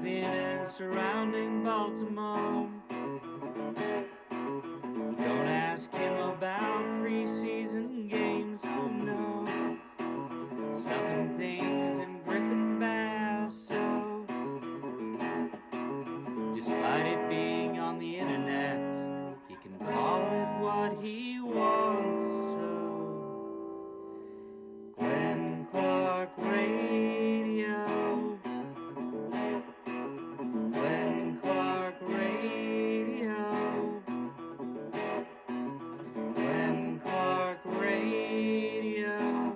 living and surrounding Baltimore. Don't ask him about preseason games, oh no. Stuffing things in Griffin Basso. Despite it being on the internet, he can call it what he wants, so Glenn Clark Radio. Glenn Clark Radio. Glenn Clark Radio.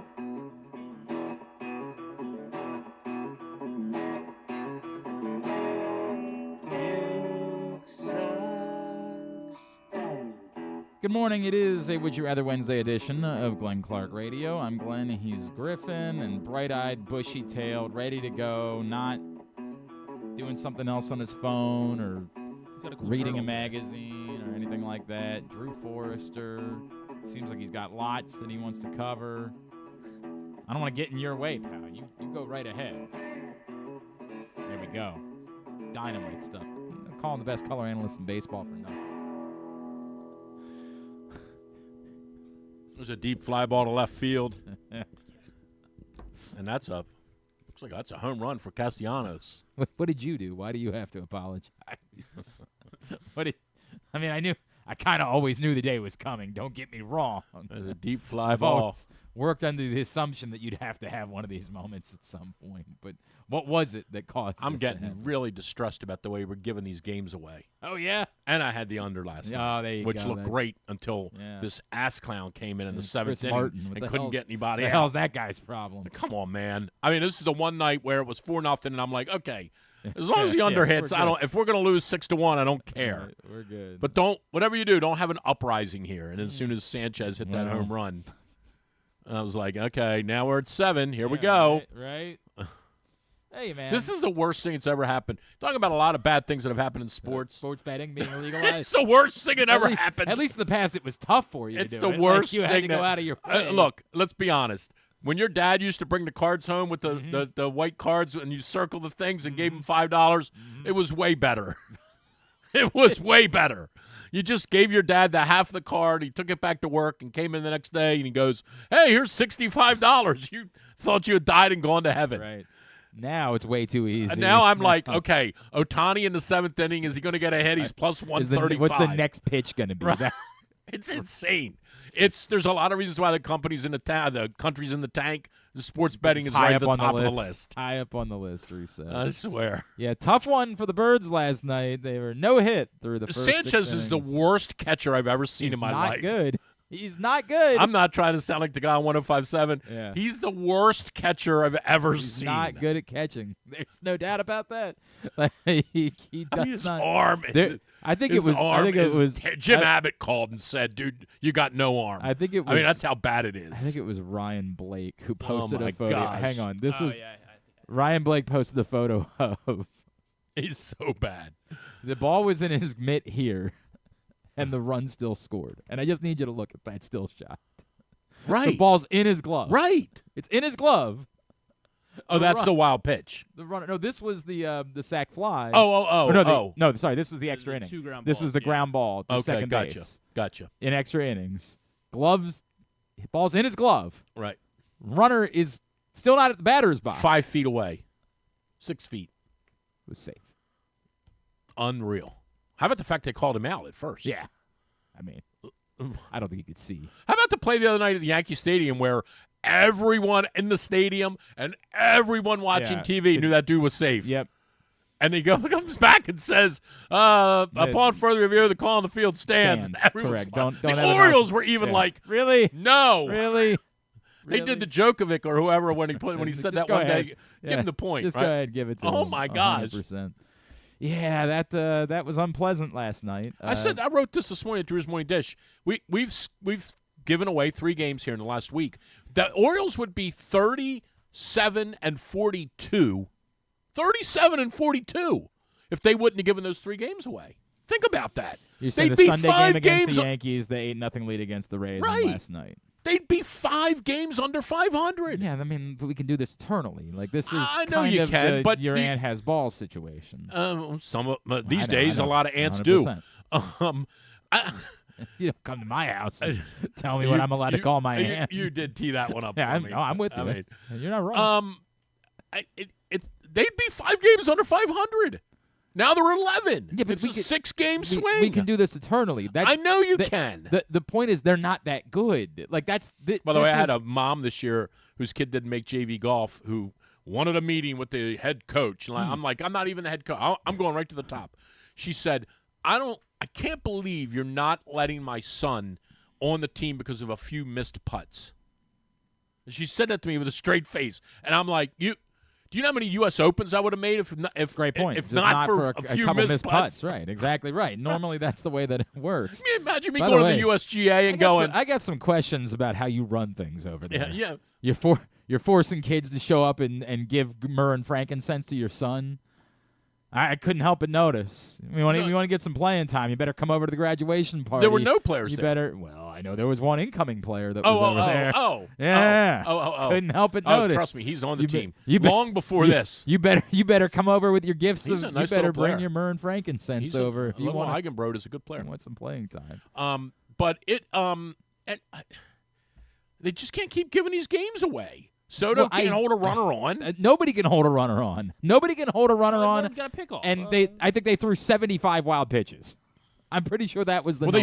Duke sucks. Good morning. It is a Would You Rather Wednesday edition of Glenn Clark Radio. I'm Glenn. He's Griffin and bright-eyed, bushy-tailed, ready to go, not doing something else on his phone or reading a magazine or anything like that. Drew Forrester. It seems like he's got lots that he wants to cover. I don't want to get in your way, pal. You go right ahead. There we go. Dynamite stuff. I'm calling the best color analyst in baseball for nothing. There's a deep fly ball to left field. And looks like that's a home run for Castellanos. What did you do? Why do you have to apologize? I kind of always knew the day was coming. Don't get me wrong. There's a deep fly ball. Worked under the assumption that you'd have to have one of these moments at some point. But what was it that caused I'm this getting to happen? really distressed about the way we're giving these games away. Oh, yeah? And I had the under last night, there you which go. looked great until this ass clown came in the seventh inning and couldn't get anybody out. What the hell's that guy's problem? Come on, man. I mean, this is the one night where it was 4-0, and I'm like, okay, as long as the under hits, I don't. If we're gonna lose 6-1, I don't care. Right, we're good. But whatever you do, don't have an uprising here. And as soon as Sanchez hit that home run, I was like, okay, now we're at 7. Here we go. Right. Hey, man. This is the worst thing that's ever happened. Talking about a lot of bad things that have happened in sports. Sports betting being legalized. It's the worst thing that ever happened. At least in the past, it was tough for you. It's to do the it. worst Like you had thing to go out of your way. Look, let's be honest. When your dad used to bring the cards home with the white cards and you circle the things and gave him $5, it was way better. It was way better. You just gave your dad the half of the card. He took it back to work and came in the next day and he goes, "Hey, here's $65. You thought you had died and gone to heaven." Right. Now it's way too easy. And now I'm like, okay, Ohtani in the 7th inning, is he going to get ahead? He's plus 135. What's the next pitch going to be? Right. It's insane. There's a lot of reasons why the country's in the tank. The sports betting is right at the top of the list. High up on the list, Drew says. I swear. Yeah, tough one for the Birds last night. They were no hit through the first 6 Sanchez is the worst catcher I've ever seen in my life. He's not good. He's not good. I'm not trying to sound like the guy on 105.7. Yeah. He's the worst catcher I've ever seen. He's not good at catching. There's no doubt about that. he does his not. Arm. I think it was. Jim Abbott called and said, "Dude, you got no arm." I think it was. I mean, that's how bad it is. I think it was Ryan Blake who posted my a photo. gosh. Hang on, Ryan Blake posted the photo of. He's so bad. The ball was in his mitt here. And the run still scored. And I just need you to look at that still shot. Right. The ball's in his glove. Right. It's in his glove. Oh, that's the wild pitch. The runner. No, this was the sac fly. No, sorry, this was the extra inning. This was the ground ball to second base. Gotcha. In extra innings. Ball's in his glove. Right. Runner is still not at the batter's box. 5 feet away. 6 feet. It was safe. Unreal. How about the fact they called him out at first? Yeah. I mean, I don't think you could see. How about the play the other night at the Yankee Stadium where everyone in the stadium and everyone watching TV knew that dude was safe? Yep. And he comes back and says, upon further review, the call on the field stands. Correct. Don't the Orioles were even like, really? No. Really? They did the Djokovic or whoever when he said that one day. Give him the point. Just right? go ahead, give it to him. Oh my gosh. 100%. Yeah, that was unpleasant last night. I wrote this morning at Drew's Morning Dish. We've given away 3 games here in the last week. The Orioles would be 37-42. 37-42 if they wouldn't have given those 3 games away. Think about that. You said They'd the be Sunday 5 game against games the Yankees, the 8-0 lead against the Rays last night. they'd be 5 games under 500. Yeah, I mean, but we can do this eternally. Like, this is I know kind you of can, the but your aunt has balls situation. These days, I a know, lot of ants 100%. do. You don't come to my house and tell me what I'm allowed to call my aunt. You did tee that one up Yeah, for me. I'm with you. I mean, You're not wrong. they'd be 5 games under 500. Now they're 11. Yeah, but it's we a could- 6-game swing. We can do this eternally. That's, I know you can. The point is they're not that good. Like, that's By the way, I had a mom this year whose kid didn't make JV golf who wanted a meeting with the head coach. And I'm like, I'm not even the head coach. I'm going right to the top. She said, I can't believe you're not letting my son on the team because of a few missed putts. And she said that to me with a straight face. And I'm like, do you know how many U.S. Opens I would have made if great point. If Just not for a few couple missed putts. Right, exactly right. Normally that's the way that it works. Can you imagine me By going the to the way, USGA and going, I got some questions about how you run things over there. yeah. You're forcing kids to show up and give myrrh and frankincense to your son. I couldn't help but notice. You want to get some playing time. You better come over to the graduation party. There were no players You there. better. Well, I know there was one incoming player that was over there. Yeah. Couldn't help but Oh, notice. trust me, he's on the team. you be- Long before this. You better come over with your gifts. He's a nice you better little player. bring your myrrh and frankincense He's over if you want. Eigenbrod is a good player. Want some playing time. But they just can't keep giving these games away. Soto can't hold a runner on. Nobody can hold a runner on. Nobody can hold a runner on. You got a pick off. And I think they threw 75 wild pitches. I'm pretty sure that was the number.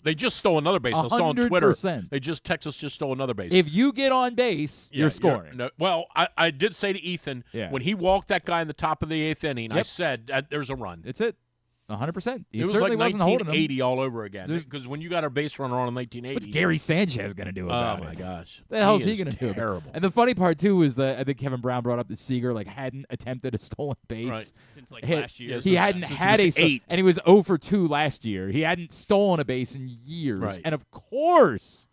They just stole another base. I saw on Twitter. 100%. Texas just stole another base. If you get on base, you're scoring. Well, I did say to Ethan when he walked that guy in the top of the 8th inning, I said there's a run. That's it. 100%. He It was certainly like wasn't holding him. 1980 all over again. Because when you got a base runner on in 1980, What's Gary Sanchez going to do about it? Oh my gosh, The hell's he is going to do about it? terrible. And the funny part too is that I think Kevin Brown brought up that Seager hadn't attempted a stolen base. Right. Since last year. Yes. He hadn't Since he had was a 8. and he was 0 for 2 last year. He hadn't stolen a base in years. Right. And of course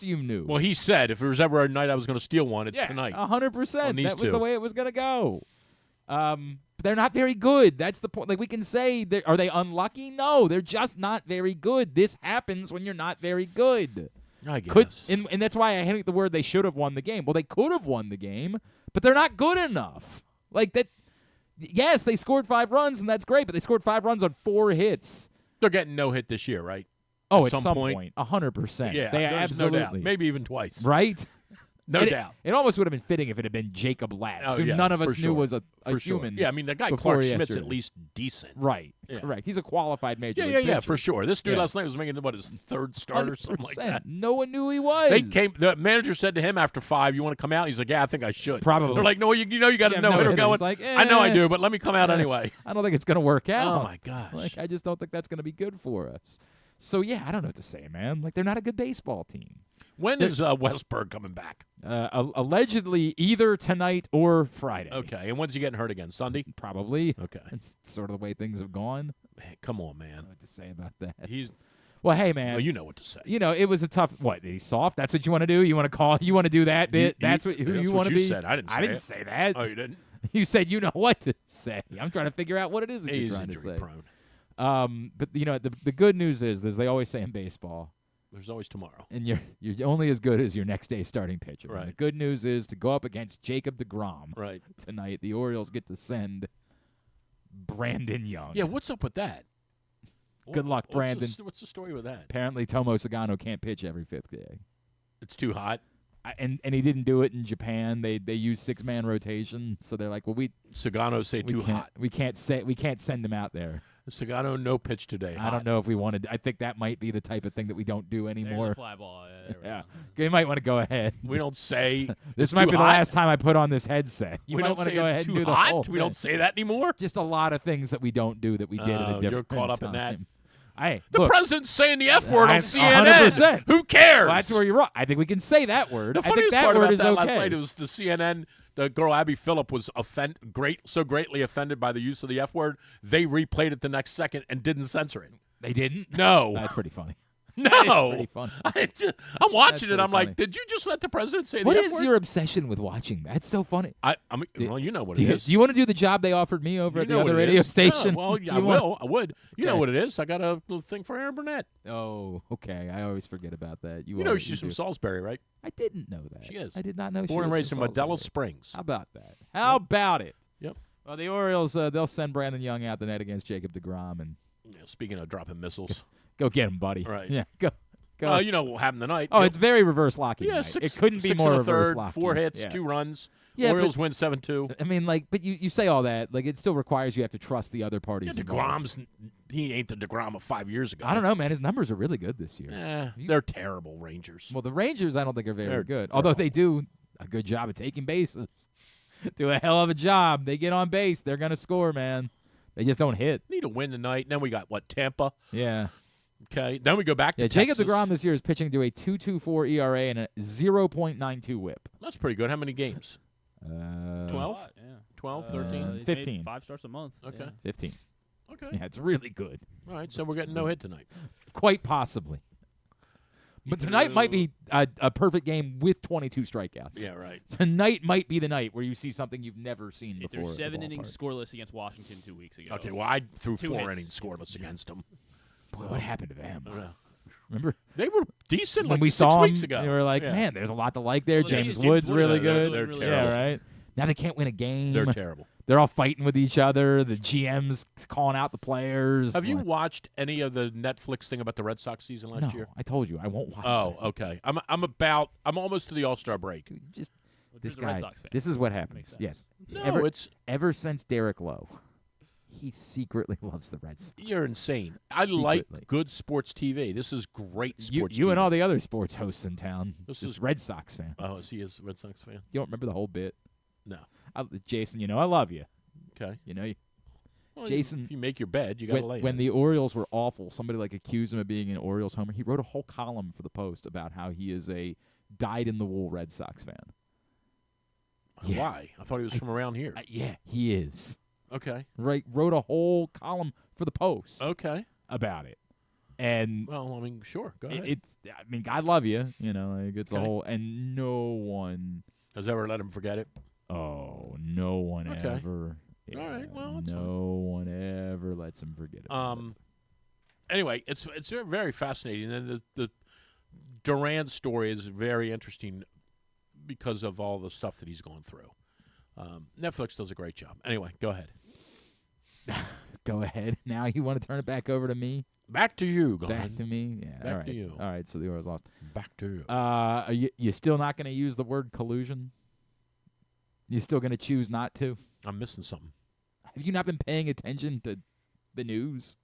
you knew. Well, he said if there was ever a night I was going to steal one, it's tonight. 100%. On these That was two. the way it was going to go. But they're not very good. That's the point. Like, we can say, are they unlucky? No, they're just not very good. This happens when you're not very good. I guess. And that's why I hate the word they should have won the game. Well, they could have won the game, but they're not good enough. Like that. Yes, they scored 5 runs, and that's great, but they scored 5 runs on 4 hits. They're getting no hit this year, right? Oh, At at some some point. 100%. Yeah, they there's absolutely. no doubt. Maybe even twice. Right? No And doubt. It almost would have been fitting if it had been Jacob Latz, Oh, who yeah, none of for us knew sure. was a For sure. human. Yeah, I mean, the guy before Clark Schmidt's yesterday. at least decent. Right. Yeah. Correct. He's a qualified major Yeah, league yeah, pitcher. yeah, for sure. This dude Yeah. last night was making, his 3rd start or something like 100%. that. No one knew he was. The manager said to him after 5, "You want to come out?" He's like, "Yeah, I think I should." Probably. They're like, "No, you know you got Yeah, to know no hitter hitter. going." It's like, I know I eh. do, but let me come out anyway. I don't think it's going to work out. Oh my gosh. Like, I just don't think that's going to be good for us. So, yeah, I don't know what to say, man. Like, they're not a good baseball team. When is Westberg coming back? Allegedly either tonight or Friday. Okay, and when's he getting hurt again? Sunday? Probably. Okay. It's sort of the way things have gone. Man, come on, I man. don't know what to say about that. He's Well, hey, man. well, you know what to say. You know, it was a tough. What? He's soft. That's what you want to do. You want to call. You want to do that bit. That's what who that's you what want to you be. said. I didn't say it. that. Oh, you didn't? You said you know what to say. I'm trying to figure out what it is that He's you're trying to injury say. prone. But you know, the good news is, as they always say in baseball, There's always tomorrow. and you're only as good as your next day starting pitcher. And Right. the good news is to go up against Jacob DeGrom Right. tonight. The Orioles get to send Brandon Young. Yeah, what's up with that? Good luck, Brandon. What's the story with that? Apparently, Tomo Sagano can't pitch every 5th day. It's too hot. And he didn't do it in Japan. They use 6-man rotation, so they're like, well, Sagano say too hot. We can't send him out there. Sagano no pitch today. I don't know if we wanted. I think that might be the type of thing that we don't do anymore. There's a fly ball. Yeah, you might want to go ahead. We don't say This it's might too be the hot. last time I put on this headset. You We might don't want say to go it's ahead too and do the hot. whole We don't thing. say that anymore. Just a lot of things that we don't do that we did at a Oh, different you're caught up time. in that. Hey, The look, president's saying the F word on 100%. CNN. Who cares? well, that's where you're wrong. I think we can say that word. The I think funniest that part word about is that okay. last night was the CNN. The girl Abby Phillip was so greatly offended by the use of the F word, they replayed it the next second and didn't censor it. They didn't. No, That's pretty funny. No. pretty funny. I'm watching it. pretty I'm like, funny. did you just let the president say What the is F-word? your obsession with watching that? It's so funny. I mean, well, you know what Do it you, is. do you want to do the job they offered me over You at know the what other it radio is. station? Yeah, well, yeah, I You want- will. I would. You know Okay. what it is. I got a little thing for Aaron Burnett. Oh, okay. I always forget about that. You know always- she's you from do. Salisbury, right? I didn't know that. She is. I did not know she Born and was raised in from Modelo Salisbury. Springs. How about that? How about it? Yep. Well, the Orioles, they'll send Brandon Young out the net against Jacob DeGrom and Yeah, speaking of dropping missiles. go get him, buddy. Right. Yeah, go. Go. You know what happened tonight. Oh, it's very reverse locking. yeah, tonight. It couldn't be six more and a reverse third, locking. 4 hits, Yeah. 2 runs. Yeah, Orioles win 7-2. I mean, like, but you say all that, like, it still requires you have to trust the other parties. Yeah, involved. he ain't the DeGrom of 5 years ago. I don't know, man. His numbers are really good this year. They're terrible, Rangers. Well, the Rangers, I don't think are very They're good. Although they do a good job of taking bases. Do a hell of a job. They get on base. They're going to score, man. They just don't hit. Need a win tonight. And then we got, Tampa? Yeah. Okay. Then we go back to Yeah, Jacob Texas. DeGrom this year is pitching to a 2.24 ERA and a 0.92 whip. That's pretty good. How many games? 12? 12? Yeah. 12, 13? He's 15. made 5 starts a month. Okay. Yeah. 15. Okay. Yeah, it's really good. All right, so we're getting no hit tonight. Quite possibly. But tonight might be a perfect game with 22 strikeouts. Yeah, right. Tonight might be the night where you see something you've never seen If before. there's at the 7 innings ballpark. scoreless against Washington 2 weeks ago. Okay, well, I threw 2 4 hits. innings scoreless against them. Boy, what happened to them? I don't know. Remember They were decent when like we 6 saw weeks them? ago. They were like, Yeah. man, there's a lot to like there. Well, James James Woods Woods, really they're good. really Yeah, terrible. right. Now they can't win a game. They're terrible. They're all fighting with each other. The GM's calling out the players. Have you Like, watched any of the Netflix thing about the Red Sox season last no, year? I told you I won't watch. Oh, that. okay. I'm almost to the All-Star break. Just Well, this there's a Red guy. Sox fan. This is what Makes happens. sense. Yes. No, it's Ever since Derek Lowe, he secretly loves the Red Sox. you're insane. I like Secretly. good sports TV. This is great sports You TV. and all the other sports hosts in town, This just is- Red Sox fans. Oh, is he a Red Sox fan? You don't remember the whole bit? No. Jason, I love you. Okay. Well, Jason, if you make your bed, you got to lay when in the Orioles were awful, somebody accused him of being an Orioles homer. He wrote a whole column for the Post about how he is a dyed-in-the-wool Red Sox fan. it. Yeah. Why? I thought he was from around here. Yeah, he is. Okay. Wrote a whole column for the Post Okay. about it, and Well, I mean, sure. Go ahead. it's. I mean, God love you. It's a Okay. whole, and no one. Has ever let him forget it? Oh, no one Okay. ever. All right, well, that's no one ever lets him forget it. Anyway, it's very fascinating, and the Durant story is very interesting because of all the stuff that he's going through. Netflix does a great job. Anyway, go ahead. Go ahead. Now you want to turn it back over to me? Back to you, Glenn. Back to me? Yeah. Back all right. to you. All right. So the Orioles lost. Back to you. Are you still not going to use the word collusion? You still going to choose not to? I'm missing something. Have you not been paying attention to the news?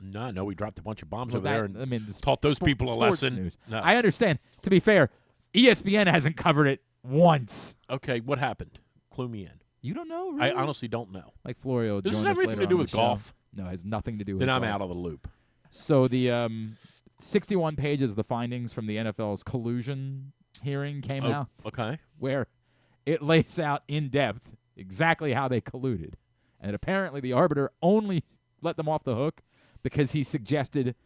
No, we dropped a bunch of bombs Well, over there that- and I mean, the taught those sport- people a sports lesson. News. No. I understand. To be fair, ESPN hasn't covered it once. Okay, what happened? Clue me in. You don't know, I really? honestly don't know. Mike Florio. Does this joined have us anything later to do on with the show. golf? No, it has nothing to do with Then I'm golf. out of the loop. So the 61 pages of the findings from the NFL's collusion hearing came Oh, out, okay. where it lays out in depth exactly how they colluded. And apparently the arbiter only let them off the hook because he suggested,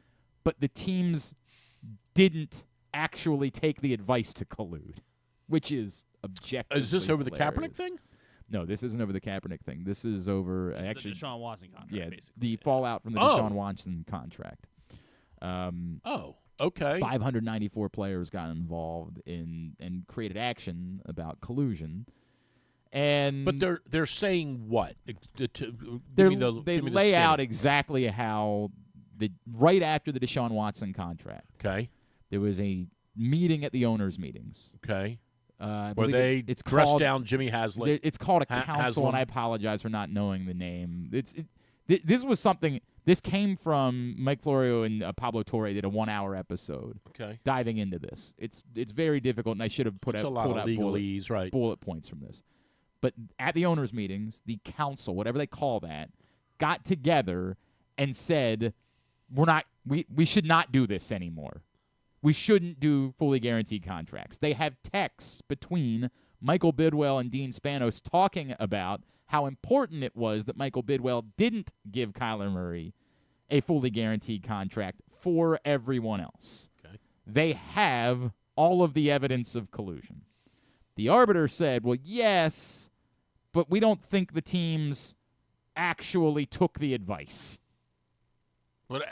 but the teams didn't actually take the advice to collude, which is objectively Is this over the Kaepernick hilarious. thing? No, this isn't over the Kaepernick thing. This is over actually the DeShaun Watson contract, yeah, basically. the fallout from the Oh. Deshaun Watson contract. Oh, okay. 594 players got involved and created action about collusion. And But they're saying what? they Give me the lay skinny. out exactly how right after the Deshaun Watson contract, Okay. there was a meeting at the owners' meetings. Okay. I Where believe they it's dressed called, down Jimmy Haslett. It's called a Ha- council, Haslam. and I apologize for not knowing the name. This was something. This came from Mike Florio and Pablo Torre did a 1-hour episode Okay. diving into this. It's very difficult, and I should have It's a lot pulled of out legalese, right? bullet points from this. But at the owners' meetings, the council, whatever they call that, got together and said, we should not do this anymore. We shouldn't do fully guaranteed contracts. They have texts between Michael Bidwell and Dean Spanos talking about how important it was that Michael Bidwell didn't give Kyler Murray a fully guaranteed contract for everyone else. Okay. They have all of the evidence of collusion. The arbiter said, well, yes, but we don't think the teams actually took the advice. But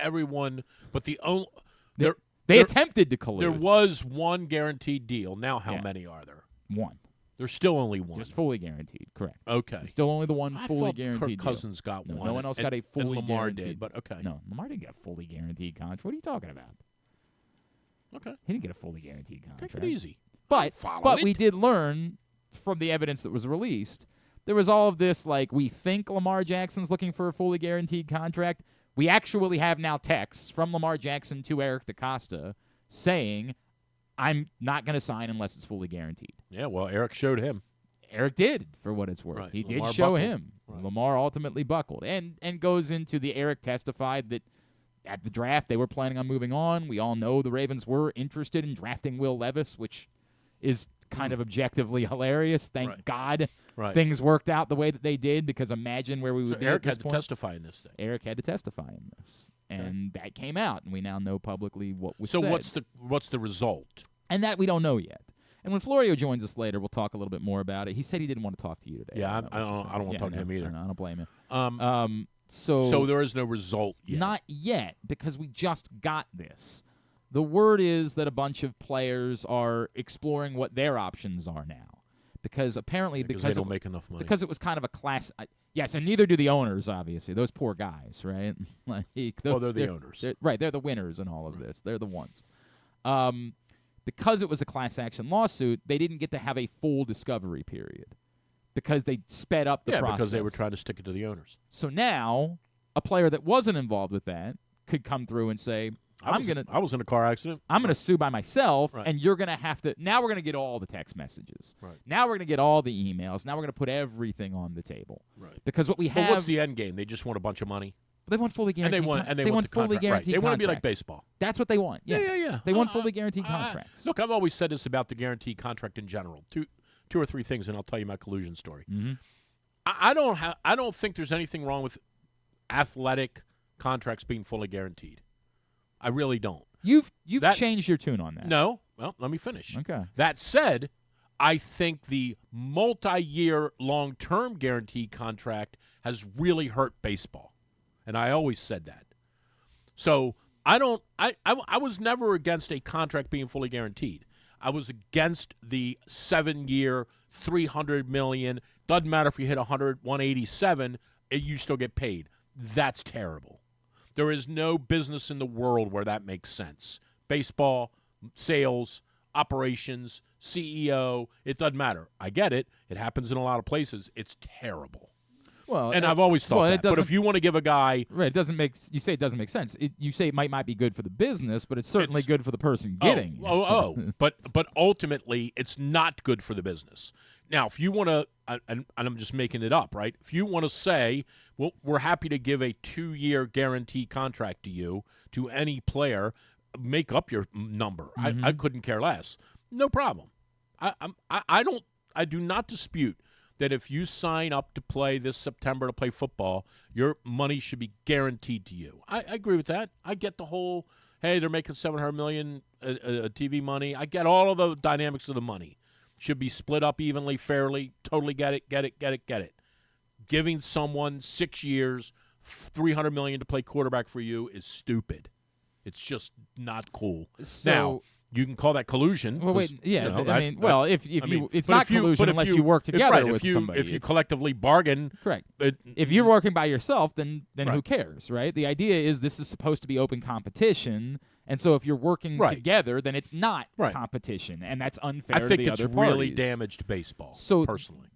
They attempted to collude. There was one guaranteed deal. Now, how many are there? One. There's still only one. Just fully guaranteed, correct. Okay. There's still only the one I fully thought guaranteed Kirk Cousins got deal. one. No one else got a fully and Lamar guaranteed. did, but okay. No, Lamar didn't get a fully guaranteed contract. What are you talking about? Okay. He didn't get a fully guaranteed contract. Take it easy. But Follow it. we did learn from the evidence that was released, there was all of this, like, we think Lamar Jackson's looking for a fully guaranteed contract. We actually have now texts from Lamar Jackson to Eric DeCosta saying, I'm not going to sign unless it's fully guaranteed. Yeah, well, Eric showed him. Eric did, for what it's worth. Right. He Lamar did show buckled. him. Right. Lamar ultimately buckled. And goes into the Eric testified that at the draft they were planning on moving on. We all know the Ravens were interested in drafting Will Levis, which is kind of objectively hilarious. Thank God things worked out the way that they did, because imagine where we would be Eric at this had point. to testify in this thing. Eric had to testify in this. And that came out, and we now know publicly what was So said. what's the result? And that we don't know yet. And when Florio joins us later, we'll talk a little bit more about it. He said he didn't want to talk to you today. Yeah, I don't want to talk to him either. I don't blame him. So So there is no result yet. not yet, because we just got this. The word is that a bunch of players are exploring what their options are now, because apparently because they don't make enough money. because it was kind of a class. Yes, and neither do the owners. Obviously, those poor guys, right? Like, They're the owners. right? They're the winners in all of this. They're the ones. Because it was a class action lawsuit, they didn't get to have a full discovery period because they sped up the process. Because they were trying to stick it to the owners. So now, a player that wasn't involved with that could come through and say, I was in a car accident. I'm going to sue by myself, Right. and you're going to have to. Now we're going to get all the text messages. Right. Now we're going to get all the emails. Now we're going to put everything on the table. Right. Because what we have, But what's the end game? They just want a bunch of money. they want fully guaranteed. And they want the fully contract. guaranteed. Right. They want to be like contracts. baseball. That's what they want. Yeah, Yes. yeah, yeah. They want fully guaranteed contracts. Look, I've always said this about the guaranteed contract in general. Two or three things, and I'll tell you my collusion story. Mm-hmm. I don't think there's anything wrong with athletic contracts being fully guaranteed. I really don't. You've changed your tune on that. No. Well, let me finish. Okay. That said, I think the multi-year long-term guaranteed contract has really hurt baseball. And I always said that. So I was never against a contract being fully guaranteed. I was against the 7-year, $300 million. Doesn't matter if you hit 187, you still get paid. That's terrible. There is no business in the world where that makes sense. Baseball, sales, operations, CEO, it doesn't matter. I get it. It happens in a lot of places. It's terrible. Well, and I've always thought that. But doesn't- if you want to give a guy Right, it doesn't make. You say it doesn't make sense. You say it might not be good for the business, but it's certainly good for the person getting. But ultimately, it's not good for the business. Now, if you want to, and I'm just making it up, right? If you want to say, well, we're happy to give a 2-year guaranteed contract to you, to any player, make up your number. Mm-hmm. I couldn't care less. No problem. I do not dispute that if you sign up to play this September to play football, your money should be guaranteed to you. I agree with that. I get the whole, hey, they're making $700 million TV money. I get all of the dynamics of the money. Should be split up evenly, fairly. Totally get it. Giving someone 6 years, $300 million to play quarterback for you is stupid. It's just not cool. So, now, you can call that collusion. Well, wait, yeah. You know, It's not collusion unless you work together with somebody. If you collectively bargain, correct. If you're working by yourself, then who cares, right? The idea is this is supposed to be open competition, and so if you're working together, then it's not competition, and that's unfair I to think the it's other really parties. damaged baseball. So personally,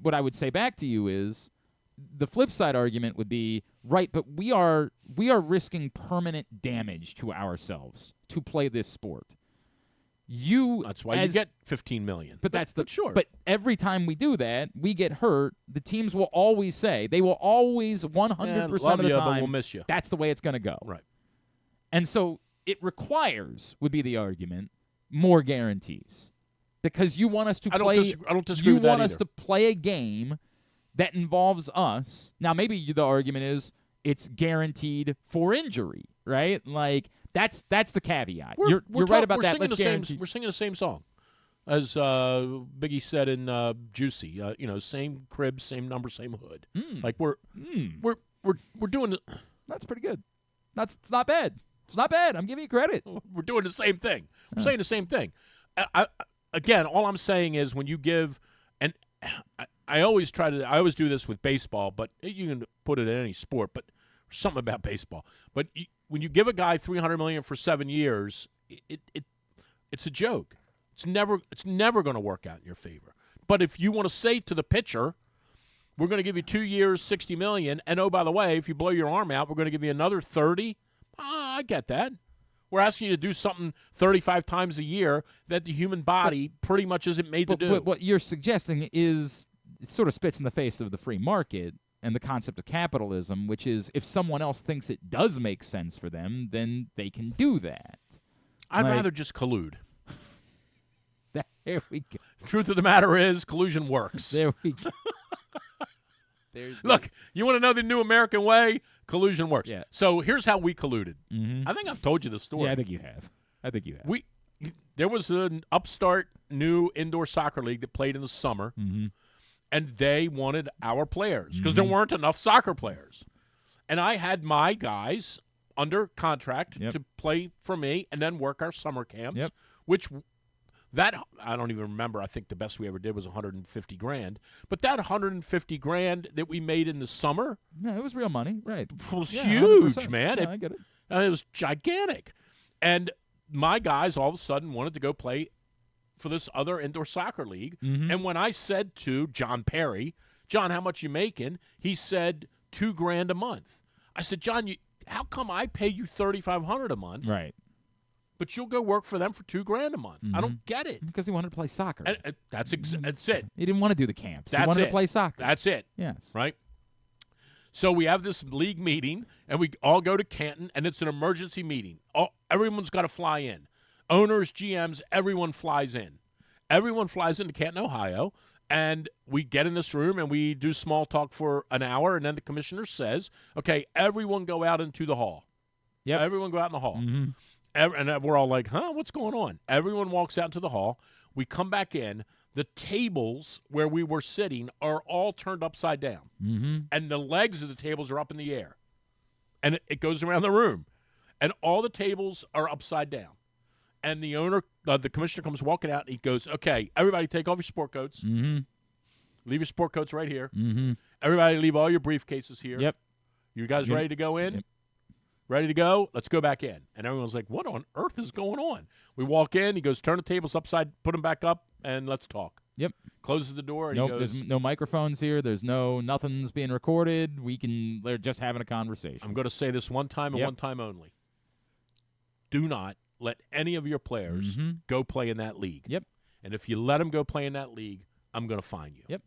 what I would say back to you is, the flip side argument would be, right, but we are risking permanent damage to ourselves to play this sport. That's why you get $15 million. But that's sure. But every time we do that, we get hurt. The teams will always say, they will always 100% of the time, we'll miss you. That's the way it's going to go. Right. And so it requires, would be the argument, more guarantees, because you want us to play. I don't disagree you with that want us either. to play a game that involves us. Now, maybe the argument is it's guaranteed for injury, right? Like that's the caveat. You're right about that. Let's guarantee. We're singing the same song, as Biggie said in Juicy. Same crib, same number, same hood. Like we're doing. That's pretty good. It's not bad. It's not bad. I'm giving you credit. We're doing the same thing. We're saying the same thing. Again, all I'm saying is when you give, and I always do this with baseball, but you can put it in any sport, but something about baseball. But when you give a guy $300 million for 7 years, it's a joke. It's never going to work out in your favor. But if you want to say to the pitcher, we're going to give you 2 years, $60 million, and oh, by the way, if you blow your arm out, we're going to give you another 30. I get that. We're asking you to do something 35 times a year that the human body pretty much isn't made to do. But what you're suggesting is it sort of spits in the face of the free market and the concept of capitalism, which is if someone else thinks it does make sense for them, then they can do that. I'd rather just collude. There we go. Truth of the matter is, collusion works. There we go. Look, you want to know the new American way? Collusion works. Yeah. So here's how we colluded. Mm-hmm. I think I've told you the story. Yeah, I think you have. There was an upstart new indoor soccer league that played in the summer, and they wanted our players because there weren't enough soccer players. And I had my guys under contract to play for me and then work our summer camps, which that I don't even remember. I think the best we ever did was $150,000. But that $150,000 that we made in the summer, it was real money, right? Was huge, man. Yeah, I get it. It was gigantic. And my guys all of a sudden wanted to go play for this other indoor soccer league. And when I said to John Perry, John, how much you making? He said $2,000 a month. I said, John, how come I pay you $3,500 a month? Right. But you'll go work for them for $2,000 a month. I don't get it. Because he wanted to play soccer. And that's it. He didn't want to do the camps. That's he wanted it. to play soccer. That's it. Yes. Right? So we have this league meeting, and we all go to Canton, and it's an emergency meeting. Everyone's got to fly in. Owners, GMs, everyone flies in. Everyone flies into Canton, Ohio, and we get in this room, and we do small talk for an hour, and then the commissioner says, okay, everyone go out into the hall. Yep. Everyone go out in the hall. And we're all like, what's going on? Everyone walks out into the hall. We come back in. The tables where we were sitting are all turned upside down. And the legs of the tables are up in the air. And it goes around the room. And all the tables are upside down. And the owner, the commissioner comes walking out, and he goes, okay, everybody take off your sport coats. Leave your sport coats right here. Everybody leave all your briefcases here. Yep. You guys ready to go in? Yep. Ready to go? Let's go back in. And everyone's like, what on earth is going on? We walk in. He goes, turn the tables upside, put them back up, and let's talk. Yep. Closes the door, and nope, he goes, there's no microphones here. There's nothing's being recorded. They're just having a conversation. I'm going to say this one time and one time only. Do not let any of your players go play in that league. Yep. And if you let them go play in that league, I'm going to fine you. Yep.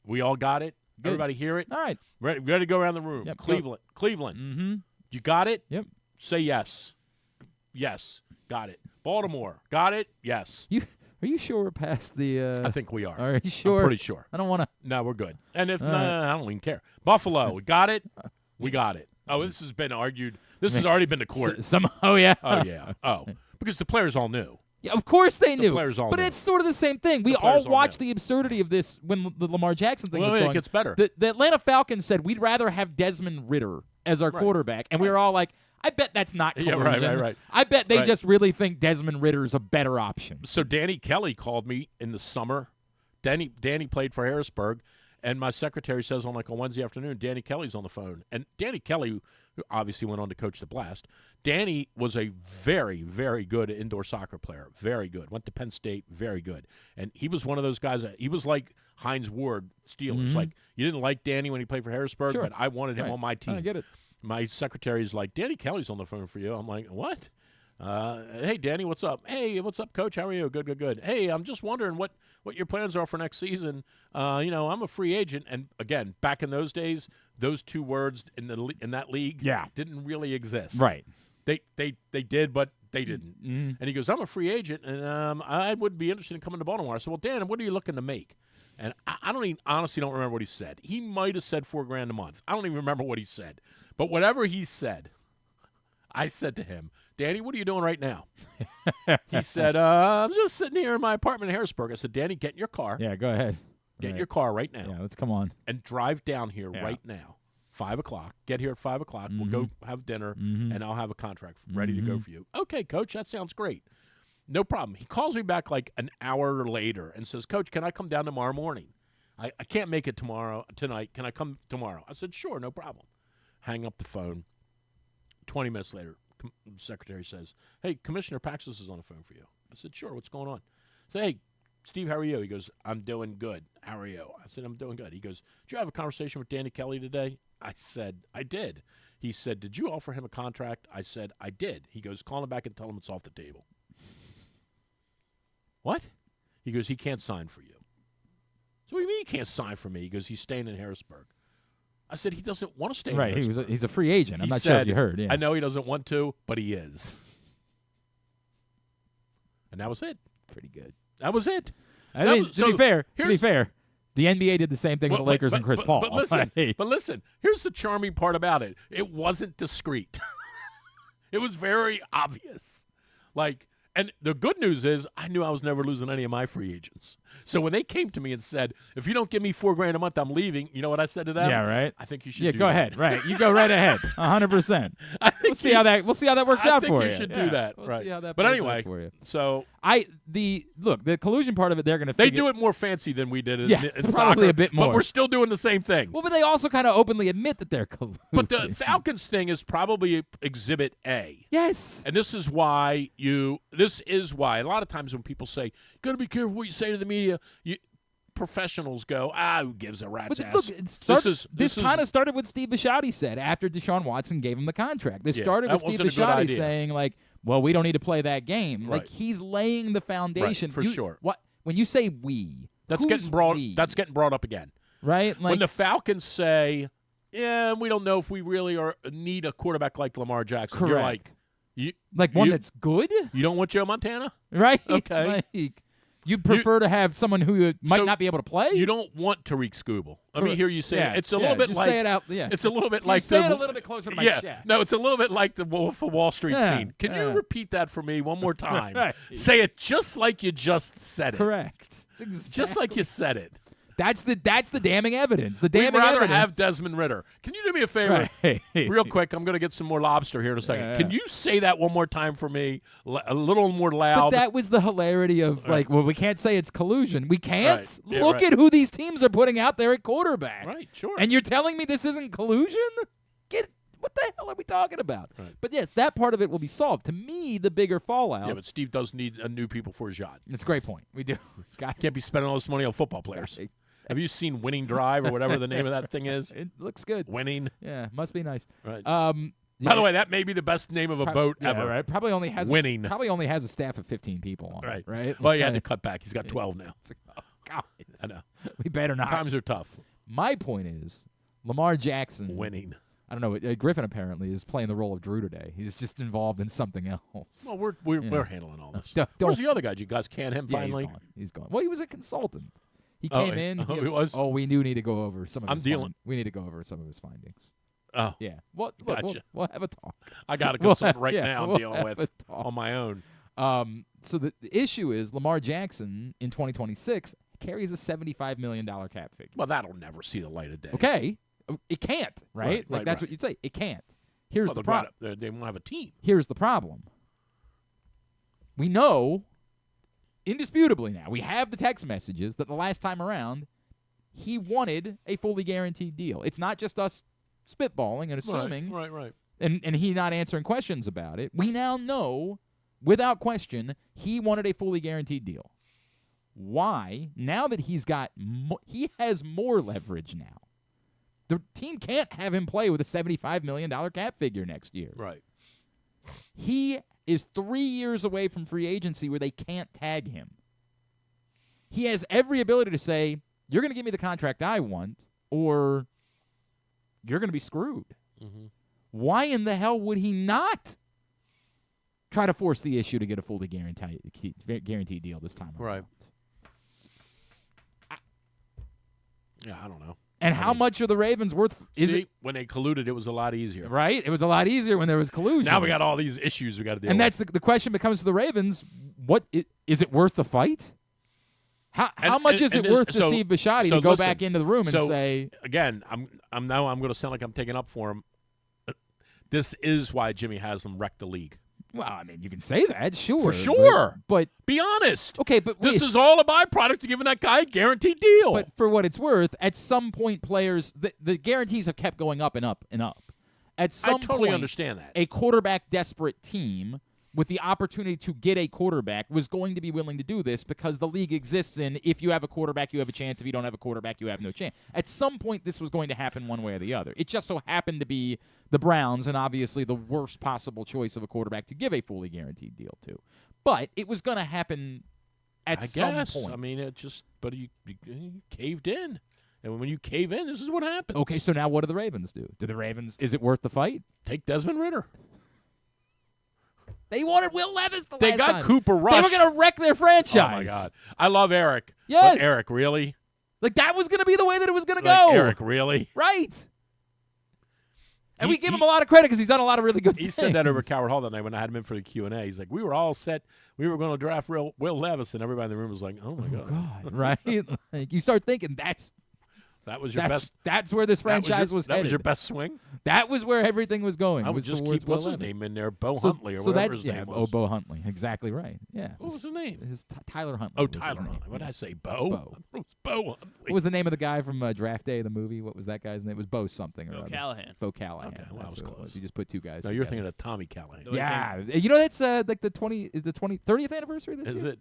We all got it? Good. Everybody hear it? All right. Ready to go around the room. Yep. Cleveland. You got it? Yep. Say yes. Yes. Got it. Baltimore. Got it? Yes. Are you sure we're past the I think we are. Are you sure? I'm pretty sure. I don't want to. No, we're good. And if not, I don't even care. Buffalo. We got it? We got it. Oh, this has been argued. This has already been to court. Oh, yeah. Oh, yeah. Oh, because the players all knew. Yeah, of course they knew. Players all but knew. it's sort of the same thing. We all watched the absurdity of this when the Lamar Jackson thing was going. It gets better. The Atlanta Falcons said, we'd rather have Desmond Ridder as our quarterback. And we were all like, I bet that's not collusion. Yeah, right. I bet they just really think Desmond Ridder is a better option. So Danny Kelly called me in the summer. Danny played for Harrisburg, and my secretary says on Wednesday afternoon, Danny Kelly's on the phone. And Danny Kelly, who obviously went on to coach the Blast, Danny was a very, very good indoor soccer player. Very good. Went to Penn State, very good. And he was one of those guys he was like Hines Ward, Steelers. Like, you didn't like Danny when he played for Harrisburg, but I wanted him on my team. I get it. My secretary's like, Danny Kelly's on the phone for you. I'm like, what? Hey, Danny, what's up? Hey, what's up, Coach? How are you? Good. Hey, I'm just wondering what your plans are for next season. I'm a free agent. And, again, back in those days, those two words in that league didn't really exist. Right. They did, but they didn't. And he goes, I'm a free agent, and I would be interested in coming to Baltimore. I said, well, Dan, what are you looking to make? And I honestly don't remember what he said. He might have said $4,000 a month. I don't even remember what he said. But whatever he said, I said to him, Danny, what are you doing right now? He said, I'm just sitting here in my apartment in Harrisburg. I said, Danny, get in your car. Yeah, go ahead. Get in your car right now. Yeah, let's come on. And drive down here Yeah. right now. 5 o'clock. Get here at 5 o'clock. We'll go have dinner, Mm-hmm. and I'll have a contract ready to go for you. Okay, Coach, that sounds great. No problem. He calls me back like an hour later and says, Coach, can I come down tomorrow morning? I can't make it tonight. Can I come tomorrow? I said, sure, no problem. Hang up the phone. 20 minutes later, the secretary says, hey, Commissioner Paxos is on the phone for you. I said, sure, what's going on? I said, hey, Steve, how are you? He goes, I'm doing good. How are you? I said, I'm doing good. He goes, did you have a conversation with Danny Kelly today? I said, I did. He said, did you offer him a contract? I said, I did. He goes, call him back and tell him it's off the table. What? He goes, he can't sign for you. So what do you mean he can't sign for me? He goes, he's staying in Harrisburg. I said, he doesn't want to stay in Harrisburg. He's a free agent. I'm He not sure if said, you heard. Yeah. I know he doesn't want to, but he is. And that was it. Pretty good. That was it. I That mean, was- to be so fair, here's- the NBA did the same thing with the Lakers and Chris Paul. But listen, Like, but listen, here's the charming part about it. It wasn't discreet. It was very obvious. Like, and the good news is I knew I was never losing any of my free agents. So when they came to me and said, if you don't give me $4,000 a month, I'm leaving, you know what I said to them? yeah, right. I think you should Yeah, do go that. ahead. Right, you go right ahead. 100%. I think We'll see how that works out I for think you. you should Yeah, do that. We'll right. see how that But plays out anyway, for you. so The collusion part of it, they're going to they do it more fancy than we did in, Yeah, in probably soccer, a bit more. But we're still doing the same thing. Well, but they also kind of openly admit that they're colluding. But the Falcons thing is probably Exhibit A. Yes. And this is why a lot of times when people say, you got to be careful what you say to the media, professionals go, who gives a rat's But ass? look, this kind of started with Steve Bisciotti said after DeShaun Watson gave him the contract. This started with that Steve wasn't a good Bisciotti idea. saying, like, well, we don't need to play that game. Right. Like, he's laying the foundation. Right, for sure. When you say we, that's who's getting brought. we? That's getting brought up again. right? Like, When the Falcons say, "Yeah, we don't know if we really need a quarterback like Lamar Jackson," correct. you're like, like one you- that's good, you don't want Joe Montana? right? Okay. Like, you'd prefer to have someone who might So not be able to play. You don't want Tariq Skubal. Let me Correct. hear you say Yeah, it. It's a yeah, little bit just like say it out. Yeah, it's a little bit Can you like say the it a little bit closer to my yeah. chest. No, it's a little bit like the Wolf of Wall Street Yeah, scene. Can yeah. you repeat that for me one more time? Right. Say it just like you just said it. Correct. It's Just like you said it. That's the damning evidence. The We'd damning rather evidence. have Desmond Ritter. Can you do me a favor? Right. Real quick, I'm going to get some more lobster here in a second. Yeah. Can you say that one more time for me? A little more But loud. that was the hilarity of like, well, we can't say it's collusion. We can't. Right. Yeah, Look right. at who these teams are putting out there at quarterback. Right, sure. And you're telling me this isn't collusion? What the hell are we talking about? Right. But yes, that part of it will be solved. To me, the bigger fallout. Yeah, but Steve does need new people for his yacht. It's a great point. We do. Got Can't be spending all this money on football players. Have you seen Winning Drive or whatever the name of that thing is? It looks good. Winning. Yeah, must be nice. Right. Yeah, By the way, that may be the best name of a boat yeah, ever. Right. Probably only has Winning. Probably only has a staff of 15 people on Right. it. Right. Well, he had to cut back. He's got 12 now. Oh, God. I know. We better not. Times are tough. My point is, Lamar Jackson. Winning. I don't know. Griffin apparently is playing the role of Drew today. He's just involved in something else. Well, we're handling all this. Don't- Where's the other guy? Did you guys can him yeah, finally? he's gone. He's gone. Well, he was a consultant. He Oh, came in. he was? Oh, we do need to go over some of. I'm his dealing- We need to go over some of his findings. Oh, Yeah. Well, look, Gotcha. we'll have a talk. I got a We'll consultant have- right yeah, now I'm we'll dealing have with a talk. on my own. So the issue is Lamar Jackson in 2026 carries a $75 million cap figure. Well, that'll never see the light of day. Okay, it can't, right? Right, Like right, that's right. what you'd say. It can't. Here's Well, the they're problem. brought up- they won't have a team. Here's the problem. We know, indisputably now, we have the text messages that the last time around, he wanted a fully guaranteed deal. It's not just us spitballing and assuming, Right. and he not answering questions about it. We now know, without question, he wanted a fully guaranteed deal. Why? Now that he's got, he has more leverage now. The team can't have him play with a $75 million cap figure next year. Right. He is 3 years away from free agency where they can't tag him. He has every ability to say, you're going to give me the contract I want, or you're going to be screwed. Mm-hmm. Why in the hell would he not try to force the issue to get a fully guaranteed deal this time around? Right. Yeah, I don't know. And how much are the Ravens worth? When they colluded, it was a lot easier. Right? It was a lot easier when there was collusion. Now we got all these issues we got to deal with. And that's the question becomes to the Ravens, is it worth the fight? How much is it worth to Steve Bisciotti to go back into the room and say... Again, I'm going to sound like I'm taking up for him. This is why Jimmy Haslam wrecked the league. Well, I mean, you can say that, sure. For sure. But be honest. Okay, but this is all a byproduct of giving that guy a guaranteed deal. But for what it's worth, at some point, players, the guarantees have kept going up and up and up. At some point, I totally understand that. A quarterback-desperate team with the opportunity to get a quarterback was going to be willing to do this because the league exists in if you have a quarterback, you have a chance. If you don't have a quarterback, you have no chance. At some point, this was going to happen one way or the other. It just so happened to be the Browns and obviously the worst possible choice of a quarterback to give a fully guaranteed deal to. But it was going to happen at some point. I mean, but you caved in. And when you cave in, this is what happens. Okay, so now what do the Ravens do? Is it worth the fight? Take Desmond Ridder. They wanted Will Levis the last time. They got Cooper Rush. They were going to wreck their franchise. Oh, my God. I love Eric. Yes. But Eric, really? Like, that was going to be the way that it was going to go. Eric, really? Right. And we give him a lot of credit because he's done a lot of really good things. He said that over Coward Hall that night when I had him in for the Q&A. He's like, we were all set. We were going to draft Will Levis, and everybody in the room was like, oh, my God. Right? Like, you start thinking that was your best. That's where this franchise was headed. That was your best swing? That was where everything was going. I would just keep what's his name in there, Bo Huntley or whatever his name was. Oh, Bo Huntley. Exactly right. Yeah. What was his name? Tyler Huntley. Oh, Tyler Huntley. What did I say, Bo? It was Bo Huntley. What was the name of the guy from Draft Day, the movie? What was that guy's name? It was Bo something. Bo Callahan. Bo Callahan. Okay, well, that's that was close. You just put two guys No, you're thinking of Tommy Callahan. Yeah. You know, that's like the 30th anniversary this year? Is it?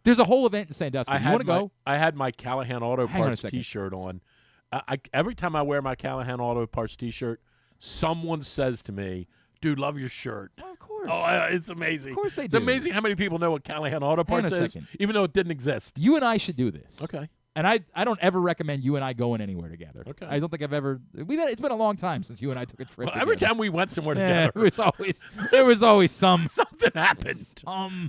There's a whole event in Sandusky. You want to go? I had my Callahan Auto Parts T-shirt on. Every time I wear my Callahan Auto Parts T-shirt, someone says to me, "Dude, love your shirt." Well, of course. Oh, it's amazing. Of course they do. It's amazing how many people know what Callahan Auto Parts is, even though it didn't exist. You and I should do this. Okay. And I don't ever recommend you and I going anywhere together. Okay. I don't think I've ever. It's been a long time since you and I took a trip. Well, every time we went somewhere together, there was always something happened.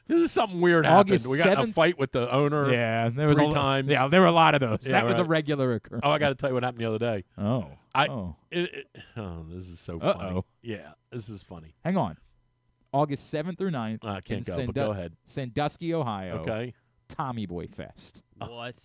This is something weird happened. We got in a fight with the owner. Yeah, there was 3 times. Yeah, there were a lot of those. Yeah, that was a regular occurrence. Oh, I got to tell you what happened the other day. Oh. This is so funny. Yeah, this is funny. Hang on. August 7th through 9th. I can't go, but go ahead. Sandusky, Ohio. Okay. Tommy Boy Fest. What?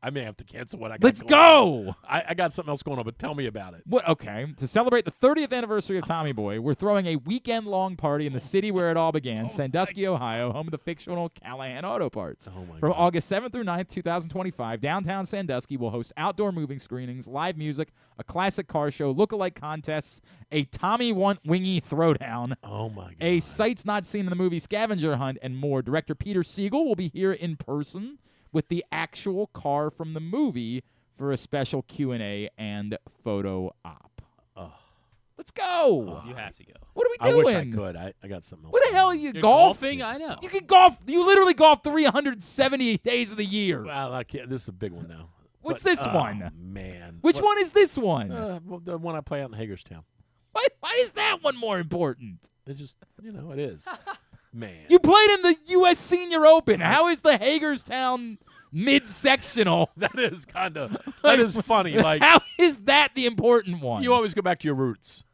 I may have to cancel what I got. Let's go! I got something else going on, but tell me about it. What? Okay. To celebrate the 30th anniversary of Tommy Boy, we're throwing a weekend-long party in the city where it all began, Sandusky, Ohio, home of the fictional Callahan Auto Parts. From August 7th through 9th, 2025, downtown Sandusky will host outdoor movie screenings, live music, a classic car show, look-alike contests, a Tommy Want Wingy throwdown, oh my God, a sights not seen in the movie scavenger hunt, and more. Director Peter Siegel will be here in person with the actual car from the movie for a special Q&A and photo op. Let's go. You have to go. What are we doing? I wish I could. I got something else. What the hell are you You're golfing? I know. You can golf. You literally golf 370 days of the year. Well, I can't. This is a big one now. What's this one? Man. Which one is this one? Well, the one I play out in Hagerstown. Why is that one more important? It's just, it is. Man. You played in the U.S. Senior Open. How is the Hagerstown mid-sectional? That is that is funny. Like, how is that the important one? You always go back to your roots.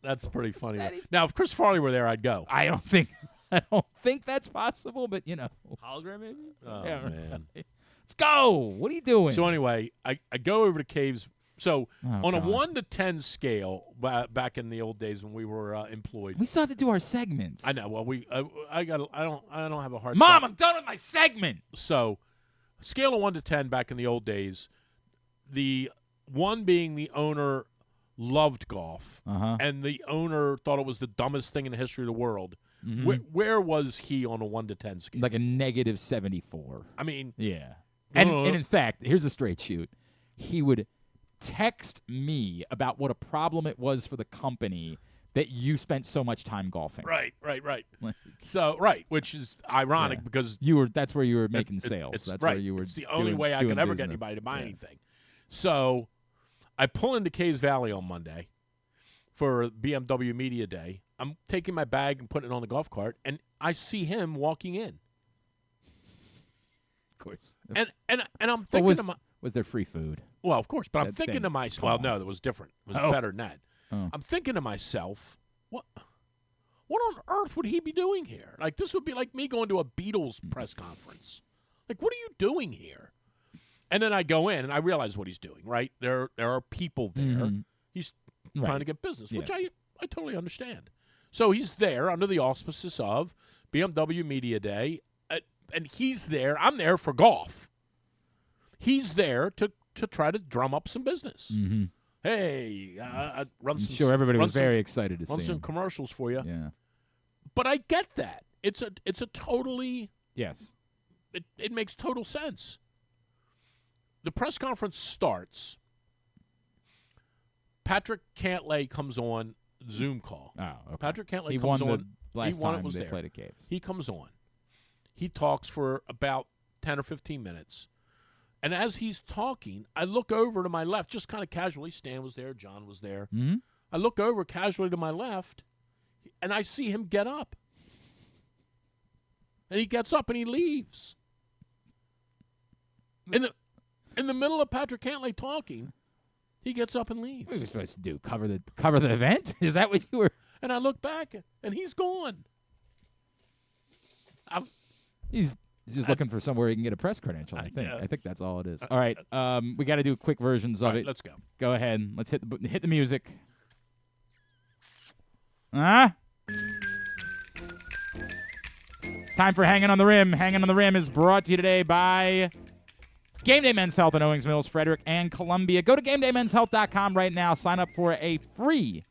That's pretty funny. Now, if Chris Farley were there, I'd go. I don't think that's possible, but hologram maybe. Oh yeah, man. Right. Let's go. What are you doing? So anyway, I go over to Caves. So on a 1 to 10 scale, back in the old days when we were employed, we still have to do our segments. I know. Well, I don't have a hard. Mom, I'm done with my segment. So, scale of 1 to 10 back in the old days, the 1 being the owner loved golf, and the owner thought it was the dumbest thing in the history of the world. Mm-hmm. Where was he on a 1 to 10 scale? Like a negative 74. I mean, yeah. And in fact, here's a straight shoot. He would text me about what a problem it was for the company that you spent so much time golfing. Right. Which is ironic because that's where you were making sales. That's right. where you were. It's the only way I could ever get anybody to buy anything. So I pull into Caves Valley on Monday for BMW Media Day. I'm taking my bag and putting it on the golf cart, and I see him walking in. Of course. And I'm thinking to Was there free food? Well, of course, but I'm That thinking thing. to myself, Come well, on. no, that was different. It was Oh. better than that. Oh. I'm thinking to myself, what on earth would he be doing here? Like, this would be like me going to a Beatles press conference. Like, what are you doing here? And then I go in, and I realize what he's doing, right? There are people there. Mhm. He's Right. trying to get business, which Yes. I totally understand. So he's there under the auspices of BMW Media Day, and he's there. I'm there for golf. He's there to try to drum up some business. Mm-hmm. Hey, run I'm some. sure everybody run was some- very excited to run see some him. commercials for you. Yeah. But I get that. It's a totally. Yes. It makes total sense. The press conference starts. Patrick Cantlay comes on Zoom call. Oh, okay. Patrick Cantlay He comes won on. the last he won it, time was they there. played at Caves. He comes on. He talks for about 10 or 15 minutes. And as he's talking, I look over to my left, just kind of casually. Stan was there. John was there. Mm-hmm. I look over casually to my left, and I see him get up. And he gets up and he leaves. In the middle of Patrick Cantlay talking, he gets up and leaves. What were you supposed to do? Cover the event? Is that what you were? And I look back, and he's gone. He's just looking for somewhere he can get a press credential. I think. I guess. think that's all it is. All right. We got to do quick versions All of right, it. let's go. Go ahead. Let's hit the music. Huh? It's time for Hanging on the Rim. Hanging on the Rim is brought to you today by Game Day Men's Health in Owings Mills, Frederick, and Columbia. Go to GameDayMen'sHealth.com right now. Sign up for a free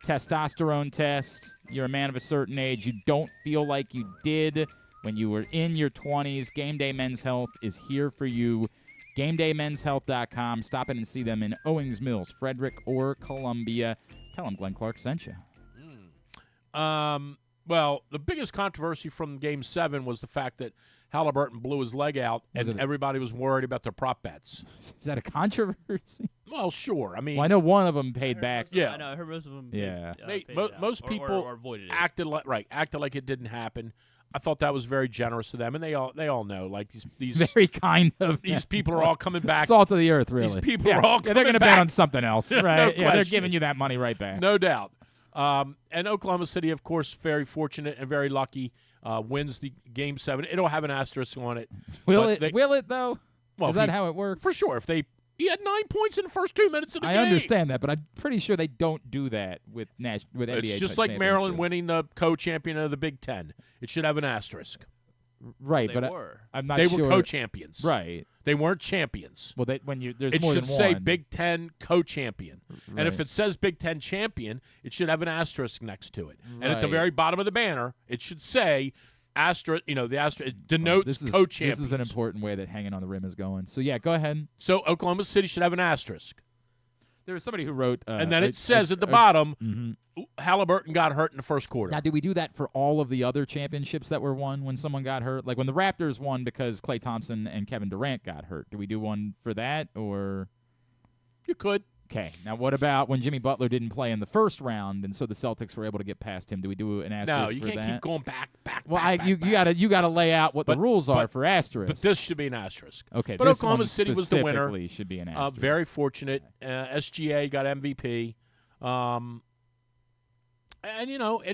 testosterone test. You're a man of a certain age. You don't feel like you did when you were in your 20s. Game Day Men's Health is here for you. GameDayMen'sHealth.com. Stop in and see them in Owings Mills, Frederick, or Columbia. Tell them Glenn Clark sent you. Well, the biggest controversy from Game 7 was the fact that Halliburton blew his leg out, and everybody was worried about their prop bets. Is that a controversy? Well, sure. I mean, Well, I know one of them paid back. Yeah. I know. I heard most of them. Yeah. most people or avoided it. acted like it didn't happen. I thought that was very generous of them, and they all know, like these Very kind of these people are all coming back. Salt of the earth, really. These people yeah. are all Yeah, they're coming gonna back. bet on something else, No right? Yeah, they're question. giving you that money right back. No doubt. And Oklahoma City, of course, very fortunate and very lucky, wins the Game 7. It'll have an asterisk on it. Will but it? Will it though? Well, Is if that he- how it works? For sure. He had 9 points in the first 2 minutes of the I game. understand that, but I'm pretty sure they don't do that with with NBA. It's just type like Maryland championships. winning the co-champion of the Big Ten. It should have an asterisk. Right, They but were. I'm not They sure. were co-champions. Right. They weren't champions. Well, there's It more should than say one. Big Ten co-champion. And if Right. it says Big Ten champion, it should have an asterisk next to it. And at the Right. very bottom of the banner, it should say asterisk. The asterisk it denotes This co-champions. is an important way that Hanging on the Rim is going. So yeah, go ahead. So Oklahoma City should have an asterisk. There was somebody who wrote, And then it says at the bottom, mhm. Halliburton got hurt in the first quarter. Now, did we do that for all of the other championships that were won when someone got hurt? Like when the Raptors won because Klay Thompson and Kevin Durant got hurt. Do we do one for that or? You could. Okay. Now, what about when Jimmy Butler didn't play in the first round, and so the Celtics were able to get past him? Do we do an asterisk No, you for can't that? keep going back. Well, back, you back. gotta lay out what But- the rules are but- for asterisks. But this should be an asterisk. okay. but this Oklahoma one City was the winner. specifically Should be an asterisk. Very fortunate. SGA got MVP.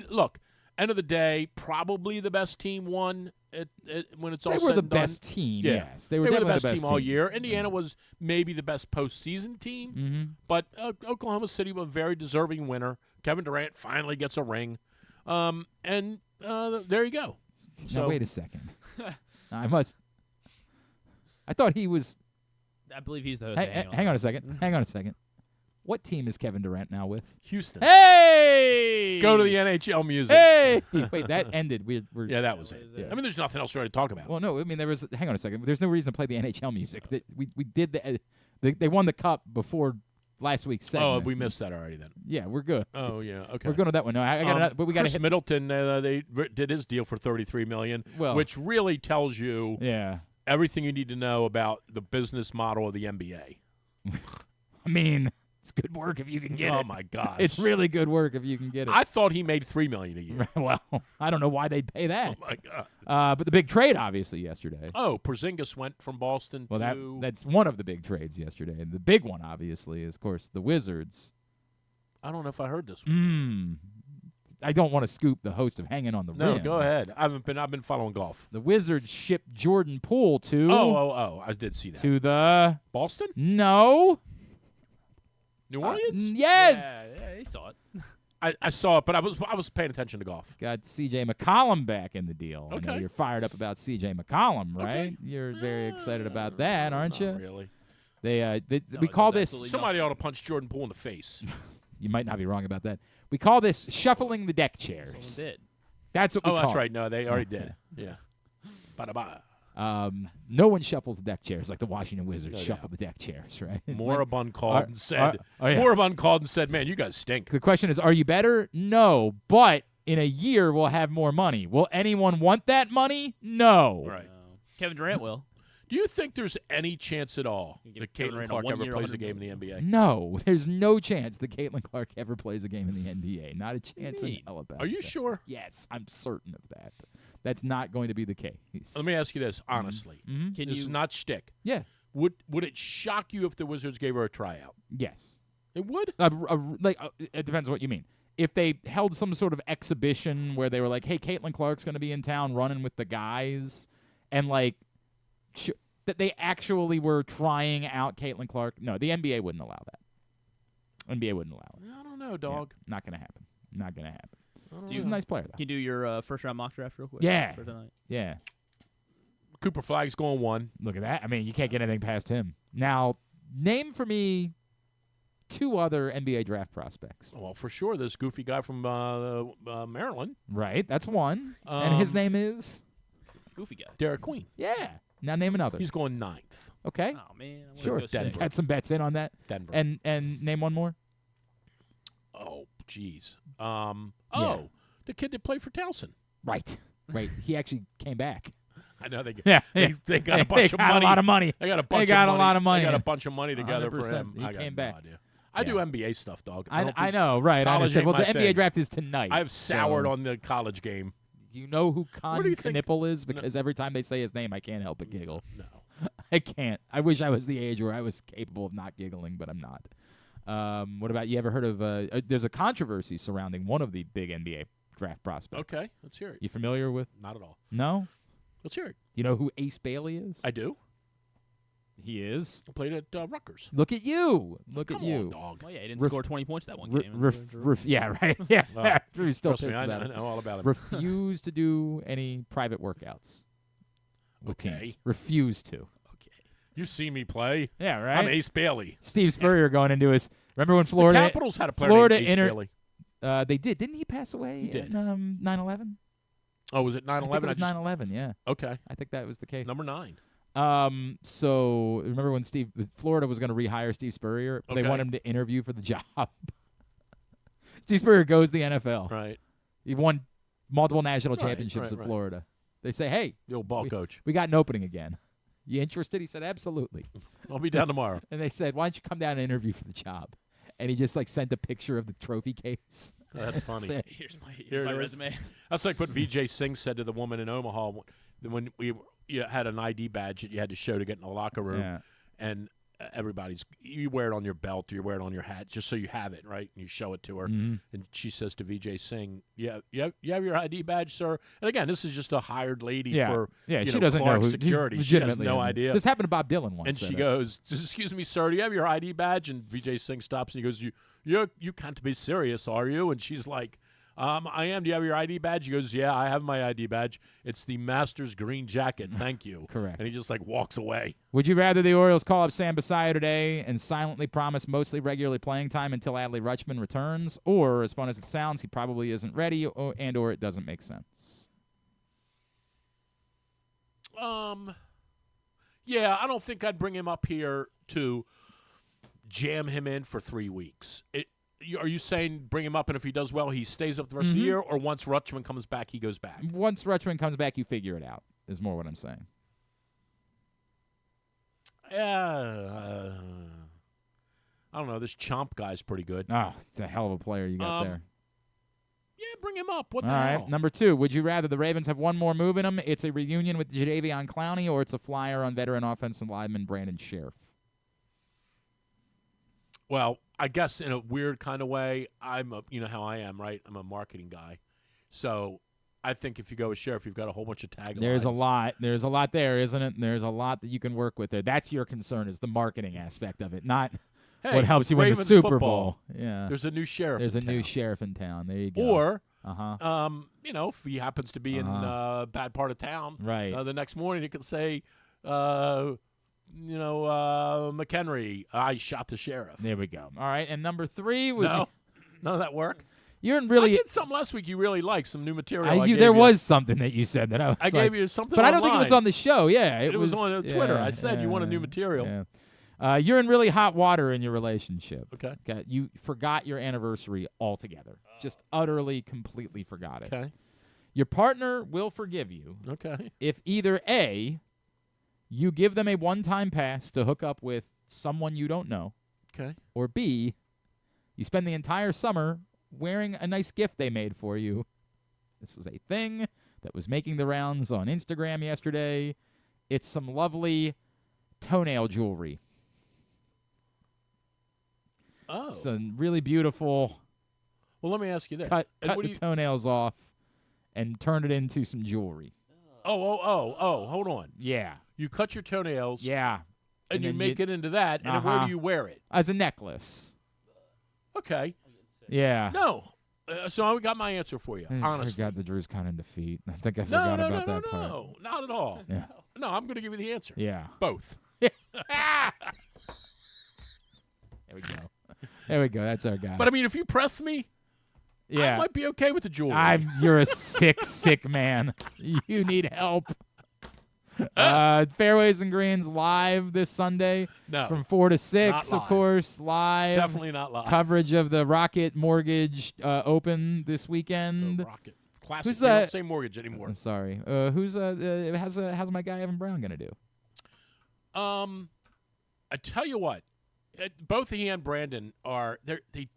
Look, end of the day, probably the best team won when it's all They said were the and done. best team. Yeah. Yes, they were the definitely best team all year. Indiana was maybe the best postseason team, Mm-hmm. but Oklahoma City was a very deserving winner. Kevin Durant finally gets a ring, and there you go. Now So- wait a second. I thought he was. I believe he's the host. Hang on a second. Hang on a second. What team is Kevin Durant now with? Houston, Hey! go to the NHL music. Hey! Wait, that ended. We're Yeah, that was it. Yeah. I mean, there's nothing else really to talk about. Well, no, I mean there was. Hang on a second. There's no reason to play the NHL music. We did they won the cup before last week's segment. Oh, we missed that already then. Yeah, we're good. Oh, yeah. Okay. We're good on that one. No, I got another, but we got to Chris hit. Middleton. They did his deal for $33 million, Well- which really tells you Yeah, everything you need to know about the business model of the NBA. I mean, It's good work if you can get it. Oh my God! It's really good work if you can get it. I thought he made $3 million a year. Well, I don't know why they'd pay that. Oh my God! But the big trade, obviously, yesterday. Oh, Porzingis went from Boston Well, to. that's one of the big trades yesterday. And the big one, obviously, is, of course, the Wizards. I don't know if I heard this one. I don't want to scoop the host of Hanging on the No, Rim. go ahead. I've been following golf. The Wizards shipped Jordan Poole to. Oh! I did see that. To the. Boston? No. New Orleans? Yes. Yeah, he saw it. I saw it, but I was paying attention to golf. Got C.J. McCollum back in the deal. I know Okay. you're fired up about C.J. McCollum, right? Okay. You're very excited about that, aren't you? Not really. We call this. absolutely Somebody ought to punch Jordan Poole in the face. You might not be wrong about that. We call this shuffling the deck chairs. Someone did. That's what we Oh, call that's it. right. No, they already did. Yeah. Bada-bada. No one shuffles the deck chairs like the Washington Wizards No shuffle the deck chairs, right? Moribund called and said, yeah. Moribund called and said, man, you guys stink. The question is, are you better? No, but in a year we'll have more money. Will anyone want that money? No. Right. Kevin Durant will. Do you think there's any chance at all You give that Kevin Caitlin Durant a Clark ever 1 year, plays a 100 game in the NBA? No, there's no chance that Caitlin Clark ever plays a game in the NBA. Not a chance in mean? hell about Are you that. sure? Yes, I'm certain of that. That's not going to be the case. Let me ask you this, honestly. Mhm. Can This you? is not shtick. Yeah. Would it shock you if the Wizards gave her a tryout? Yes. It would? It depends on what you mean. If they held some sort of exhibition where they were like, hey, Caitlin Clark's going to be in town running with the guys, and that they actually were trying out Caitlin Clark. No, the NBA wouldn't allow that. NBA wouldn't allow it. I don't know, dog. Yeah, not going to happen. Not going to happen. I don't She's a know. nice player, though. Can you do your first round mock draft real quick? Yeah. For tonight? Yeah. Cooper Flagg's going 1. Look at that. I mean, you can't get anything past him. Now, name for me 2 other NBA draft prospects. Well, for sure, this goofy guy from Maryland, Right. That's one. And his name is? Goofy guy. Derek Queen. Yeah. Now name another. He's going 9th. Okay. Oh man. I wanna Sure. go six. Got some bets in on that. Denver. And name one more. Oh, jeez. Yeah. The kid that played for Towson. Right. Right. He actually came back. I know they Yeah. they got a bunch They of got money. a lot of money. They got a bunch They got of a money. lot of money. They got a bunch of money together for 100%. him. He I got came no back. idea. I do NBA stuff, dog. I know. Right. I college understand. ain't Well, the my NBA thing. draft is tonight. I've soured so on the college game. You know who Con do you think- Knipple is? Because every time they say his name, I can't help but giggle. No. I can't. I wish I was the age where I was capable of not giggling, but I'm not. What about, you ever heard of, there's a controversy surrounding one of the big NBA draft prospects. Okay, let's hear it. You familiar with? Not at all. No? Let's hear it. You know who Ace Bailey is? I do. He is. I played at Rutgers. Look at you. Look Come at you. on, dog. Oh yeah, he didn't Ref- score 20 points that one Re- game. yeah, right. Yeah. Well, Drew's still Trust me, pissed I about it. know all about it. Refuse to do any private workouts with Okay. teams. Refuse to. Okay. You see me play. Yeah, right. I'm Ace Bailey. Steve Spurrier going into his. Remember when Florida? The Capitals had a player Florida named Ace Bailey. They did. Didn't he pass away? He did. In 9/11. Oh, was it I think 9/11? it was 9/11. Yeah, Okay. I think that was the case. Number 9. So remember when Florida was going to rehire Steve Spurrier? But They Okay. want him to interview for the job. Steve Spurrier goes to the NFL. Right. He won multiple national Right, championships right, at Florida. They say, hey, The old ball coach. we got an opening again. You interested? He said, absolutely. I'll be down tomorrow. And they said, why don't you come down and interview for the job? And he just sent a picture of the trophy case. That's funny. Said, Here's Here my it is. resume. That's like what VJ Singh said to the woman in Omaha when you had an ID badge that you had to show to get in the locker room. yeah. And you wear it on your belt or you wear it on your hat just so you have it, right? And you show it to her. Mhm. And she says to VJ Singh, you have your ID badge, sir? And again, this is just a hired lady Yeah. for Yeah, you she know, doesn't Clark know who security. He She has legitimately no doesn't. idea. This happened to Bob Dylan once. And she goes, excuse me, sir, do you have your ID badge? And VJ Singh stops and he goes, you can't be serious, are you? And she's like, I am. Do you have your ID badge? He goes, yeah, I have my ID badge. It's the Masters green jacket. Thank you. Correct. And he just like walks away. Would you rather the Orioles call up Sam Basayo today and silently promise mostly regularly playing time until Adley Rutschman returns? Or, as fun as it sounds, he probably isn't ready or it doesn't make sense? Yeah, I don't think I'd bring him up here to jam him in for 3 weeks. Are you saying bring him up and if he does well, he stays up the rest of the year? Or once Rutschman comes back, he goes back? Once Rutschman comes back, you figure it out, is more what I'm saying. I don't know. This Chomp guy's pretty good. Oh, it's a hell of a player you got there. Yeah, bring him up. What All the hell? right, number 2. Would you rather the Ravens have one more move in them? It's a reunion with Jadeveon Clowney, or it's a flyer on veteran offensive lineman Brandon Sheriff? Well, I guess in a weird kind of way, you know how I am, right? I'm a marketing guy. So I think if you go with Sheriff, you've got a whole bunch of taglines. There's a lot. There's a lot there, isn't it? There's a lot that you can work with there. That's your concern, is the marketing aspect of it, not what helps you win the Ravens Super football, Bowl. Yeah. There's a new sheriff. There's a in new town. sheriff in town. There you go. Or, Uh-huh. you know, if he happens to be in a bad part of town, Right. The next morning he can say, McHenry, I shot the sheriff. There we go. All right, and number 3 was No, none of that work. you're I really. did something last week you really liked, some new material. I gave There you. was something that you said that I was. I gave you something, but I don't think it was online. on the show. Yeah, It was on Twitter. yeah, I said you wanted new yeah, material. Yeah. You're in really hot water in your relationship. Okay. You forgot your anniversary altogether. Just utterly, completely forgot it. Okay. Your partner will forgive you Okay. if either A, you give them a one-time pass to hook up with someone you don't know, Okay. or B, you spend the entire summer wearing a nice gift they made for you. This was a thing that was making the rounds on Instagram yesterday. It's some lovely toenail jewelry. Oh. Some really beautiful, Well, let me ask you this. cut And what the do you- toenails off and turn it into some jewelry. Hold on. Yeah. You cut your toenails. Yeah. And you then make it into that. And then where Uh-huh. do you wear it? As a necklace. Okay. Yeah. No. So I got my answer for you. I Honestly. forgot that Drew's kind of in defeat. I think I No, forgot no, about no, that part. no, not at all. Yeah. No, I'm going to give you the answer. Yeah. Both. There we go. There we go. That's our guy. But I mean, if you press me, I yeah. might be okay with the jewelry. You're a sick man. You need help. Fairways and Greens live this Sunday No. from 4 to 6, Not of live. course, live. Definitely not live. Coverage of the Rocket Mortgage Open this weekend. The Rocket. Classic. Who's They that? don't say mortgage anymore. Sorry. How's my guy Evan Brown gonna do? I tell you what, both he and Brandon are they.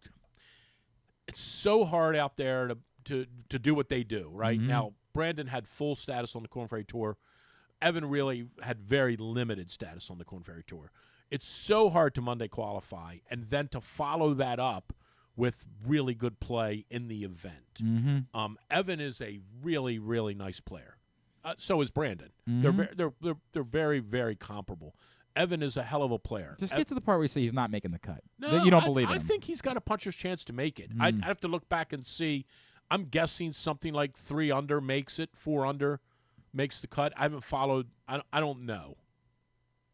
It's so hard out there to do what they do. Right now, Brandon had full status on the Korn Ferry Tour. Evan really had very limited status on the Korn Ferry Tour. It's so hard to Monday qualify and then to follow that up with really good play in the event. Evan is a really, really nice player. So is Brandon. They're very, very comparable. Evan is a hell of a player. Just get to the part where you say he's not making the cut. No, That you don't believe in I him. think he's got a puncher's chance to make it. I'd have to look back and see. I'm guessing something like 3 under makes it, 4 under makes the cut. I haven't followed. I don't know,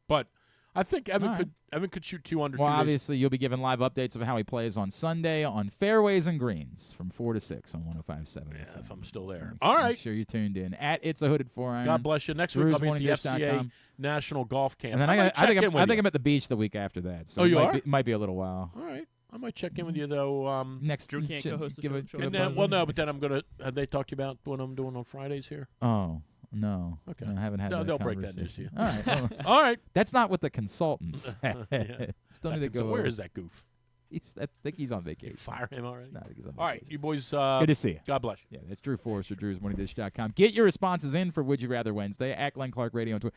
but I think Evan could shoot 2 under. Well, 2 days. obviously, you'll be giving live updates of how he plays on Sunday on Fairways and Greens from 4 to 6 on 105.7. Yeah, if I'm still there. Make All sure- right. Make sure you're tuned in at It's a Hooded 4-Iron. God bless you. Next Drew's week I'll be at the FCA morningdish.com. National Golf Camp. And then I I think I'm at the beach the week after that. So Oh, you it are? might be a little while. All right. I might check in with you though. Next, Drew can't co-host the give show- it- show give And it then, buzz well, in. no, but then I'm gonna. Have they talked to you about what I'm doing on Fridays here? Oh no. Okay. No, I haven't had. No, that they'll break that news to you. conversation. All right. Well, All right. that's not what the consultants said. Yeah. Still need to So go. where over. is that goof? I think he's on You vacation. fire him already? No, I think he's on All right, vacation. you boys. Good to see you. God bless you. Yeah, that's Drew Forrester, Drew'sMorningDish.com. Get your responses in for Would You Rather Wednesday at Glenn Clark Radio on Twitter.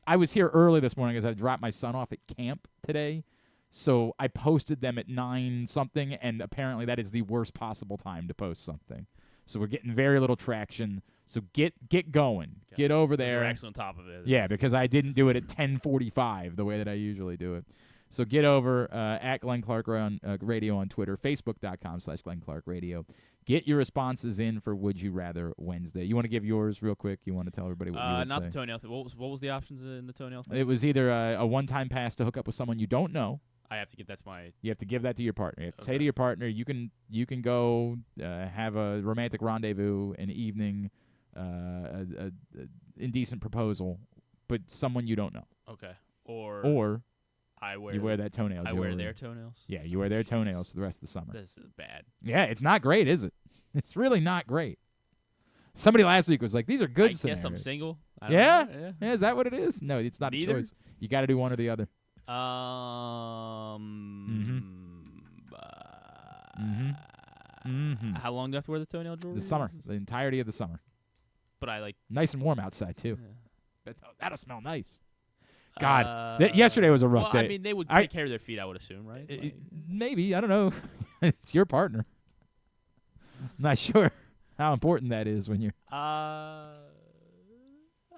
I was here early this morning as I dropped my son off at camp today, so I posted them at 9-something, and apparently that is the worst possible time to post something. So we're getting very little traction. So get going. Get over there. We're actually on top of it. Yeah, because I didn't do it at 10:45 the way that I usually do it. So get over at Glenn Clark Radio on Twitter, Facebook.com/Glenn Clark Radio. Get your responses in for Would You Rather Wednesday. You want to give yours real quick? You want to tell everybody what you would Not say? the toenail thing. What was the options in the toenail thing? It was either a one-time pass to hook up with someone you don't know. I have to get that's my. You have to give that to your partner. You have to say Okay. to your partner, you can go have a romantic rendezvous, an evening, a indecent proposal, but someone you don't know. Okay. Or Or I wear. you wear that toenail I jewelry. wear their toenails. Yeah, you wear their toenails for the rest of the summer. This is bad. Yeah, it's not great, is it? It's really not great. Somebody last week was like, these are good I guess scenarios. I'm single. I don't Yeah? know. Yeah, is that what it is? No, it's not Neither? a choice. You got to do one or the other. Yeah. How long do I have to wear the toenail jewelry? The summer, the entirety of the summer. But I like. Nice and warm outside too. Yeah. But that'll smell nice. God, yesterday was a rough day. I mean, they would take care of their feet, I would assume, right? Like, Maybe, I don't know. It's your partner. I'm not sure how important that is when you're.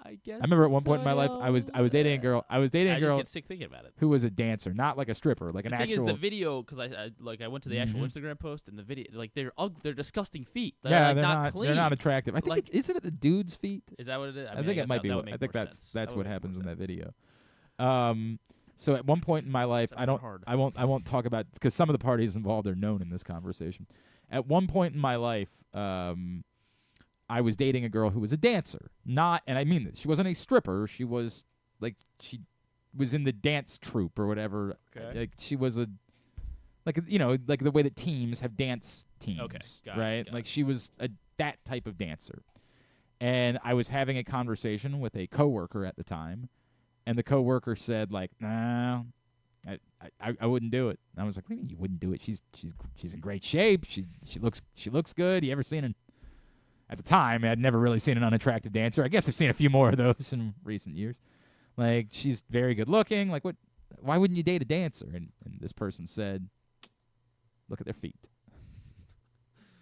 I guess. I remember at one point in my life, I was dating a girl. I was dating a I girl just get sick thinking about it. who was a dancer, not like a stripper, like The an thing actual. is, the video, because I went to the actual Mhm. Instagram post, and the video, like they're disgusting feet. They're yeah, like, they're not clean. They're not attractive. I think Like- isn't it the dude's feet? Is that what it is? I think it might be. That would I make think more that's sense. That would what make happens more in that sense. video. So at one point in my life, That I makes it don't. hard. I won't talk about because some of the parties involved are known in this conversation. At one point in my life, I was dating a girl who was a dancer. Not, and I mean this. She wasn't a stripper. She was she was in the dance troupe or whatever. Okay. Like she was like the way that teams have dance teams. Okay, got it, right? got Like it. she was that type of dancer. And I was having a conversation with a coworker at the time, and the coworker said like, "No, I wouldn't do it." And I was like, "What do you mean you wouldn't do it? She's in great shape. She looks good. You ever seen an?" At the time, I'd never really seen an unattractive dancer. I guess I've seen a few more of those in recent years. Like she's very good looking. Like what? Why wouldn't you date a dancer? And this person said, "Look at their feet."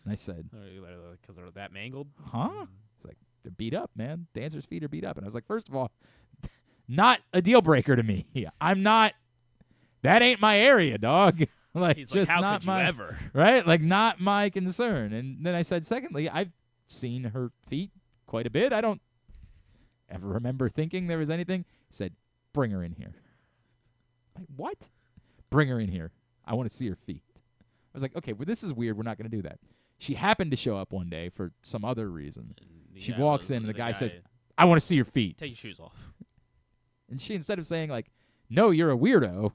And I said, Because they're that mangled. "Huh?" It's like they're beat up, man. Dancers' feet are beat up. And I was like, first of all, not a deal breaker to me. I'm not. That ain't my area, dog. Like He's just like, how not could you my ever? right. Like not my concern. And then I said, secondly, I've seen her feet quite a bit. I don't ever remember thinking there was anything. He said, "Bring her in here." Like, what? Bring her in here. I want to see her feet. I was like, okay, well, this is weird. We're not going to do that. She happened to show up one day for some other reason. She walks in, and the guy says, "I want to see your feet." "Take your shoes off." And she, instead of saying, like, "No, you're a weirdo,"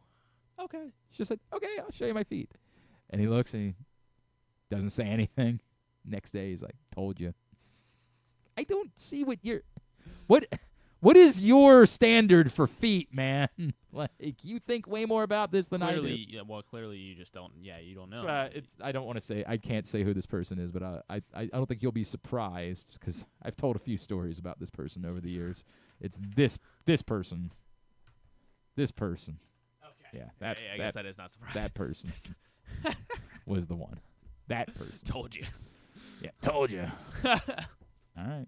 Okay. she just said, "Okay, I'll show you my feet." And he looks, and he doesn't say anything. Next day, he's like, "Told you." I don't see what you're... What is your standard for feet, man? Like, you think way more about this than I do. Clearly you just don't. Yeah, you don't know. I don't want to say... I can't say who this person is, but I don't think you'll be surprised because I've told a few stories about this person over the years. It's this person. This person. Okay. Yeah, I guess that is not surprising. that person was the one. That person. Told you. Yeah, told you. All right.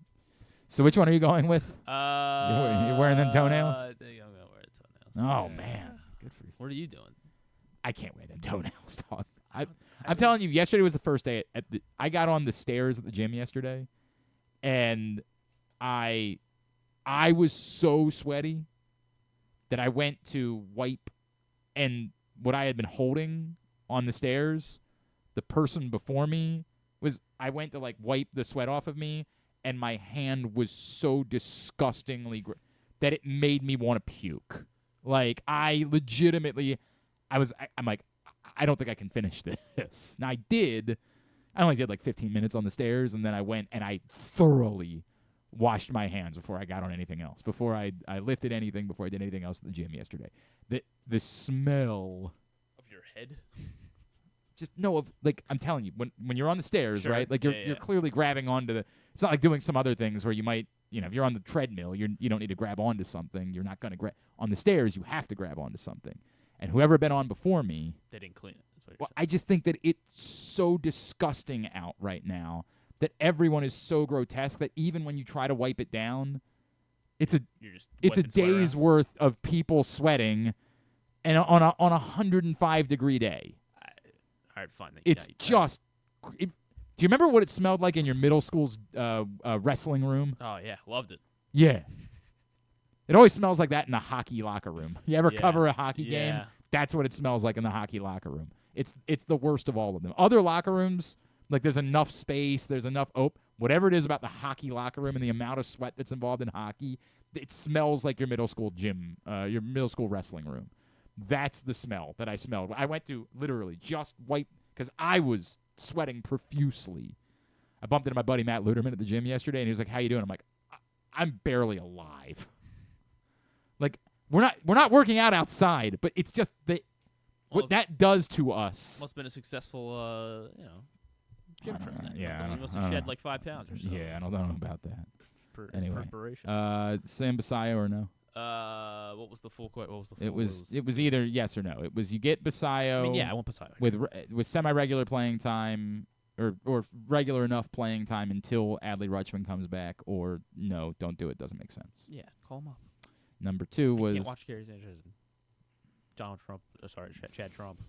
So which one are you going with? You're wearing them toenails? I think I'm gonna wear toenails. Oh, Yeah. man. Good for you. What are you doing? I can't wear them toenails, dog. I'm telling you, yesterday was the first day I got on the stairs at the gym yesterday, and I was so sweaty that I went to wipe, and what I had been holding on the stairs, the person before me I went to like wipe the sweat off of me, and my hand was so disgustingly that it made me want to puke. Like I legitimately, I'm like, I don't think I can finish this. Now I did. I only did like 15 minutes on the stairs, and then I went and I thoroughly washed my hands before I got on anything else. Before I lifted anything, before I did anything else at the gym yesterday. The smell Of your head? just no of like I'm telling you, when you're on the stairs, Sure. right? Like you're clearly grabbing onto the. It's not like doing some other things where you might, if you're on the treadmill, you don't need to grab onto something. You're not going to grab on the stairs. You have to grab onto something. And whoever been on before me, They didn't clean it. That's what you're well, I just think that it's so disgusting out right now that everyone is so grotesque that even when you try to wipe it down, it's a You're just it's a whipping sweat day's around. worth of people sweating, and on a 105-degree day. All right, fine. It's just. Do you remember what it smelled like in your middle school's wrestling room? Oh yeah, loved it. Yeah. It always smells like that in a hockey locker room. You ever Yeah. cover a hockey game? Yeah. That's what it smells like in the hockey locker room. It's the worst of all of them. Other locker rooms, like there's enough space, there's enough whatever it is about the hockey locker room and the amount of sweat that's involved in hockey, it smells like your middle school gym, your middle school wrestling room. That's the smell that I smelled. I went to literally just wipe because I was sweating profusely. I bumped into my buddy Matt Luderman at the gym yesterday, and he was like, "How you doing?" I'm like, "I'm barely alive." Like we're not working out outside, but it's just that what that does to us. Must have been a successful, gym I don't trip. know. Then. Yeah, You must have shed like 5 pounds or so. Yeah, I don't know about that. Anyway, perspiration. Sam Basayo or no? What was the full quote? What was the full? It was either yes or no. It was you get Basayo. I mean, yeah, I want Basayo with semi-regular playing time or regular enough playing time until Adley Rutschman comes back, or no, don't do it. Doesn't make sense. Yeah, call him up. Number 2 was can't watch Gary Sanchez and Donald Trump. Chad Trump.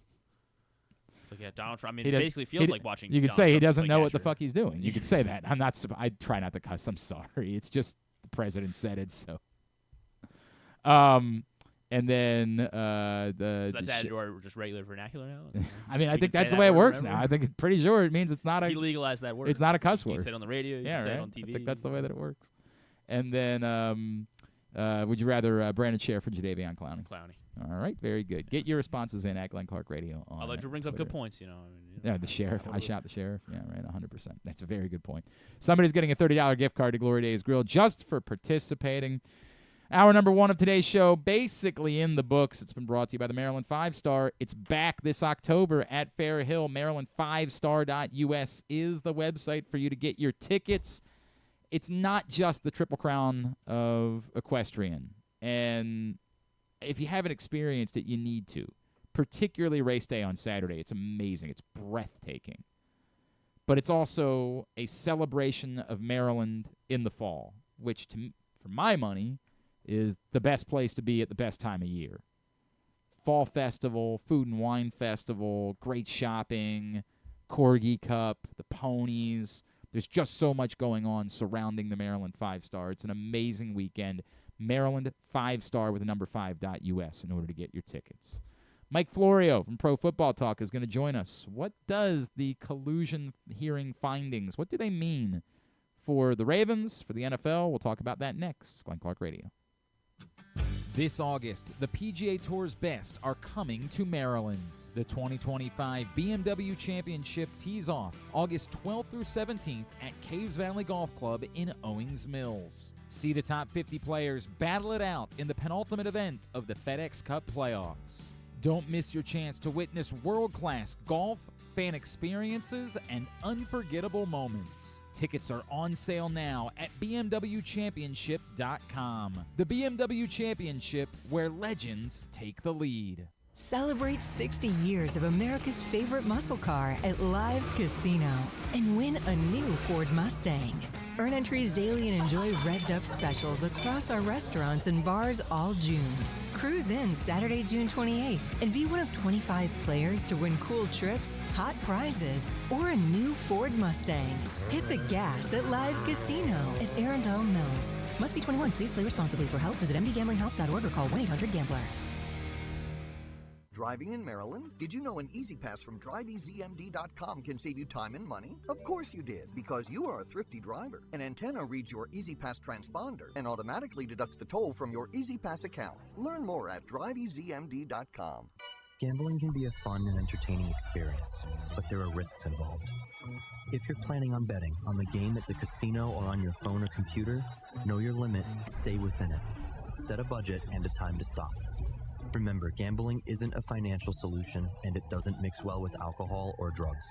Look at Donald Trump. I mean, it basically feels like watching. You could Donald say he Trump doesn't play know what the catcher. fuck he's doing. You could say that. I try not to cuss. I'm sorry. It's just the president said it. So, and then So that's added to our just regular vernacular now. I mean, I We think can that's say the that way it word works whenever. now. I think pretty sure it means it's not He a. legalized that word. It's not a cuss You word. can say it on the radio. You Yeah, can say right. it on TV. I think that's the way that it works. And then, would you rather Brandon Sheriff or Jadeveon Clowney? Clowney. All right, very good. Get your responses in at Glenn Clark Radio. Although Drew brings up good points, you know. Yeah, the sheriff. I shot the sheriff. Yeah, right, 100%. That's a very good point. Somebody's getting a $30 gift card to Glory Days Grill just for participating. Hour number 1 of today's show, basically in the books. It's been brought to you by the Maryland 5-Star. It's back this October at Fair Hill. Maryland5star.us is the website for you to get your tickets. It's not just the Triple Crown of Equestrian. And if you haven't experienced it, you need to. Particularly race day on Saturday. It's amazing. It's breathtaking. But it's also a celebration of Maryland in the fall, which, for my money, is the best place to be at the best time of year. Fall festival, food and wine festival, great shopping, Corgi Cup, the ponies. There's just so much going on surrounding the Maryland 5-Star. It's an amazing weekend. Maryland 5-Star with the number 5.us in order to get your tickets. Mike Florio from Pro Football Talk is going to join us. What does the collusion hearing findings, what do they mean for the Ravens, for the NFL? We'll talk about that next. Glenn Clark Radio. This August, the PGA Tour's best are coming to Maryland. The 2025 BMW Championship tees off August 12th through 17th at Caves Valley Golf Club in Owings Mills. See the top 50 players battle it out in the penultimate event of the FedEx Cup playoffs. Don't miss your chance to witness world-class golf, fan experiences, and unforgettable moments. Tickets are on sale now at BMWChampionship.com. The BMW Championship, where legends take the lead. Celebrate 60 years of America's favorite muscle car at Live Casino and win a new Ford Mustang. Earn entries daily and enjoy revved-up specials across our restaurants and bars all June. Cruise in Saturday, June 28th and be one of 25 players to win cool trips, hot prizes, or a new Ford Mustang. Hit the gas at Live Casino at Arundel Mills. Must be 21. Please play responsibly. For help, visit mdgamblinghelp.org or call 1-800-GAMBLER. Driving in Maryland? Did you know an Easy Pass from DriveEasyMD.com can save you time and money? Of course you did, because you are a thrifty driver. An antenna reads your Easy Pass transponder and automatically deducts the toll from your Easy Pass account. Learn more at DriveEasyMD.com. Gambling can be a fun and entertaining experience, but there are risks involved. If you're planning on betting on the game at the casino or on your phone or computer, know your limit, stay within it. Set a budget and a time to stop. Remember, gambling isn't a financial solution, and it doesn't mix well with alcohol or drugs.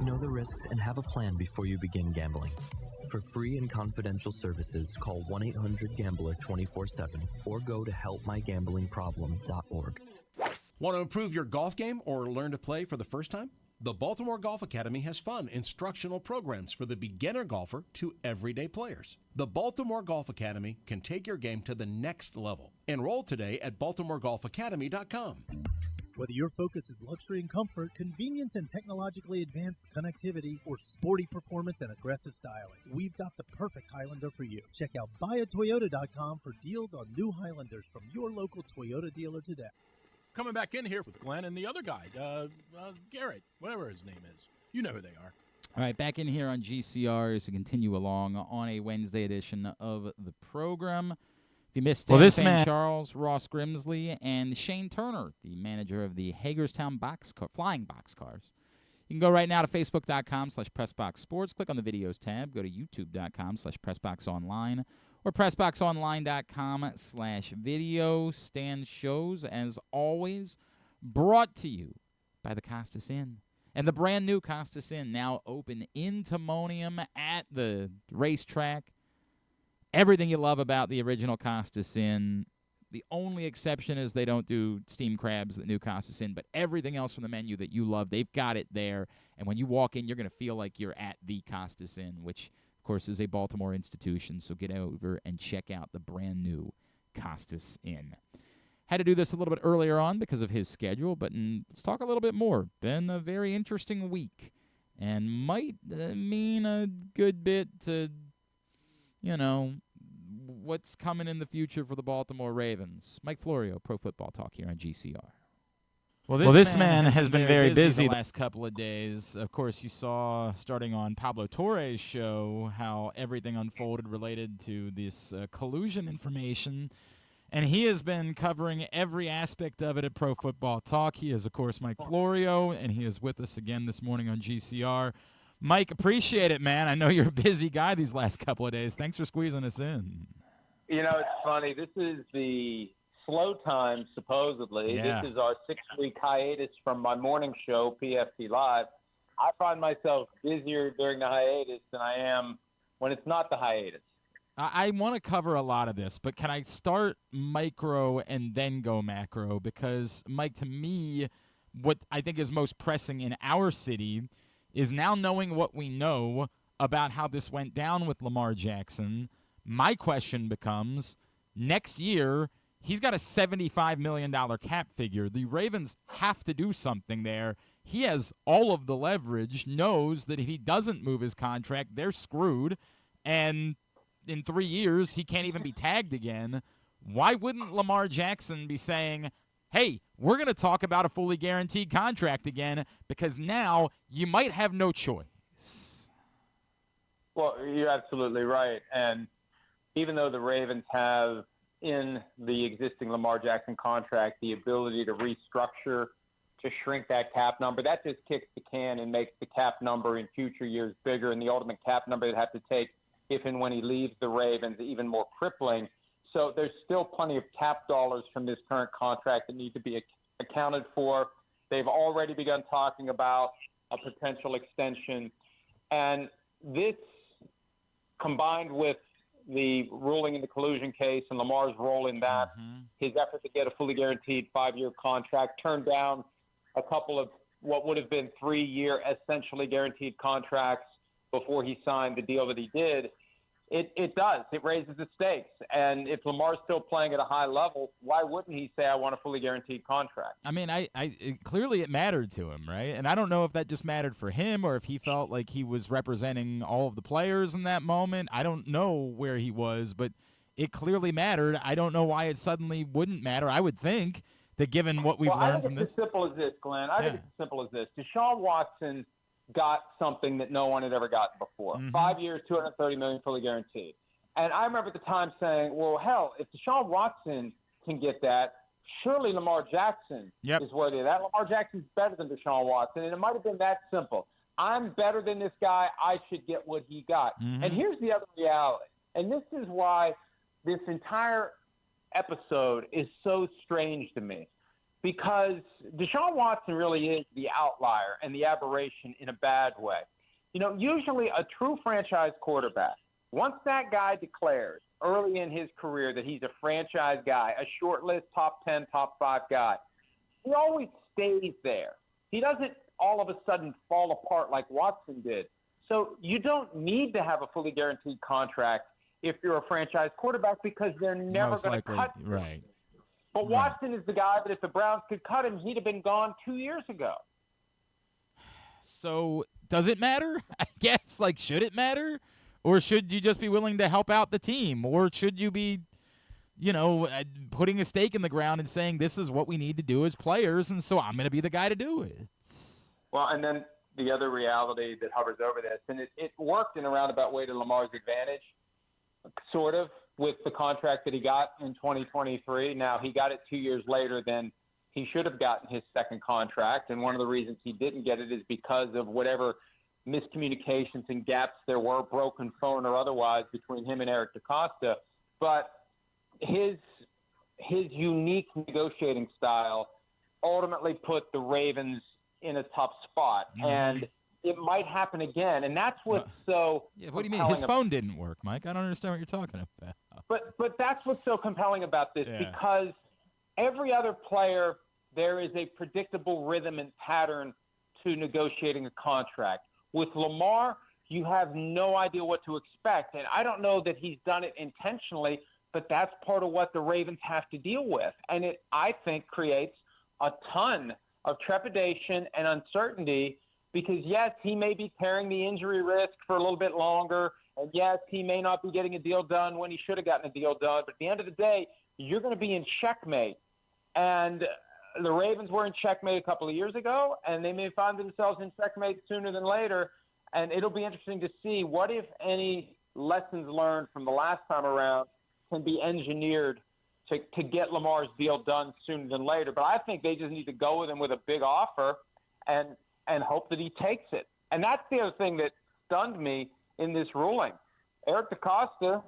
Know the risks and have a plan before you begin gambling. For free and confidential services, call 1-800-GAMBLER 24/7 or go to helpmygamblingproblem.org. Want to improve your golf game or learn to play for the first time? The Baltimore Golf Academy has fun, instructional programs for the beginner golfer to everyday players. The Baltimore Golf Academy can take your game to the next level. Enroll today at baltimoregolfacademy.com. Whether your focus is luxury and comfort, convenience and technologically advanced connectivity, or sporty performance and aggressive styling, we've got the perfect Highlander for you. Check out buyatoyota.com for deals on new Highlanders from your local Toyota dealer today. Coming back in here with Glenn and the other guy, Garrett, whatever his name is. You know who they are. All right, back in here on GCR as we continue along on a Wednesday edition of the program. If you missed Sam Charles, Ross Grimsley, and Shane Turner, the manager of the Hagerstown Flying Boxcars. You can go right now to Facebook.com/PressBoxSports. Click on the Videos tab. Go to YouTube.com/PressBoxOnline or PressBoxOnline.com/video. Stand shows, as always, brought to you by the Costas Inn. And the brand new Costas Inn now open in Timonium at the racetrack. Everything you love about the original Costas Inn. The only exception is they don't do steamed crabs, the new Costas Inn, but everything else from the menu that you love, they've got it there. And when you walk in, you're going to feel like you're at the Costas Inn, which, of course, is a Baltimore institution. So get over and check out the brand new Costas Inn. Had to do this a little bit earlier on because of his schedule, but let's talk a little bit more. Been a very interesting week and might mean a good bit to, what's coming in the future for the Baltimore Ravens. Mike Florio, Pro Football Talk here on GCR. Well, this man has been very busy the last couple of days. Of course, you saw, starting on Pablo Torre's show, how everything unfolded related to this collusion information. And he has been covering every aspect of it at Pro Football Talk. He is, of course, Mike Florio, and he is with us again this morning on GCR. Mike, appreciate it, man. I know you're a busy guy these last couple of days. Thanks for squeezing us in. It's funny. This is the slow time, supposedly. Yeah. This is our 6-week hiatus from my morning show, PFT Live. I find myself busier during the hiatus than I am when it's not the hiatus. I want to cover a lot of this, but can I start micro and then go macro? Because, Mike, to me, what I think is most pressing in our city is now knowing what we know about how this went down with Lamar Jackson. My question becomes, next year, he's got a $75 million cap figure. The Ravens have to do something there. He has all of the leverage, knows that if he doesn't move his contract, they're screwed, and in 3 years, he can't even be tagged again. Why wouldn't Lamar Jackson be saying, hey, we're going to talk about a fully guaranteed contract again because now you might have no choice? Well, you're absolutely right. And even though the Ravens have in the existing Lamar Jackson contract the ability to restructure, to shrink that cap number, that just kicks the can and makes the cap number in future years bigger, and the ultimate cap number they'd have to take if and when he leaves the Ravens even more crippling. So there's still plenty of cap dollars from this current contract that need to be accounted for. They've already begun talking about a potential extension. And this, combined with the ruling in the collusion case and Lamar's role in that, his effort to get a fully guaranteed 5-year contract, turned down a couple of what would have been 3-year essentially guaranteed contracts before he signed the deal that he did, it does. It raises the stakes. And if Lamar's still playing at a high level, why wouldn't he say, I want a fully guaranteed contract? I mean, clearly it mattered to him, right? And I don't know if that just mattered for him or if he felt like he was representing all of the players in that moment. I don't know where he was, but it clearly mattered. I don't know why it suddenly wouldn't matter. I would think that given what we've learned from this. I think it's as simple as this, Glenn. I think it's as simple as this. DeShaun Watson got something that no one had ever gotten before. 5 years, $230 million fully guaranteed. And I remember at the time saying, well, hell, if DeShaun Watson can get that, surely Lamar Jackson is worthy of that. Lamar Jackson's better than DeShaun Watson, and it might have been that simple. I'm better than this guy. I should get what he got. And here's the other reality, and this is why this entire episode is so strange to me. Because DeShaun Watson really is the outlier and the aberration in a bad way. Usually a true franchise quarterback, once that guy declares early in his career that he's a franchise guy, a short list, top 10, top 5 guy, he always stays there. He doesn't all of a sudden fall apart like Watson did. So you don't need to have a fully guaranteed contract if you're a franchise quarterback because they're never going to cut you. Right. But Watson is the guy that if the Browns could cut him, he'd have been gone 2 years ago. So does it matter? I guess, should it matter? Or should you just be willing to help out the team? Or should you be, putting a stake in the ground and saying this is what we need to do as players, and so I'm going to be the guy to do it? Well, and then the other reality that hovers over this, and it worked in a roundabout way to Lamar's advantage, sort of, with the contract that he got in 2023. Now, he got it 2 years later than he should have gotten his second contract, and one of the reasons he didn't get it is because of whatever miscommunications and gaps there were, broken phone or otherwise, between him and Eric DaCosta. But his unique negotiating style ultimately put the Ravens in a tough spot. And it might happen again. And that's what's so what do you mean? His phone didn't work, Mike. I don't understand what you're talking about. But that's what's so compelling about this, because every other player, there is a predictable rhythm and pattern to negotiating a contract. With Lamar, you have no idea what to expect. And I don't know that he's done it intentionally, but that's part of what the Ravens have to deal with. And it, I think, creates a ton of trepidation and uncertainty because, yes, he may be carrying the injury risk for a little bit longer. And, yes, he may not be getting a deal done when he should have gotten a deal done. But at the end of the day, you're going to be in checkmate. And the Ravens were in checkmate a couple of years ago, and they may find themselves in checkmate sooner than later. And it'll be interesting to see what, if any, lessons learned from the last time around can be engineered to get Lamar's deal done sooner than later. But I think they just need to go with him with a big offer and hope that he takes it. And that's the other thing that stunned me in this ruling. Eric DeCosta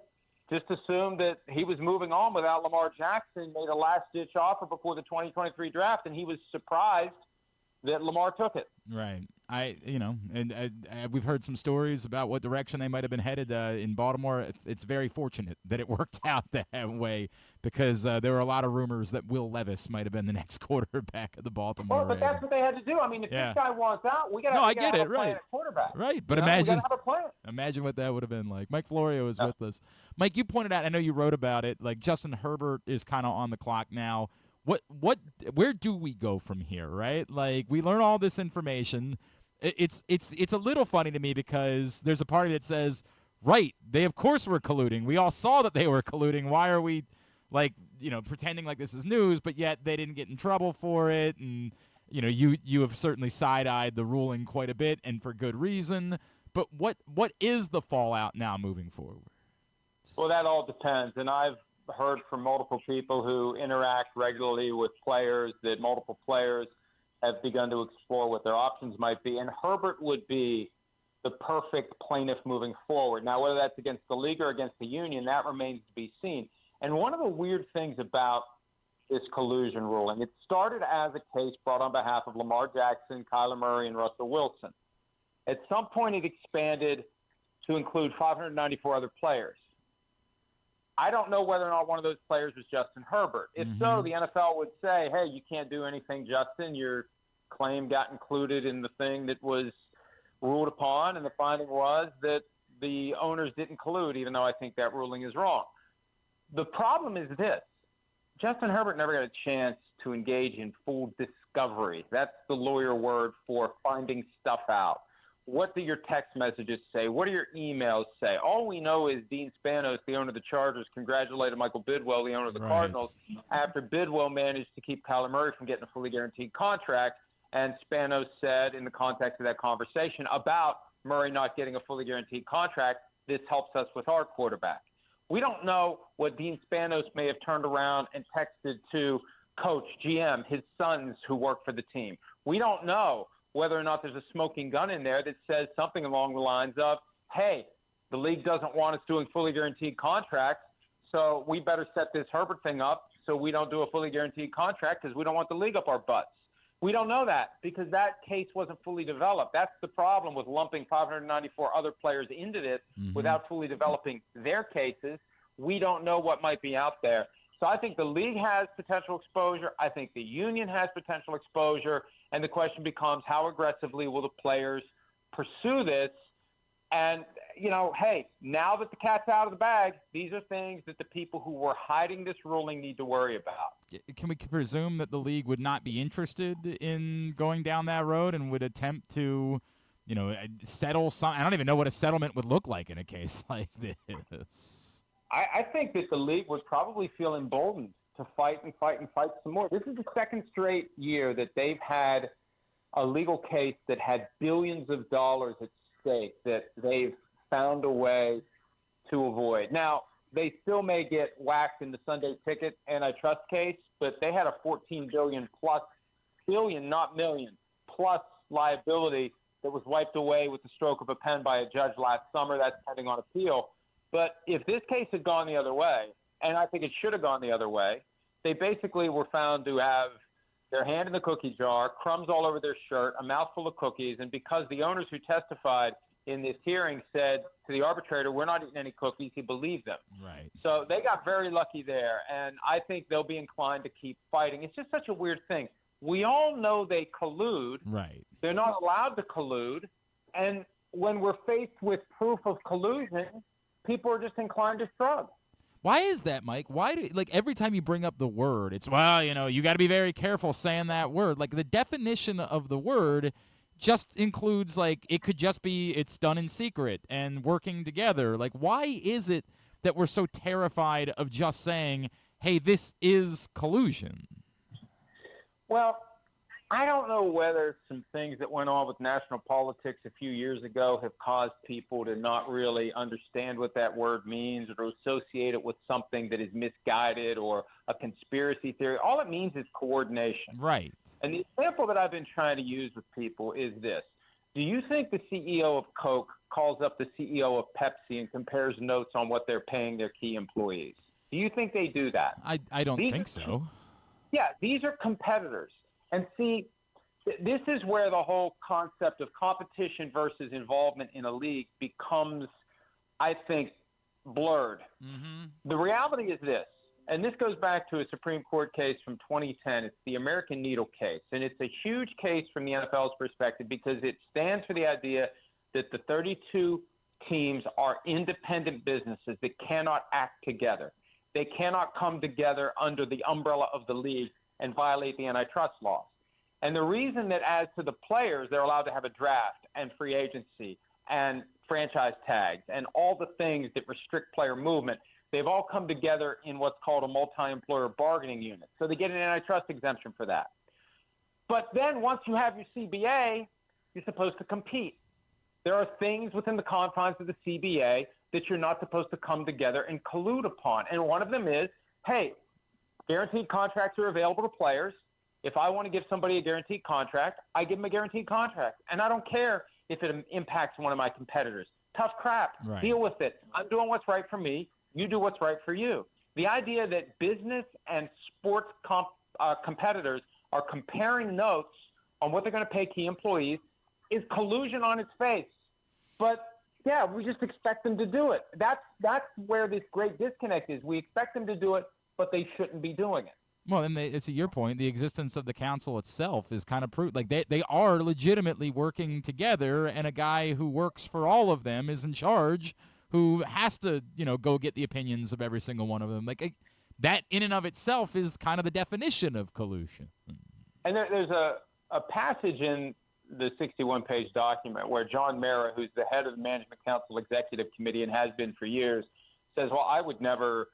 just assumed that he was moving on without Lamar Jackson, made a last-ditch offer before the 2023 draft, and he was surprised that Lamar took it. Right. We've heard some stories about what direction they might have been headed in Baltimore. It's very fortunate that it worked out that way because there were a lot of rumors that Will Levis might have been the next quarterback of the Baltimore Ravens. But that's what they had to do. I mean, if this guy wants out, we got to have a plan at quarterback. Right, but imagine what that would have been like. Mike Florio is with us. Mike, you pointed out, I know you wrote about it, like Justin Herbert is kind of on the clock now. Where do we go from here, right? Like, we learn all this information. It's a little funny to me because there's a party that says, right, they of course were colluding. We all saw that they were colluding. Why are we, pretending like this is news, but yet they didn't get in trouble for it? And, you have certainly side-eyed the ruling quite a bit, and for good reason. But what is the fallout now moving forward? Well, that all depends. And I've heard from multiple people who interact regularly with players that multiple players have begun to explore what their options might be. And Herbert would be the perfect plaintiff moving forward. Now, whether that's against the league or against the union, that remains to be seen. And one of the weird things about this collusion ruling, it started as a case brought on behalf of Lamar Jackson, Kyler Murray, and Russell Wilson. At some point, it expanded to include 594 other players. I don't know whether or not one of those players was Justin Herbert. If so, the NFL would say, hey, you can't do anything, Justin. Your claim got included in the thing that was ruled upon, and the finding was that the owners didn't collude, even though I think that ruling is wrong. The problem is this. Justin Herbert never got a chance to engage in full discovery. That's the lawyer word for finding stuff out. What do your text messages say? What do your emails say? All we know is Dean Spanos, the owner of the Chargers, congratulated Michael Bidwell, the owner of the Cardinals, after Bidwell managed to keep Kyler Murray from getting a fully guaranteed contract. And Spanos said in the context of that conversation about Murray not getting a fully guaranteed contract, this helps us with our quarterback. We don't know what Dean Spanos may have turned around and texted to coach, GM, his sons who work for the team. We don't know whether or not there's a smoking gun in there that says something along the lines of, hey, the league doesn't want us doing fully guaranteed contracts, so we better set this Herbert thing up so we don't do a fully guaranteed contract because we don't want the league up our butts. We don't know that because that case wasn't fully developed. That's the problem with lumping 594 other players into this without fully developing their cases. We don't know what might be out there. So I think the league has potential exposure. I think the union has potential exposure. And the question becomes, how aggressively will the players pursue this? And, hey, now that the cat's out of the bag, these are things that the people who were hiding this ruling need to worry about. Can we presume that the league would not be interested in going down that road and would attempt to, settle some? I don't even know what a settlement would look like in a case like this. I think that the league would probably feel emboldened to fight and fight and fight some more. This is the second straight year that they've had a legal case that had billions of dollars at stake that they've found a way to avoid. Now, they still may get whacked in the Sunday ticket antitrust case, but they had a $14 billion, not million, plus liability that was wiped away with the stroke of a pen by a judge last summer. That's pending on appeal. But if this case had gone the other way, and I think it should have gone the other way, they basically were found to have their hand in the cookie jar, crumbs all over their shirt, a mouthful of cookies, and because the owners who testified in this hearing said to the arbitrator, we're not eating any cookies, he believed them. Right. So they got very lucky there, and I think they'll be inclined to keep fighting. It's just such a weird thing. We all know they collude. Right. They're not allowed to collude, and when we're faced with proof of collusion, people are just inclined to shrug. Why is that, Mike? Why do every time you bring up the word, it's you got to be very careful saying that word. Like the definition of the word just includes it could just be it's done in secret and working together. Like why is it that we're so terrified of just saying, "Hey, this is collusion"? Well, I don't know whether some things that went on with national politics a few years ago have caused people to not really understand what that word means or to associate it with something that is misguided or a conspiracy theory. All it means is coordination. Right. And the example that I've been trying to use with people is this. Do you think the CEO of Coke calls up the CEO of Pepsi and compares notes on what they're paying their key employees? Do you think they do that? I don't think so. Yeah, these are competitors. And see, this is where the whole concept of competition versus involvement in a league becomes, I think, blurred. Mm-hmm. The reality is this, and this goes back to a Supreme Court case from 2010. It's the American Needle case, and it's a huge case from the NFL's perspective because it stands for the idea that the 32 teams are independent businesses that cannot act together. They cannot come together under the umbrella of the league and violate the antitrust laws. And the reason that as to the players, they're allowed to have a draft and free agency and franchise tags and all the things that restrict player movement, they've all come together in what's called a multi-employer bargaining unit. So they get an antitrust exemption for that. But then once you have your CBA, you're supposed to compete. There are things within the confines of the CBA that you're not supposed to come together and collude upon. And one of them is, hey, guaranteed contracts are available to players. If I want to give somebody a guaranteed contract, I give them a guaranteed contract. And I don't care if it impacts one of my competitors. Tough crap. Right. Deal with it. I'm doing what's right for me. You do what's right for you. The idea that business and sports competitors are comparing notes on what they're going to pay key employees is collusion on its face. But, yeah, we just expect them to do it. That's where this great disconnect is. We expect them to do it, but they shouldn't be doing it. Well, and it's to your point, the existence of the council itself is kind of proof. Like they are legitimately working together, and a guy who works for all of them is in charge, who has to, go get the opinions of every single one of them. Like that in and of itself is kind of the definition of collusion. And there's a passage in the 61-page document where John Mara, who's the head of the Management Council Executive Committee and has been for years, says, well, I would never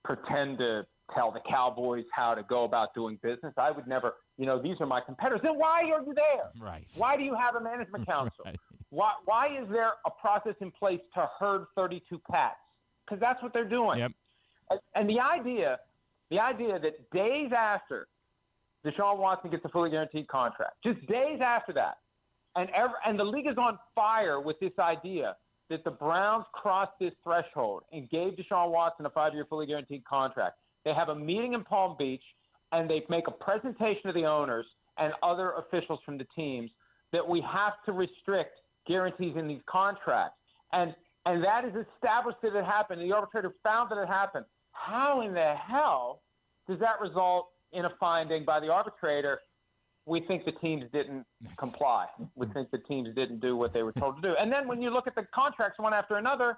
pretend to tell the Cowboys how to go about doing business. I would never, these are my competitors. Then why are you there? Right. Why do you have a management council? Right. Why is there a process in place to herd 32 cats? Because that's what they're doing. Yep. And the idea that days after DeShaun Watson gets a fully guaranteed contract, just days after that, and the league is on fire with this idea that the Browns crossed this threshold and gave DeShaun Watson a 5-year fully guaranteed contract. They have a meeting in Palm Beach, and they make a presentation to the owners and other officials from the teams that we have to restrict guarantees in these contracts. And that is established that it happened. The arbitrator found that it happened. How in the hell does that result in a finding by the arbitrator? We think the teams didn't comply. We think the teams didn't do what they were told to do. And then when you look at the contracts one after another,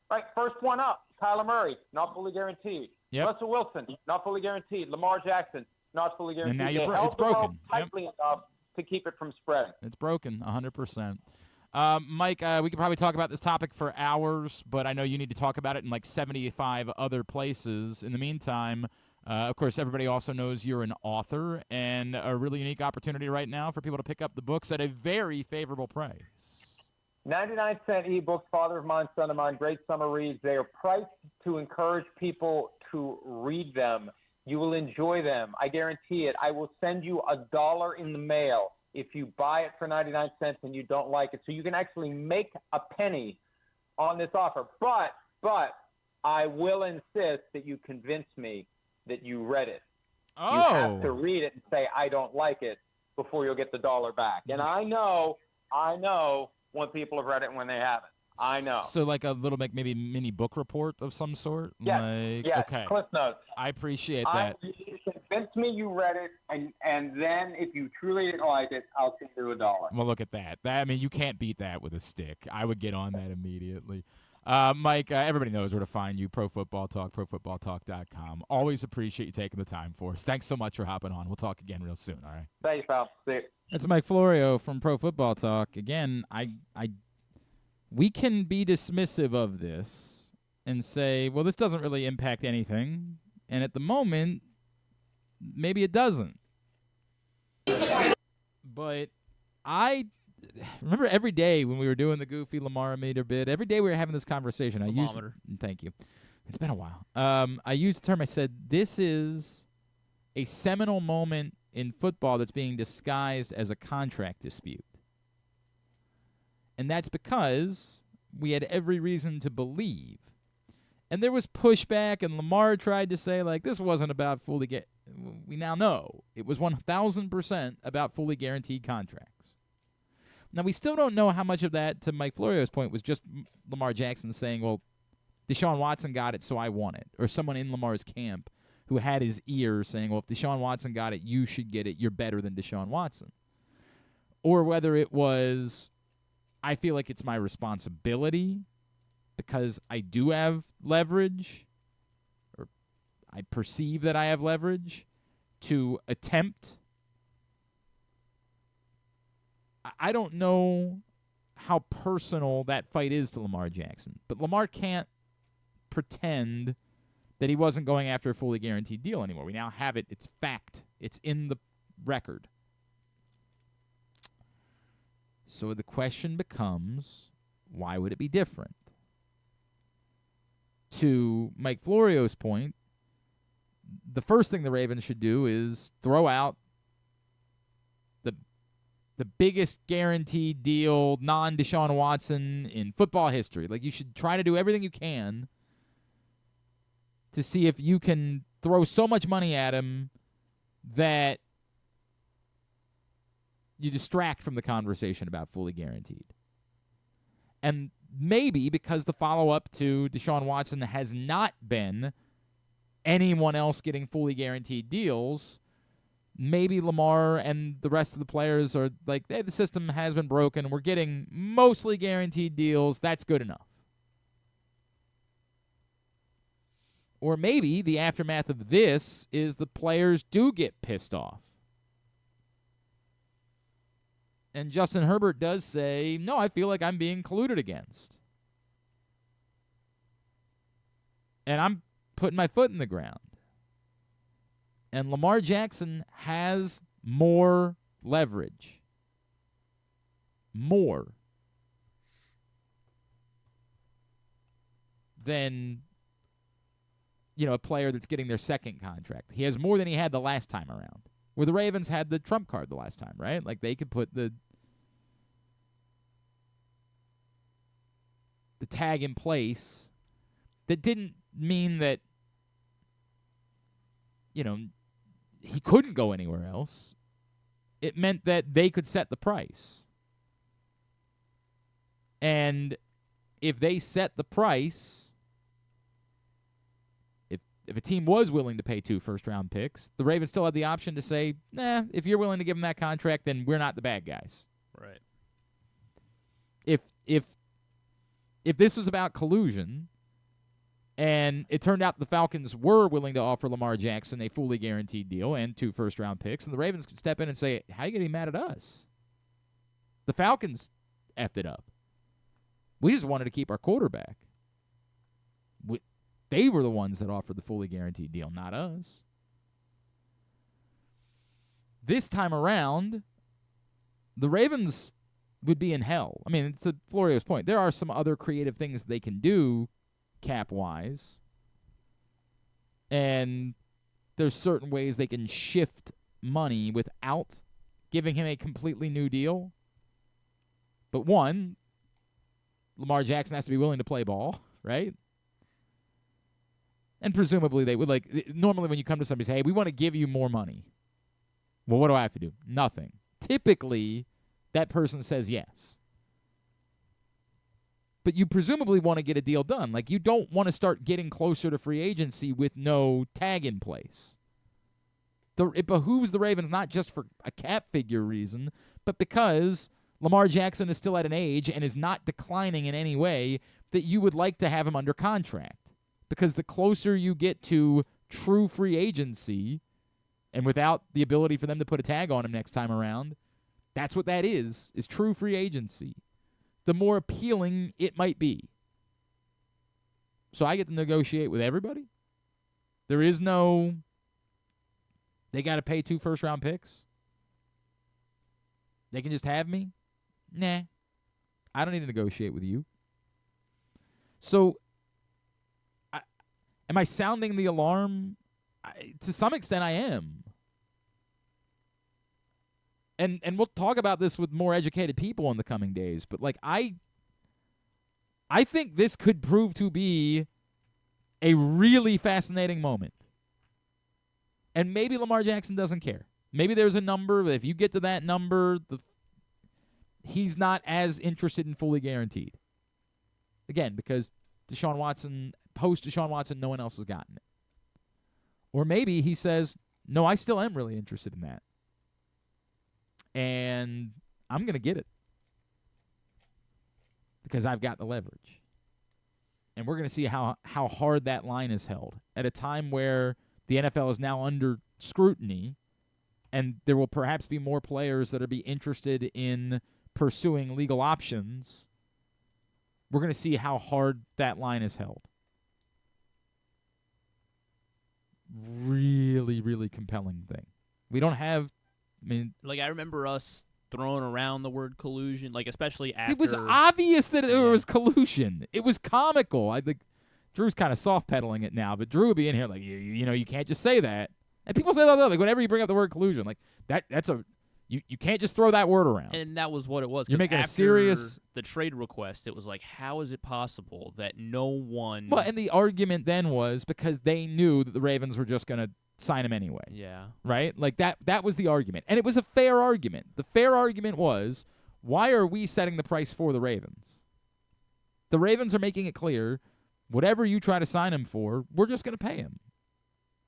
right, first one up, Kyler Murray, not fully guaranteed. Yep. Russell Wilson, not fully guaranteed. Lamar Jackson, not fully guaranteed. And now they held it's the rope broken. tightly enough to keep it from spreading. It's broken 100%. Mike, we could probably talk about this topic for hours, but I know you need to talk about it in like 75 other places. In the meantime, of course, everybody also knows you're an author, and a really unique opportunity right now for people to pick up the books at a very favorable price. 99-cent ebooks, Father of Mine, Son of Mine, great summer reads. They are priced to encourage people to read them. You will enjoy them. I guarantee it. I will send you $1 in the mail if you buy it for 99 cents and you don't like it. So you can actually make a penny on this offer. But I will insist that you convince me that you read it. You have to read it and say, I don't like it, before you'll get the $1 back. And I know when people have read it and when they haven't. I know. So like a little maybe mini book report of some sort? Yes. Okay. Cliff notes. I appreciate that. You convince me you read it, and then if you truly didn't like it, I'll send you $1. Well, look at that. I mean, you can't beat that with a stick. I would get on that immediately. Mike, everybody knows where to find you. Pro Football Talk, ProFootballTalk.com. Always appreciate you taking the time for us. Thanks so much for hopping on. We'll talk again real soon, all right? Thanks, pal. See you. That's Mike Florio from Pro Football Talk. Again, we can be dismissive of this and say, well, this doesn't really impact anything. And at the moment, maybe it doesn't. But I remember every day when we were doing the goofy Lamar meter bid, every day we were having this conversation. Thank you. It's been a while. I used the term, I said, this is a seminal moment in football that's being disguised as a contract dispute. And that's because we had every reason to believe. And there was pushback, and Lamar tried to say, like, this wasn't about we now know it was 1,000% about fully guaranteed contracts. Now, we still don't know how much of that, to Mike Florio's point, was just Lamar Jackson saying, well, DeShaun Watson got it, so I want it. Or someone in Lamar's camp who had his ear saying, well, if DeShaun Watson got it, you should get it. You're better than DeShaun Watson. Or whether it was, I feel like it's my responsibility because I do have leverage, or I perceive that I have leverage, to attempt. I don't know how personal that fight is to Lamar Jackson, but Lamar can't pretend that he wasn't going after a fully guaranteed deal anymore. We now have it. It's fact. It's in the record. So the question becomes, why would it be different? To Mike Florio's point, the first thing the Ravens should do is throw out the biggest guaranteed deal, non-DeShaun Watson in football history. Like, you should try to do everything you can to see if you can throw so much money at him that you distract from the conversation about fully guaranteed. And maybe because the follow-up to DeShaun Watson has not been anyone else getting fully guaranteed deals, maybe Lamar and the rest of the players are like, hey, the system has been broken. We're getting mostly guaranteed deals. That's good enough. Or maybe the aftermath of this is the players do get pissed off. And Justin Herbert does say, no, I feel like I'm being colluded against. And I'm putting my foot in the ground. And Lamar Jackson has more leverage. More than, a player that's getting their second contract. He has more than he had the last time around, where the Ravens had the trump card the last time, right? Like, they could put the tag in place that didn't mean that, he couldn't go anywhere else. It meant that they could set the price. And if they set the price, if a team was willing to pay 2 first-round picks, the Ravens still had the option to say, nah, if you're willing to give them that contract, then we're not the bad guys. Right. If this was about collusion, and it turned out the Falcons were willing to offer Lamar Jackson a fully guaranteed deal and 2 first-round picks, and the Ravens could step in and say, how are you getting mad at us? The Falcons effed it up. We just wanted to keep our quarterback. They were the ones that offered the fully guaranteed deal, not us. This time around, the Ravens would be in hell. I mean, it's to Florio's point. There are some other creative things they can do cap-wise, and there's certain ways they can shift money without giving him a completely new deal. But one, Lamar Jackson has to be willing to play ball, right? And presumably they would, normally when you come to somebody and say, hey, we want to give you more money. Well, what do I have to do? Nothing. Typically, that person says yes. But you presumably want to get a deal done. You don't want to start getting closer to free agency with no tag in place. It behooves the Ravens not just for a cap figure reason, but because Lamar Jackson is still at an age and is not declining in any way that you would like to have him under contract. Because the closer you get to true free agency, and without the ability for them to put a tag on him next time around, that's what that is true free agency. The more appealing it might be. So I get to negotiate with everybody? There is no, they got to pay 2 first-round picks? They can just have me? Nah. I don't need to negotiate with you. So, am I sounding the alarm? To some extent, I am. And we'll talk about this with more educated people in the coming days. But, I think this could prove to be a really fascinating moment. And maybe Lamar Jackson doesn't care. Maybe there's a number. If you get to that number, he's not as interested in fully guaranteed. Again, because DeShaun Watson, post DeShaun Watson, no one else has gotten it. Or maybe he says, no, I still am really interested in that. And I'm going to get it. Because I've got the leverage. And we're going to see how hard that line is held. At a time where the NFL is now under scrutiny, and there will perhaps be more players that will be interested in pursuing legal options, we're going to see how hard that line is held. Really, really compelling thing. We don't have, I remember us throwing around the word collusion, especially after. It was obvious that it was collusion. It was comical. I think Drew's kind of soft-pedaling it now, but Drew would be in here you can't just say that. And people say that, whenever you bring up the word collusion, that's a, you can't just throw that word around. And that was what it was. You're making after a serious. The trade request, it was how is it possible that no one. Well, and the argument then was because they knew that the Ravens were just going to sign him anyway. Yeah. Right? That was the argument. And it was a fair argument. The fair argument was, why are we setting the price for the Ravens? The Ravens are making it clear, whatever you try to sign him for, we're just going to pay him.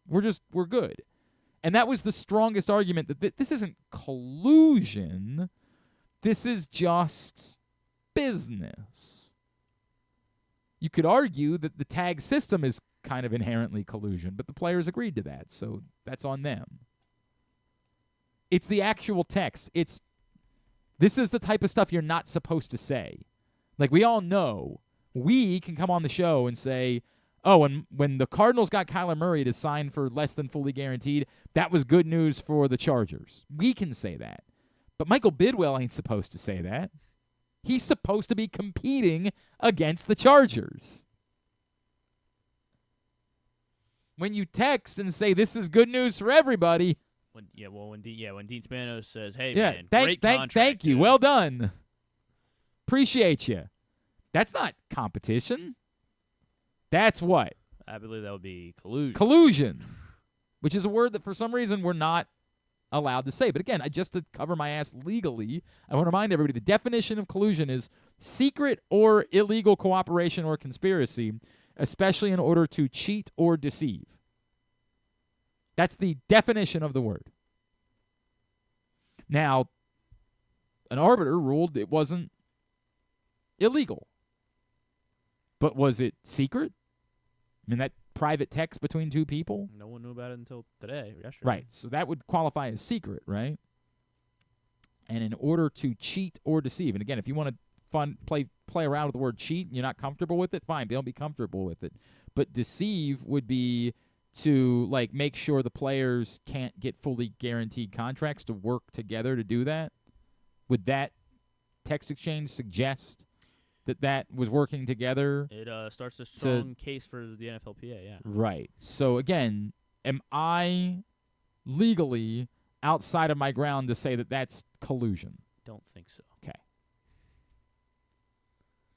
We're good. And that was the strongest argument that this isn't collusion. This is just business. You could argue that the tag system is kind of inherently collusion, but the players agreed to that, so that's on them. It's the actual text. This is the type of stuff you're not supposed to say. We all know, we can come on the show and say, oh, and when the Cardinals got Kyler Murray to sign for less than fully guaranteed, that was good news for the Chargers. We can say that. But Michael Bidwell ain't supposed to say that. He's supposed to be competing against the Chargers. When you text and say this is good news for everybody. When Dean Spanos says, hey, man, great contract. Thank you. Well done. Appreciate you. That's not competition. That's what? I believe that would be collusion. Collusion, which is a word that for some reason we're not allowed to say. But again, just to cover my ass legally, I want to remind everybody the definition of collusion is secret or illegal cooperation or conspiracy, especially in order to cheat or deceive. That's the definition of the word. Now, an arbiter ruled it wasn't illegal. But was it secret? That private text between two people? No one knew about it until today, yesterday. Right, so that would qualify as secret, right? And in order to cheat or deceive, and again, if you want to play around with the word cheat and you're not comfortable with it, fine, don't be comfortable with it. But deceive would be to make sure the players can't get fully guaranteed contracts, to work together to do that. Would that text exchange suggest that was working together? It starts a strong case for the NFLPA, yeah. Right. So, again, am I legally outside of my ground to say that that's collusion? Don't think so. Okay.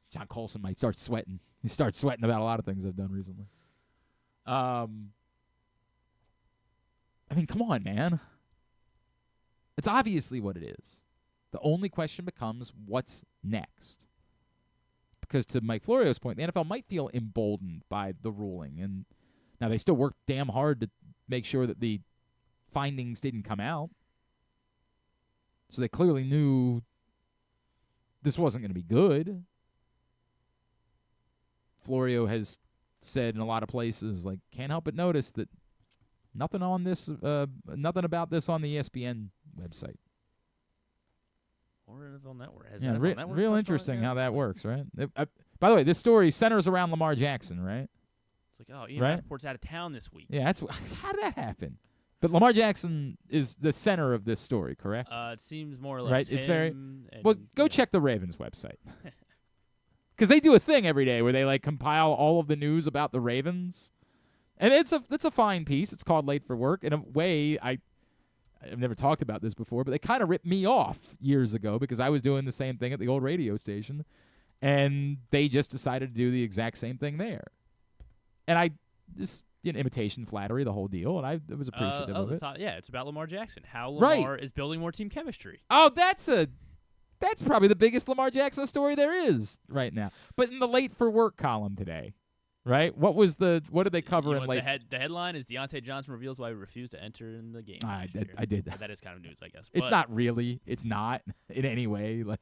John Colson might start sweating. He starts sweating about a lot of things I've done recently. I mean, come on, man. It's obviously what it is. The only question becomes, what's next? Because to Mike Florio's point, the NFL might feel emboldened by the ruling. And now they still worked damn hard to make sure that the findings didn't come out. So they clearly knew this wasn't going to be good. Florio has said in a lot of places, like, can't help but notice that nothing on this, nothing about this on the ESPN website. Or NFL Network. Yeah, real interesting how that works, right? By the way, this story centers around Lamar Jackson, right? It's like, oh, Ian Rappaport's out of town this week. Yeah, how did that happen? But Lamar Jackson is the center of this story, correct? It seems more or less right. him. It's very well. Go check the Ravens website because they do a thing every day where they like compile all of the news about the Ravens, and it's a fine piece. It's called Late for Work. In a way, I've never talked about this before, but they kind of ripped me off years ago because I was doing the same thing at the old radio station, and they just decided to do the exact same thing there. And I just, imitation, flattery, the whole deal, and I was appreciative of it. It's about Lamar Jackson. How Lamar is building more team chemistry. Oh, that's probably the biggest Lamar Jackson story there is right now. But in the Late for Work column today, right? What did they cover in late? The headline is Deontay Johnson reveals why he refused to enter in the game. I did that. That is kind of news, I guess. It's not really. It's not in any way. Like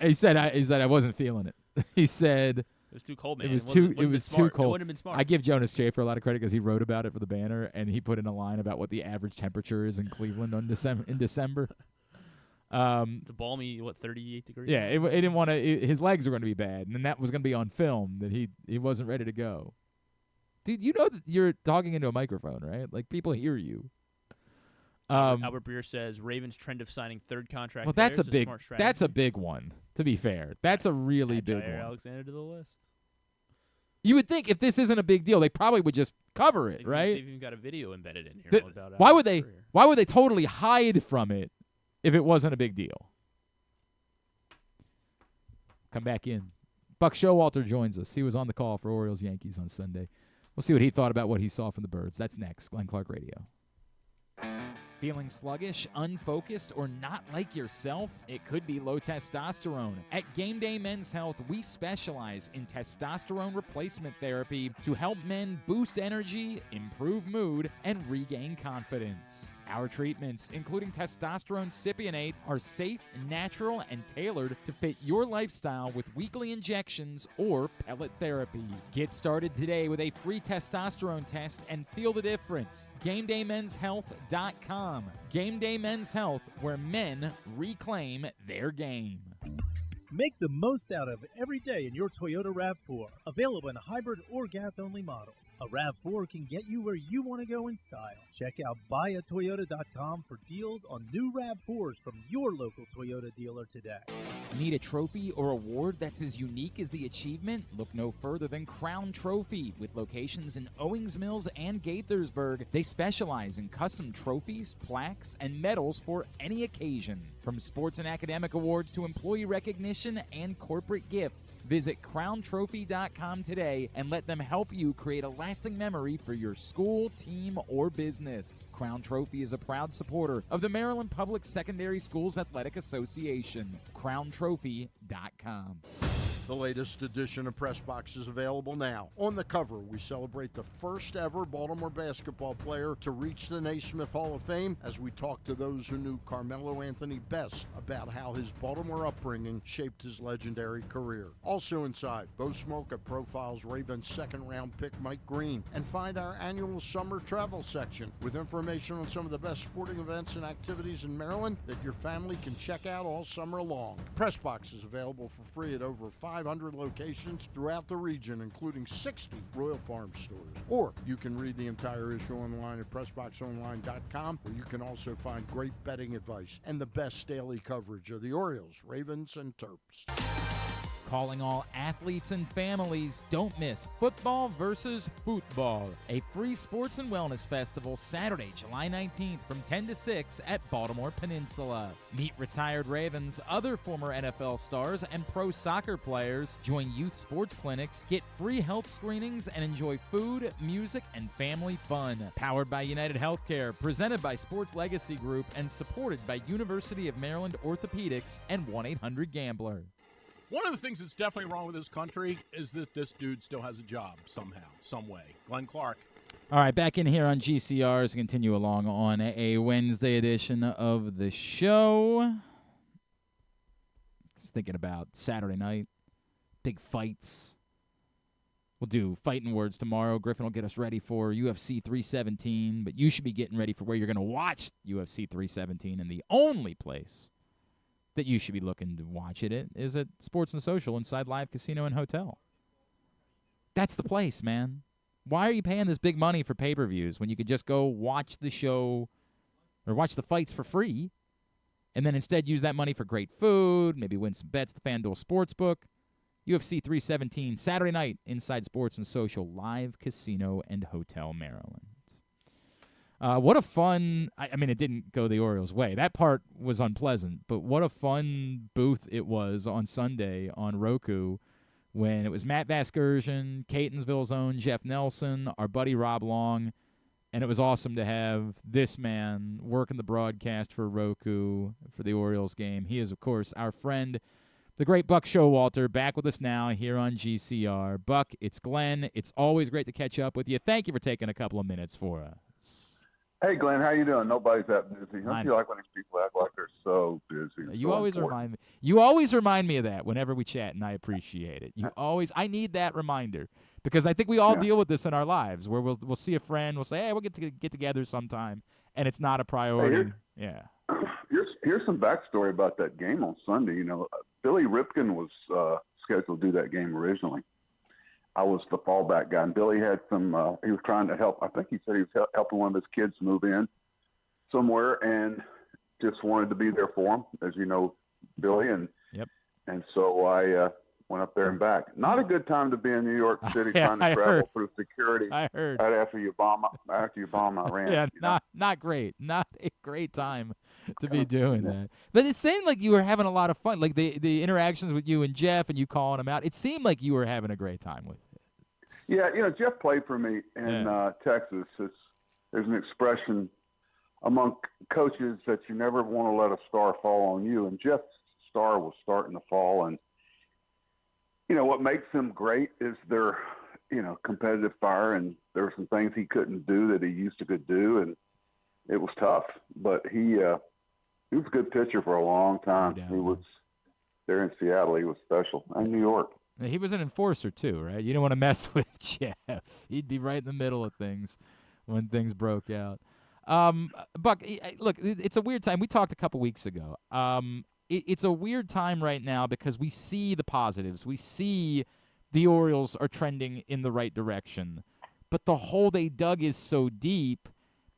he said I wasn't feeling it. He said it was too cold, man. It was too cold. It wouldn't have been smart. I give Jonas Chafer a lot of credit because he wrote about it for the banner, and he put in a line about what the average temperature is in Cleveland in December. It's a balmy, 38 degrees? Yeah, it didn't want to. His legs were going to be bad, and that was going to be on film that he wasn't ready to go. Dude, you know that you're talking into a microphone, right? Like, people hear you. Albert Breer says Ravens trend of signing third contract. Well, that's a big one. To be fair, that's a really big one. Alexander to the list. You would think if this isn't a big deal, they probably would just cover it, right? They've even got a video embedded in here. Why would they totally hide from it if it wasn't a big deal? Come back in. Buck Showalter joins us. He was on the call for Orioles Yankees on Sunday. We'll see what he thought about what he saw from the Birds. That's next. Glenn Clark Radio. Feeling sluggish, unfocused, or not like yourself? It could be low testosterone. At Game Day Men's Health, we specialize in testosterone replacement therapy to help men boost energy, improve mood, and regain confidence. Our treatments, including testosterone cypionate, are safe, natural, and tailored to fit your lifestyle with weekly injections or pellet therapy. Get started today with a free testosterone test and feel the difference. GameDayMen'sHealth.com. Game Day Men's Health, where men reclaim their game. Make the most out of every day in your Toyota RAV4. Available in hybrid or gas-only models. A RAV4 can get you where you want to go in style. Check out buyatoyota.com for deals on new RAV4s from your local Toyota dealer today. Need a trophy or award that's as unique as the achievement? Look no further than Crown Trophy. With locations in Owings Mills and Gaithersburg, they specialize in custom trophies, plaques, and medals for any occasion. From sports and academic awards to employee recognition and corporate gifts, visit crowntrophy.com today and let them help you create a lasting memory for your school, team, or business. Crown Trophy is a proud supporter of the Maryland Public Secondary Schools Athletic Association. crowntrophy.com. The latest edition of Press Box is available now. On the cover, we celebrate the first ever Baltimore basketball player to reach the Naismith Hall of Fame as we talk to those who knew Carmelo Anthony best about how his Baltimore upbringing shaped his legendary career. Also inside, go smoke at Profile's Ravens second-round pick Mike Green and find our annual summer travel section with information on some of the best sporting events and activities in Maryland that your family can check out all summer long. Press Box is available for free at over 500 locations throughout the region, including 60 Royal Farm stores. Or you can read the entire issue online at PressBoxOnline.com, where you can also find great betting advice and the best daily coverage of the Orioles, Ravens, and Terps. Calling all athletes and families, don't miss Football versus Football, a free sports and wellness festival Saturday, July 19th from 10 to 6 at Baltimore Peninsula. Meet retired Ravens, other former NFL stars, and pro soccer players. Join youth sports clinics, get free health screenings, and enjoy food, music, and family fun. Powered by United Healthcare, presented by Sports Legacy Group, and supported by University of Maryland Orthopedics and 1-800-GAMBLER. One of the things that's definitely wrong with this country is that this dude still has a job somehow, some way. Glenn Clark. All right, back in here on GCR to continue along on a Wednesday edition of the show. Just thinking about Saturday night, big fights. We'll do Fighting Words tomorrow. Griffin will get us ready for UFC 317, but you should be getting ready for where you're going to watch UFC 317, and the only place that you should be looking to watch it is at Sports and Social inside Live Casino and Hotel. That's the place, man. Why are you paying this big money for pay-per-views when you could just go watch the show or watch the fights for free and then instead use that money for great food, maybe win some bets at the FanDuel Sportsbook? UFC 317, Saturday night, inside Sports and Social, Live Casino and Hotel, Maryland. What a fun, I mean, it didn't go the Orioles' way. That part was unpleasant, but what a fun booth it was on Sunday on Roku when it was Matt Vasgersian, Catonsville's own Jeff Nelson, our buddy Rob Long, and it was awesome to have this man working the broadcast for Roku for the Orioles game. He is, of course, our friend, the great Buck Showalter, back with us now here on GCR. Buck, it's Glenn. It's always great to catch up with you. Thank you for taking a couple of minutes for us. Hey, Glenn, how you doing? Nobody's that busy. Don't you like when these people act like they're so busy? You always remind me. You always remind me of that whenever we chat, and I appreciate it. I need that reminder because I think we all deal with this in our lives where we'll see a friend, we'll say, hey, we'll get together sometime, and it's not a priority. Hey, here's some backstory about that game on Sunday. You know, Billy Ripken was scheduled to do that game originally. I was the fallback guy, and Billy had some. He was trying to help. I think he said he was helping one of his kids move in somewhere, and just wanted to be there for him, as you know, Billy. And so I went up there and back. Not a good time to be in New York City trying to travel through security. I heard right after you bomb Iran. Yeah, not great. Not a great time to be doing that. But it seemed like you were having a lot of fun. Like the interactions with you and Jeff and you calling him out. It seemed like you were having a great time with it. Yeah, you know, Jeff played for me in Texas. There's an expression among coaches that you never want to let a star fall on you. And Jeff's star was starting to fall. And, you know, what makes him great is their, competitive fire. And there were some things he couldn't do that he used to could do. And it was tough. But he was a good pitcher for a long time. He was there in Seattle. He was special. And New York. He was an enforcer too, right? You don't want to mess with Jeff. He'd be right in the middle of things when things broke out. Buck, look, it's a weird time. We talked a couple weeks ago. It's a weird time right now because we see the positives. We see the Orioles are trending in the right direction. But the hole they dug is so deep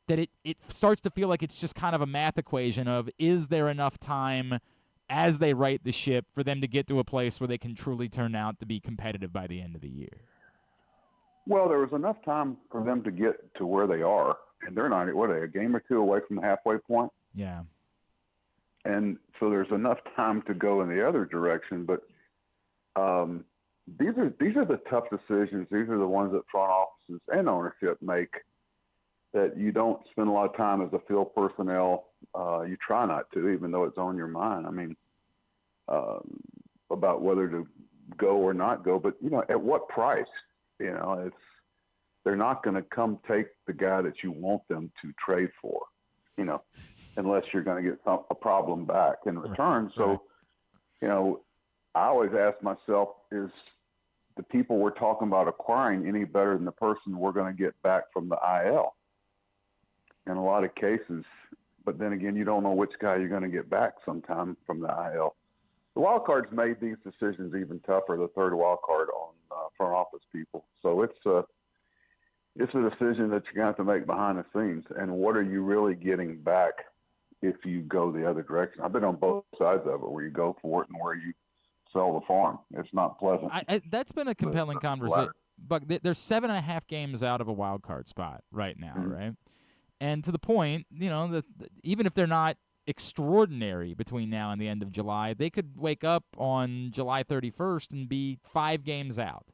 that it starts to feel like it's just kind of a math equation of is there enough time as they right the ship for them to get to a place where they can truly turn out to be competitive by the end of the year? Well, there was enough time for them to get to where they are, and they're not, what are they, a game or two away from the halfway point? Yeah. And so there's enough time to go in the other direction, but these are the tough decisions. These are the ones that front offices and ownership make that you don't spend a lot of time as a field personnel. You try not to, even though it's on your mind. I mean, about whether to go or not go, but at what price? They're not going to come take the guy that you want them to trade for, unless you're going to get a problem back in return. So, I always ask myself, is the people we're talking about acquiring any better than the person we're going to get back from the IL? In a lot of cases, but then again, you don't know which guy you're going to get back sometime from the IL. The wild cards made these decisions even tougher, the third wild card on front office people. So it's a decision that you're going to have to make behind the scenes. And what are you really getting back if you go the other direction? I've been on both sides of it, where you go for it and where you sell the farm. It's not pleasant. That's been a compelling conversation. But they're 7.5 games out of a wild card spot right now, right? And to the point, even if they're not extraordinary between now and the end of July, they could wake up on July 31st and be 5 games out.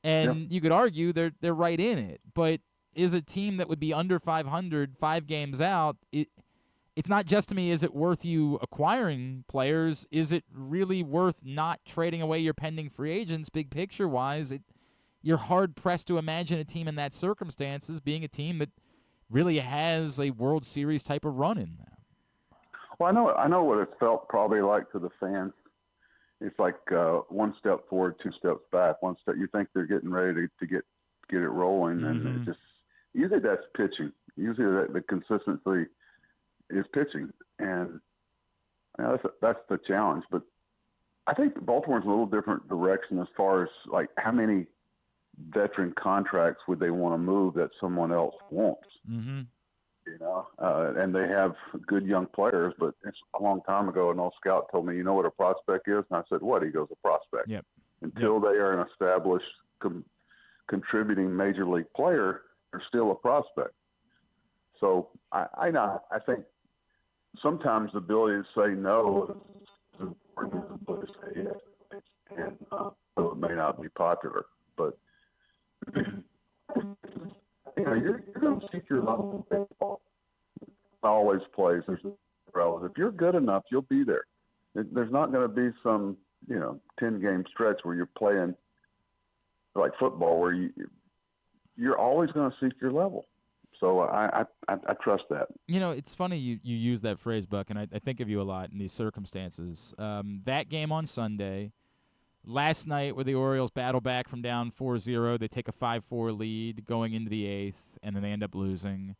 And you could argue they're right in it. But is a team that would be under 500 5 games out, it's not just to me, is it worth you acquiring players? Is it really worth not trading away your pending free agents, big picture-wise? You're hard-pressed to imagine a team in that circumstances being a team that really has a World Series type of run in them. Well, I know what it felt probably like to the fans. It's like one step forward, 2 steps back. One step, you think they're getting ready to get it rolling, and it just usually that's pitching. Usually the consistency is pitching, and that's the challenge. But I think Baltimore's a little different direction as far as like how many veteran contracts would they want to move that someone else wants. And they have good young players, but it's a long time ago, an old scout told me, you know what a prospect is? And I said, what? He goes, a prospect. Until they are an established contributing major league player, they're still a prospect. So I think sometimes the ability to say no is important as the ability to say yes. And so it may not be popular, but you're going to seek your level of baseball. Always plays. If you're good enough, you'll be there. There's not going to be some 10-game stretch where you're playing like football where you're always going to seek your level. So I trust that. It's funny you use that phrase, Buck, and I think of you a lot in these circumstances. That game on Sunday, last night where the Orioles battle back from down 4-0, they take a 5-4 lead going into the 8th, and then they end up losing.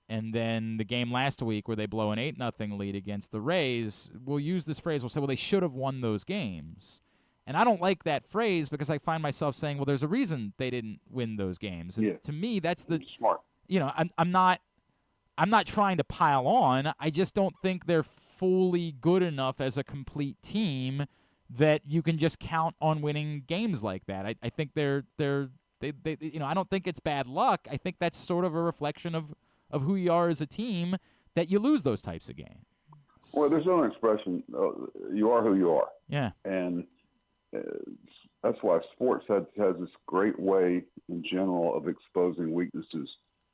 And then the game last week where they blow an 8-0 lead against the Rays, we'll use this phrase, we'll say, well, they should have won those games. And I don't like that phrase because I find myself saying, well, there's a reason they didn't win those games. And to me, that's the smart. I'm not trying to pile on. I just don't think they're fully good enough as a complete team that you can just count on winning games like that. I think they I don't think it's bad luck. I think that's sort of a reflection of who you are as a team that you lose those types of games. Well, there's no expression. You are who you are. Yeah. And that's why sports has this great way in general of exposing weaknesses,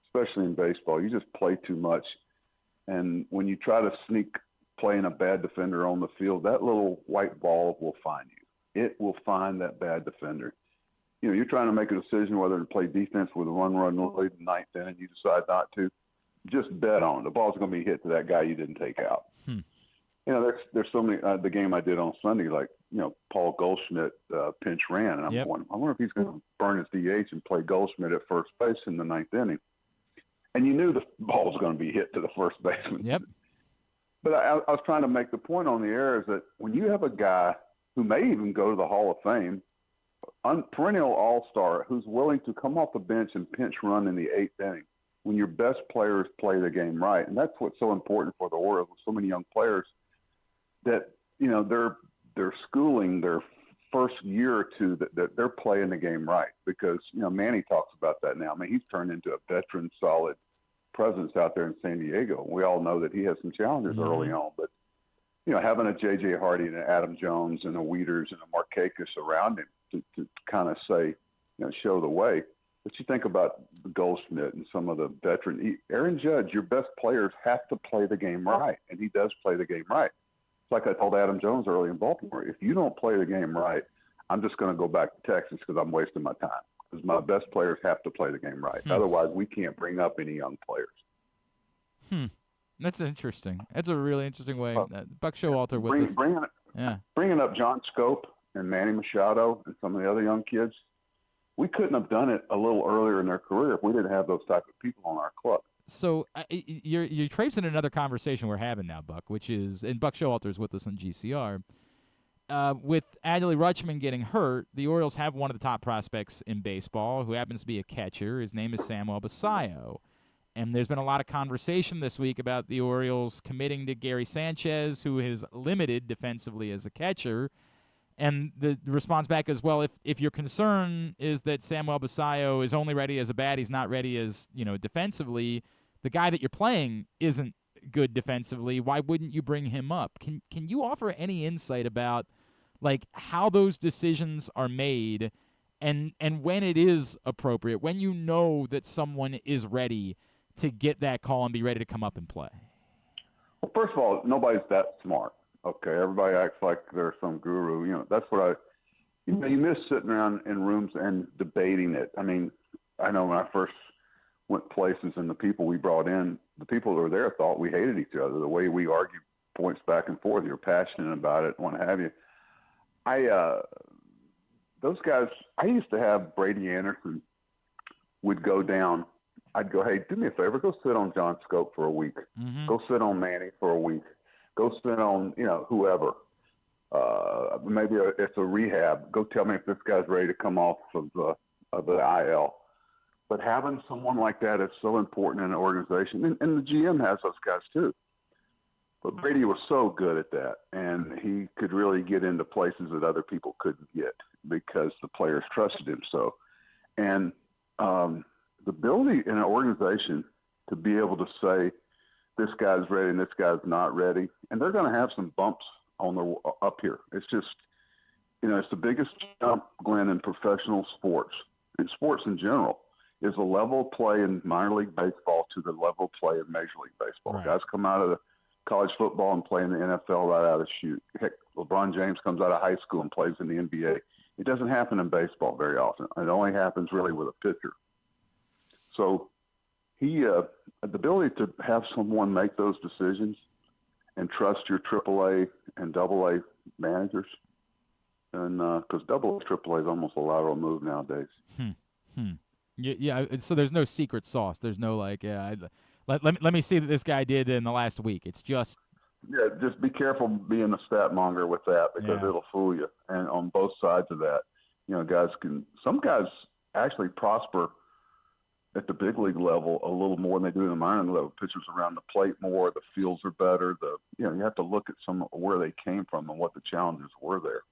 especially in baseball. You just play too much. And when you try to sneak playing a bad defender on the field, that little white ball will find you. It will find that bad defender. You're trying to make a decision whether to play defense with a run lead in the 9th inning, and you decide not to. Just bet on it. The ball's going to be hit to that guy you didn't take out. There's so many. The game I did on Sunday, like Paul Goldschmidt pinch ran, and I'm going, I wonder if he's going to burn his DH and play Goldschmidt at first base in the 9th inning. And you knew the ball was going to be hit to the first baseman. Yep. But I was trying to make the point on the air is that when you have a guy who may even go to the Hall of Fame, perennial all-star, who's willing to come off the bench and pinch run in the 8th inning, when your best players play the game right. And that's what's so important for the Orioles with so many young players that, they're schooling their first year or two that they're playing the game right. Because, Manny talks about that now. I mean, he's turned into a veteran, solid presence out there in San Diego. We all know that he has some challenges early on. But, having a J.J. Hardy and an Adam Jones and a Wieters and a Markakis around him to kind of say, show the way. But you think about Goldschmidt and some of the veteran Aaron Judge, your best players have to play the game right, and he does play the game right. It's like I told Adam Jones early in Baltimore, if you don't play the game right, I'm just going to go back to Texas because I'm wasting my time. Because my best players have to play the game right. Otherwise, we can't bring up any young players. That's interesting. That's a really interesting way. Buck Showalter with us. Bringing up John Scope and Manny Machado and some of the other young kids, we couldn't have done it a little earlier in their career if we didn't have those type of people on our club. So you're traipsing another conversation we're having now, Buck, which is, and Buck Showalter is with us on GCR. With Adley Rutschman getting hurt, the Orioles have one of the top prospects in baseball who happens to be a catcher. His name is Samuel Basallo. And there's been a lot of conversation this week about the Orioles committing to Gary Sanchez, who is limited defensively as a catcher. And the response back is, well, if your concern is that Samuel Basayo is only ready as a bat, he's not ready as, defensively, the guy that you're playing isn't good defensively, why wouldn't you bring him up? Can you offer any insight about like how those decisions are made and when it is appropriate, when you know that someone is ready to get that call and be ready to come up and play? Well, first of all, nobody's that smart. Okay, everybody acts like they're some guru. That's what you miss sitting around in rooms and debating it. I mean, I know when I first went places and the people we brought in, the people that were there thought we hated each other. The way we argued points back and forth, you're passionate about it, what have you. Those guys, I used to have Brady Anderson would go down. I'd go, hey, do me a favor, go sit on John Scope for a week. Mm-hmm. Go sit on Manny for a week. Go sit on, whoever. Maybe it's a rehab. Go tell me if this guy's ready to come off of the IL. But having someone like that is so important in an organization. And the GM has those guys too. But Brady was so good at that, and he could really get into places that other people couldn't get because the players trusted him so. And the ability in an organization to be able to say, this guy's ready and this guy's not ready, and they're going to have some bumps on the up here. It's just, it's the biggest jump, Glenn, in professional sports, in sports in general, is the level of play in minor league baseball to the level of play in Major League Baseball. Right. Guys come out of the college football and play in the NFL right out of the chute. Heck, LeBron James comes out of high school and plays in the NBA. It doesn't happen in baseball very often. It only happens really with a pitcher. So the ability to have someone make those decisions and trust your AAA and AA managers, and because AA, AAA is almost a lateral move nowadays. Yeah. So there's no secret sauce. There's no let me see that this guy did in the last week. It's just just be careful being a stat monger with that because it'll fool you. And on both sides of that, some guys actually prosper at the big league level a little more than they do in the minor league level. Pitchers around the plate more, the fields are better. You have to look at where they came from and what the challenges were there.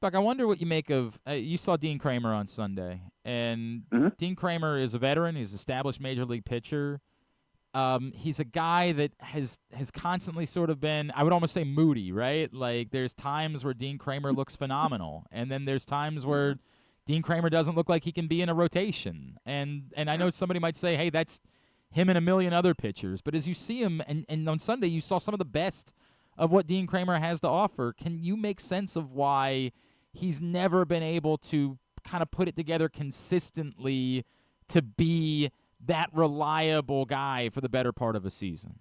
Buck, I wonder what you make of you saw Dean Kramer on Sunday, and Dean Kramer is a veteran. He's an established major league pitcher. He's a guy that has constantly sort of been, I would almost say, moody, right? Like there's times where Dean Kramer looks phenomenal, and then there's times where Dean Kramer doesn't look like he can be in a rotation. And I know somebody might say, hey, that's him and a million other pitchers. But as you see him, and on Sunday you saw some of the best of what Dean Kramer has to offer, can you make sense of why he's never been able to kind of put it together consistently to be that reliable guy for the better part of a season?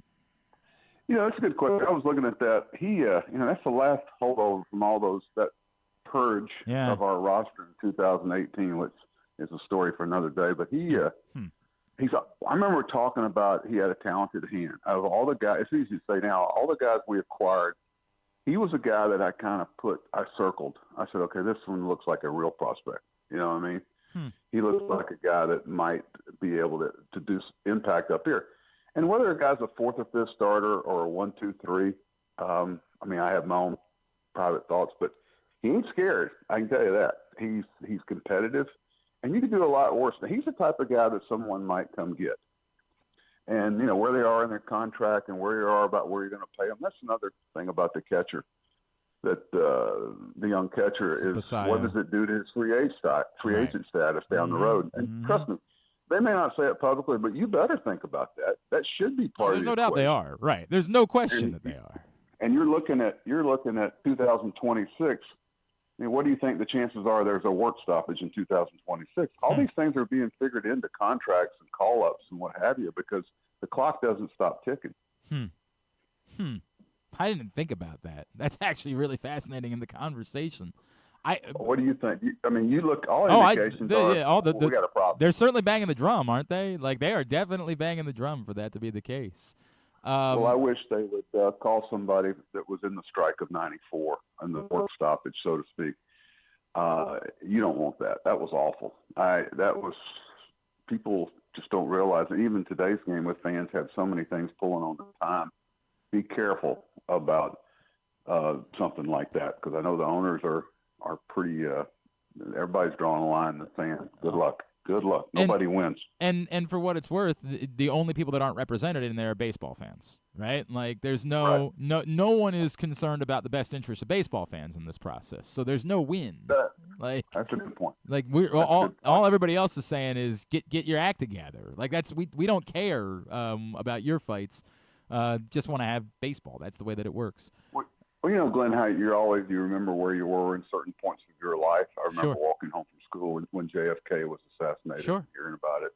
That's a good question. I was looking at that. He, that's the last holdover from all that purge of our roster in 2018, which is a story for another day. But I remember talking about he had a talented hand. Out of all the guys, it's easy to say now, all the guys we acquired, he was a guy that I circled. I said, okay, this one looks like a real prospect. You know what I mean? He looks like a guy that might be able to do impact up here. And whether a guy's a fourth or fifth starter or a 1, 2, 3, I have my own private thoughts, but he ain't scared. I can tell you that. He's competitive, and you can do a lot worse. He's the type of guy that someone might come get. And, where they are in their contract and where you are about where you're going to pay them, that's another thing about the catcher, that the young catcher is Basayo. What does it do to his free agent status down the road? And trust me, they may not say it publicly, but you better think about that. That should be part of There's no doubt they are. Right. There's no question that they are. And you're looking at 2026. What do you think the chances are there's a work stoppage in 2026? All these things are being figured into contracts and call-ups and what have you because the clock doesn't stop ticking. I didn't think about that. That's actually really fascinating in the conversation. What do you think? You look, all indications we got a problem. They're certainly banging the drum, aren't they? Like, they are definitely banging the drum for that to be the case. Well, I wish they would call somebody that was in the strike of 94 and the work stoppage, so to speak. You don't want that. That was awful. People just don't realize that even today's game with fans have so many things pulling on the time. Be careful about something like that, because I know the owners are pretty. Everybody's drawing a line in the sand. Good luck. Good luck. Nobody wins. And for what it's worth, the only people that aren't represented in there are baseball fans, right? Like there's no one is concerned about the best interest of baseball fans in this process. So there's no win. Like that's a good point. Like we're all everybody else is saying is get your act together. Like that's we don't care about your fights. Just want to have baseball. That's the way that it works. Well, Glenn, how you remember where you were in certain points of your life. I remember walking home from school when JFK was assassinated, hearing about it,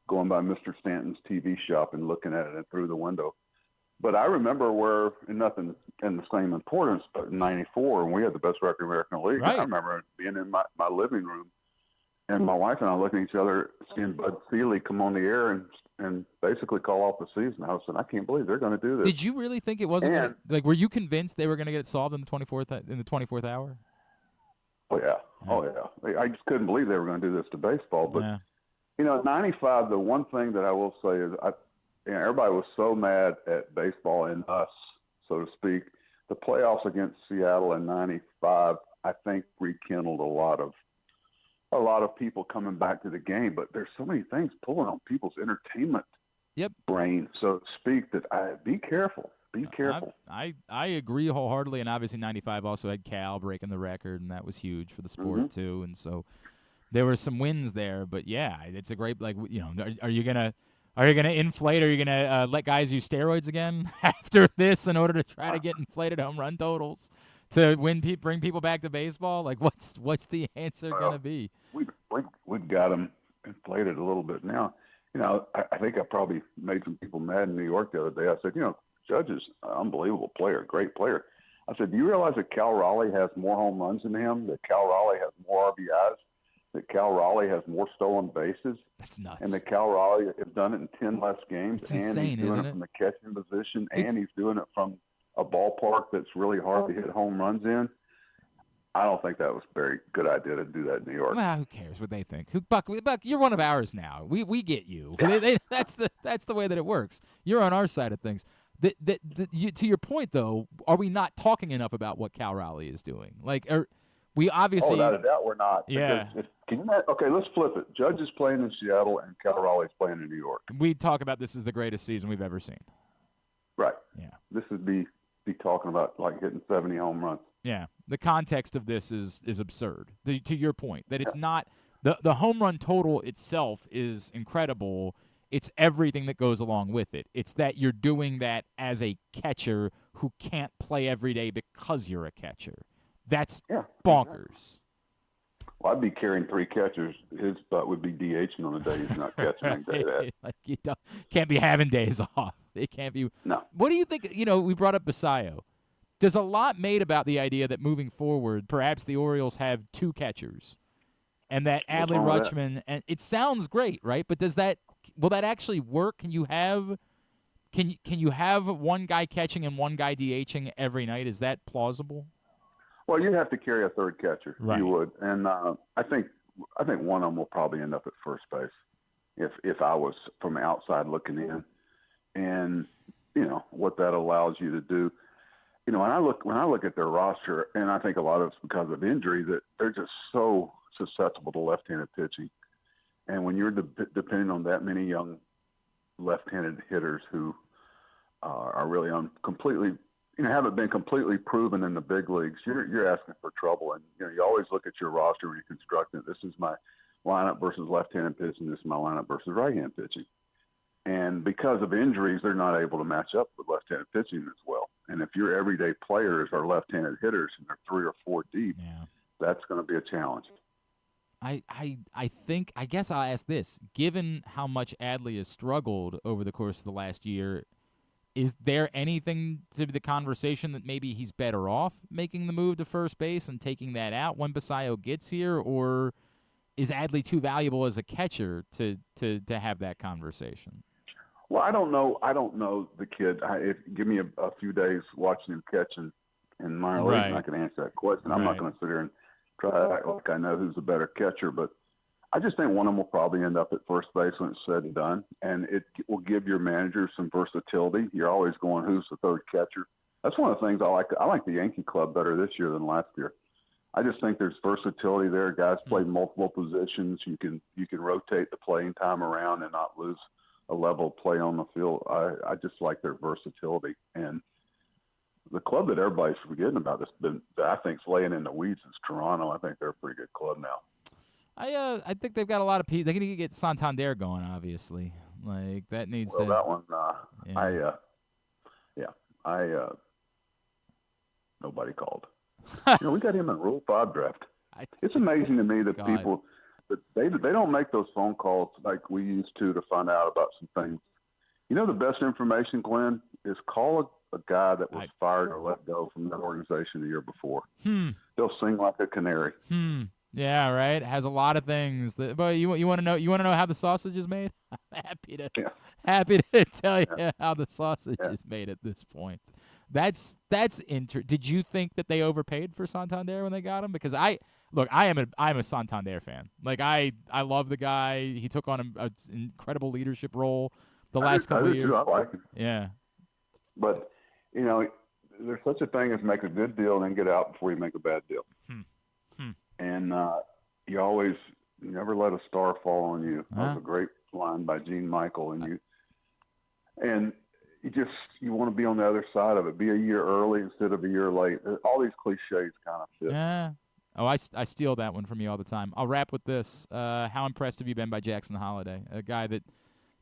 going by Mr. Stanton's TV shop and looking at it through the window. But I remember where, and nothing in the same importance, but in '94, when we had the best record in the American League, I remember being in my living room and my wife and I looking at each other, seeing Bud Selig come on the air and basically call off the season. I said, I can't believe they're going to do this. Did you really think it wasn't were you convinced they were going to get it solved in the 24th hour? Oh yeah. I just couldn't believe they were going to do this to baseball. But '95, the one thing that I will say is everybody was so mad at baseball and us, so to speak. The playoffs against Seattle in '95, I think, rekindled a lot of people coming back to the game. But there's so many things pulling on people's entertainment brain, so to speak, that be careful. Be careful. I agree wholeheartedly, and obviously '95 also had Cal breaking the record, and that was huge for the sport too. And so there were some wins there, but yeah, it's a great Are you gonna inflate? Are you gonna let guys use steroids again after this in order to try to get inflated home run totals to bring people back to baseball? Like what's the answer gonna be? We've got them inflated a little bit now. I think I probably made some people mad in New York the other day. I said, Judge is an unbelievable player, great player. I said, do you realize that Cal Raleigh has more home runs than him, that Cal Raleigh has more RBIs, that Cal Raleigh has more stolen bases? That's nuts. And that Cal Raleigh has done it in 10 less games. It's and insane, he's doing isn't it from the catching position, and he's doing it from a ballpark that's really hard to hit home runs in. I don't think that was a very good idea to do that in New York. Well, who cares what they think? Buck, you're one of ours now. We get you. That's the way that it works. You're on our side of things. To your point, though, are we not talking enough about what Cal Raleigh is doing? Like, we obviously. Without a doubt, we're not. Yeah. Okay, let's flip it. Judge is playing in Seattle, and Cal Raleigh's playing in New York. We talk about this as the greatest season we've ever seen. Right. Yeah. This would be talking about like hitting 70 home runs. Yeah. The context of this is absurd. To your point, that it's not the home run total itself is incredible. It's everything that goes along with it. It's that you're doing that as a catcher who can't play every day because you're a catcher. That's bonkers. Well, I'd be carrying 3 catchers. His butt would be DHing on the day he's not catching. That. Like you can't be having days off. It can't be. No. What do you think? We brought up Basayo. There's a lot made about the idea that moving forward, perhaps the Orioles have 2 catchers, and that Adley Rutschman. And it sounds great, right? But will that actually work? Can you have one guy catching and one guy DHing every night? Is that plausible? Well, you'd have to carry a 3rd catcher. Right. You would, and I think one of them will probably end up at first base if I was from the outside looking in, and what that allows you to do. When I look at their roster, and I think a lot of it's because of injury, that they're just so susceptible to left-handed pitching, and when you're depending on that many young left-handed hitters who are really completely. Haven't been completely proven in the big leagues, you're asking for trouble. And, you always look at your roster when you're constructing it. This is my lineup versus left-handed pitching. This is my lineup versus right-handed pitching. And because of injuries, they're not able to match up with left-handed pitching as well. And if your everyday players are left-handed hitters and they're 3 or 4 deep, that's going to be a challenge. I guess I'll ask this. Given how much Adley has struggled over the course of the last year, is there anything to the conversation that maybe he's better off making the move to first base and taking that out when Basayo gets here, or is Adley too valuable as a catcher to have that conversation? Well, I don't know. The kid. Give me a few days watching him catch in minor league, and I can answer that question. I'm not going to sit here and try to act like I know who's the better catcher, but I just think one of them will probably end up at first base when it's said and done, and it will give your manager some versatility. You're always going, who's the 3rd catcher? That's one of the things I like. I like the Yankee club better this year than last year. I just think there's versatility there. Guys play multiple positions. You can rotate the playing time around and not lose a level of play on the field. I just like their versatility. And the club that everybody's forgetting about that I think's laying in the weeds is Toronto. I think they're a pretty good club now. I think they've got a lot of people. They need to get Santander going, obviously. Like that needs to. That one, nobody called. We got him in Rule 5 draft. It's amazing to me that people that they don't make those phone calls like we used to find out about some things. The best information, Glenn, is call a guy that was fired or let go from that organization the year before. They'll sing like a canary. Yeah, right. It has a lot of things. But you want to know? You want to know how the sausage is made? I'm happy to tell you how the sausage is made at this point. That's Did you think that they overpaid for Santander when they got him? Because I'm a Santander fan. Like I love the guy. He took on an incredible leadership role the last couple of years. I like him. Yeah. But there's such a thing as make a good deal and then get out before you make a bad deal. And you never let a star fall on you. That was a great line by Gene Michael. And you want to be on the other side of it. Be a year early instead of a year late. All these cliches kind of fit. Yeah. Oh, I steal that one from you all the time. I'll wrap with this. How impressed have you been by Jackson Holliday? A guy that,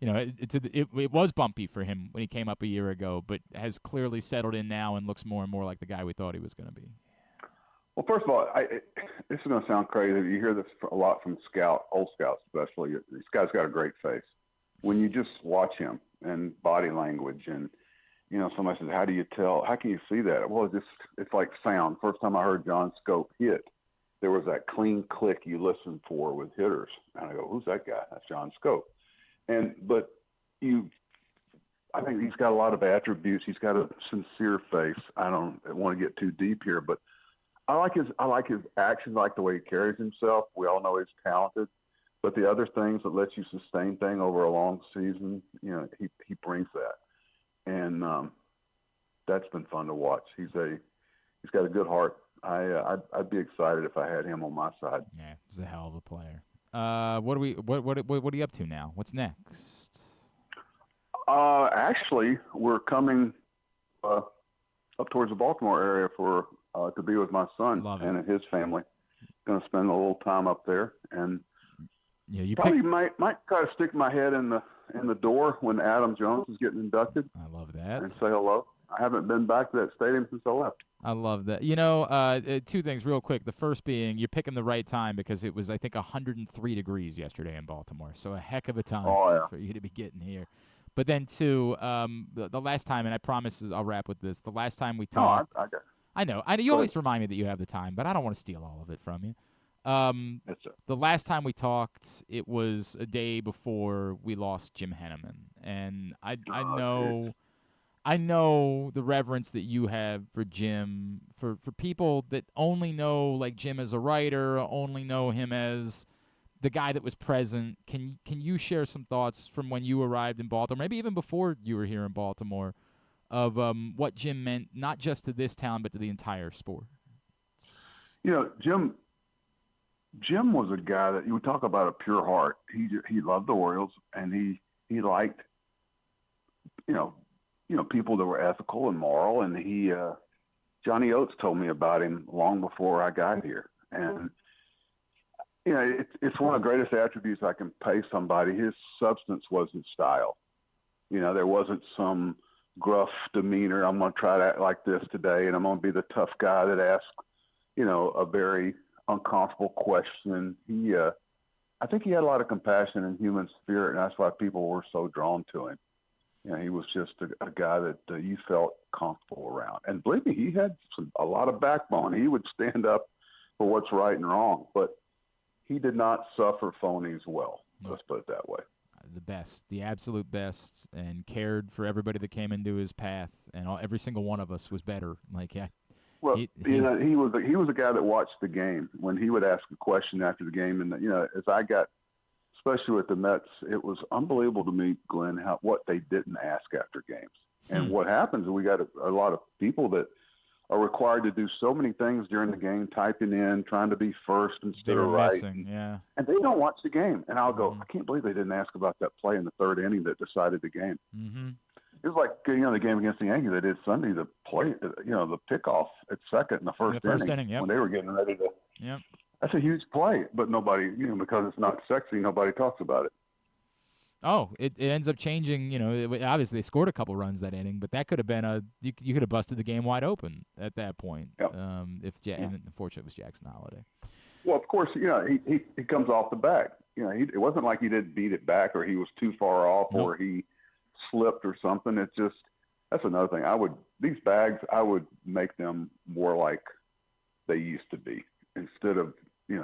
it was bumpy for him when he came up a year ago, but has clearly settled in now and looks more and more like the guy we thought he was going to be. Well, first of all, this is going to sound crazy. You hear this a lot from old scouts especially. This guy's got a great face. When you just watch him and body language and, somebody says, how do you tell? How can you see that? Well, it's like sound. First time I heard John Scope hit, there was that clean click you listen for with hitters. And I go, who's that guy? That's John Scope. But I think he's got a lot of attributes. He's got a sincere face. I don't want to get too deep here, but I like his actions, I like the way he carries himself. We all know he's talented, but the other things that let you sustain thing over a long season, he brings that, and that's been fun to watch. He's got a good heart. I'd be excited if I had him on my side. Yeah, he's a hell of a player. What are you up to now? What's next? Actually, we're coming up towards the Baltimore area to be with my son and his family. Going to spend a little time up there, and might try to stick my head in the door when Adam Jones is getting inducted. I love that. And say hello. I haven't been back to that stadium since I left. I love that. Two things real quick. The first being you're picking the right time because it was, I think, 103 degrees yesterday in Baltimore. So a heck of a time for you to be getting here. But then, two, the last time, and I promise I'll wrap with this, the last time we talked. I know. You always remind me that you have the time, but I don't want to steal all of it from you. The last time we talked, it was a day before we lost Jim Henneman. And I know the reverence that you have for Jim, for people that only know like Jim as a writer, only know him as the guy that was present. Can you share some thoughts from when you arrived in Baltimore, maybe even before you were here in Baltimore, of what Jim meant not just to this town but to the entire sport? Jim was a guy that you would talk about a pure heart. He loved the Orioles, and he liked people that were ethical and moral, and Johnny Oates told me about him long before I got here. And, it's one of the greatest attributes I can pay somebody. His substance was his style. There wasn't some gruff demeanor. I'm going to try to act like this today, and I'm going to be the tough guy that asks, a very uncomfortable question. I think he had a lot of compassion and human spirit, and that's why people were so drawn to him. He was just a guy that you felt comfortable around. And believe me, he had a lot of backbone. He would stand up for what's right and wrong, but he did not suffer phonies well. Let's put it that way. The best, the absolute best, and cared for everybody that came into his path, and every single one of us was better. Well, he was a guy that watched the game. When he would ask a question after the game, and as I got, especially with the Mets, it was unbelievable to me, Glenn, what they didn't ask after games. And what happens is we got a lot of people that are required to do so many things during the game, typing in, trying to be first instead of right. Missing, yeah. And they don't watch the game. And I'll go, I can't believe they didn't ask about that play in the third inning that decided the game. Mm-hmm. It was like, the game against the Yankees they did Sunday, the play, the pickoff at second in the first inning yep. when they were getting ready to. Yep. That's a huge play, but nobody, because it's not sexy, nobody talks about it. Oh, it ends up changing. Obviously they scored a couple runs that inning, but that could have been you could have busted the game wide open at that point. Yep. And unfortunately it was Jackson Holiday. Well, of course, he comes off the back. It wasn't like he didn't beat it back or he was too far off or he slipped or something. It's just, that's another thing. These bags, I would make them more like they used to be instead of,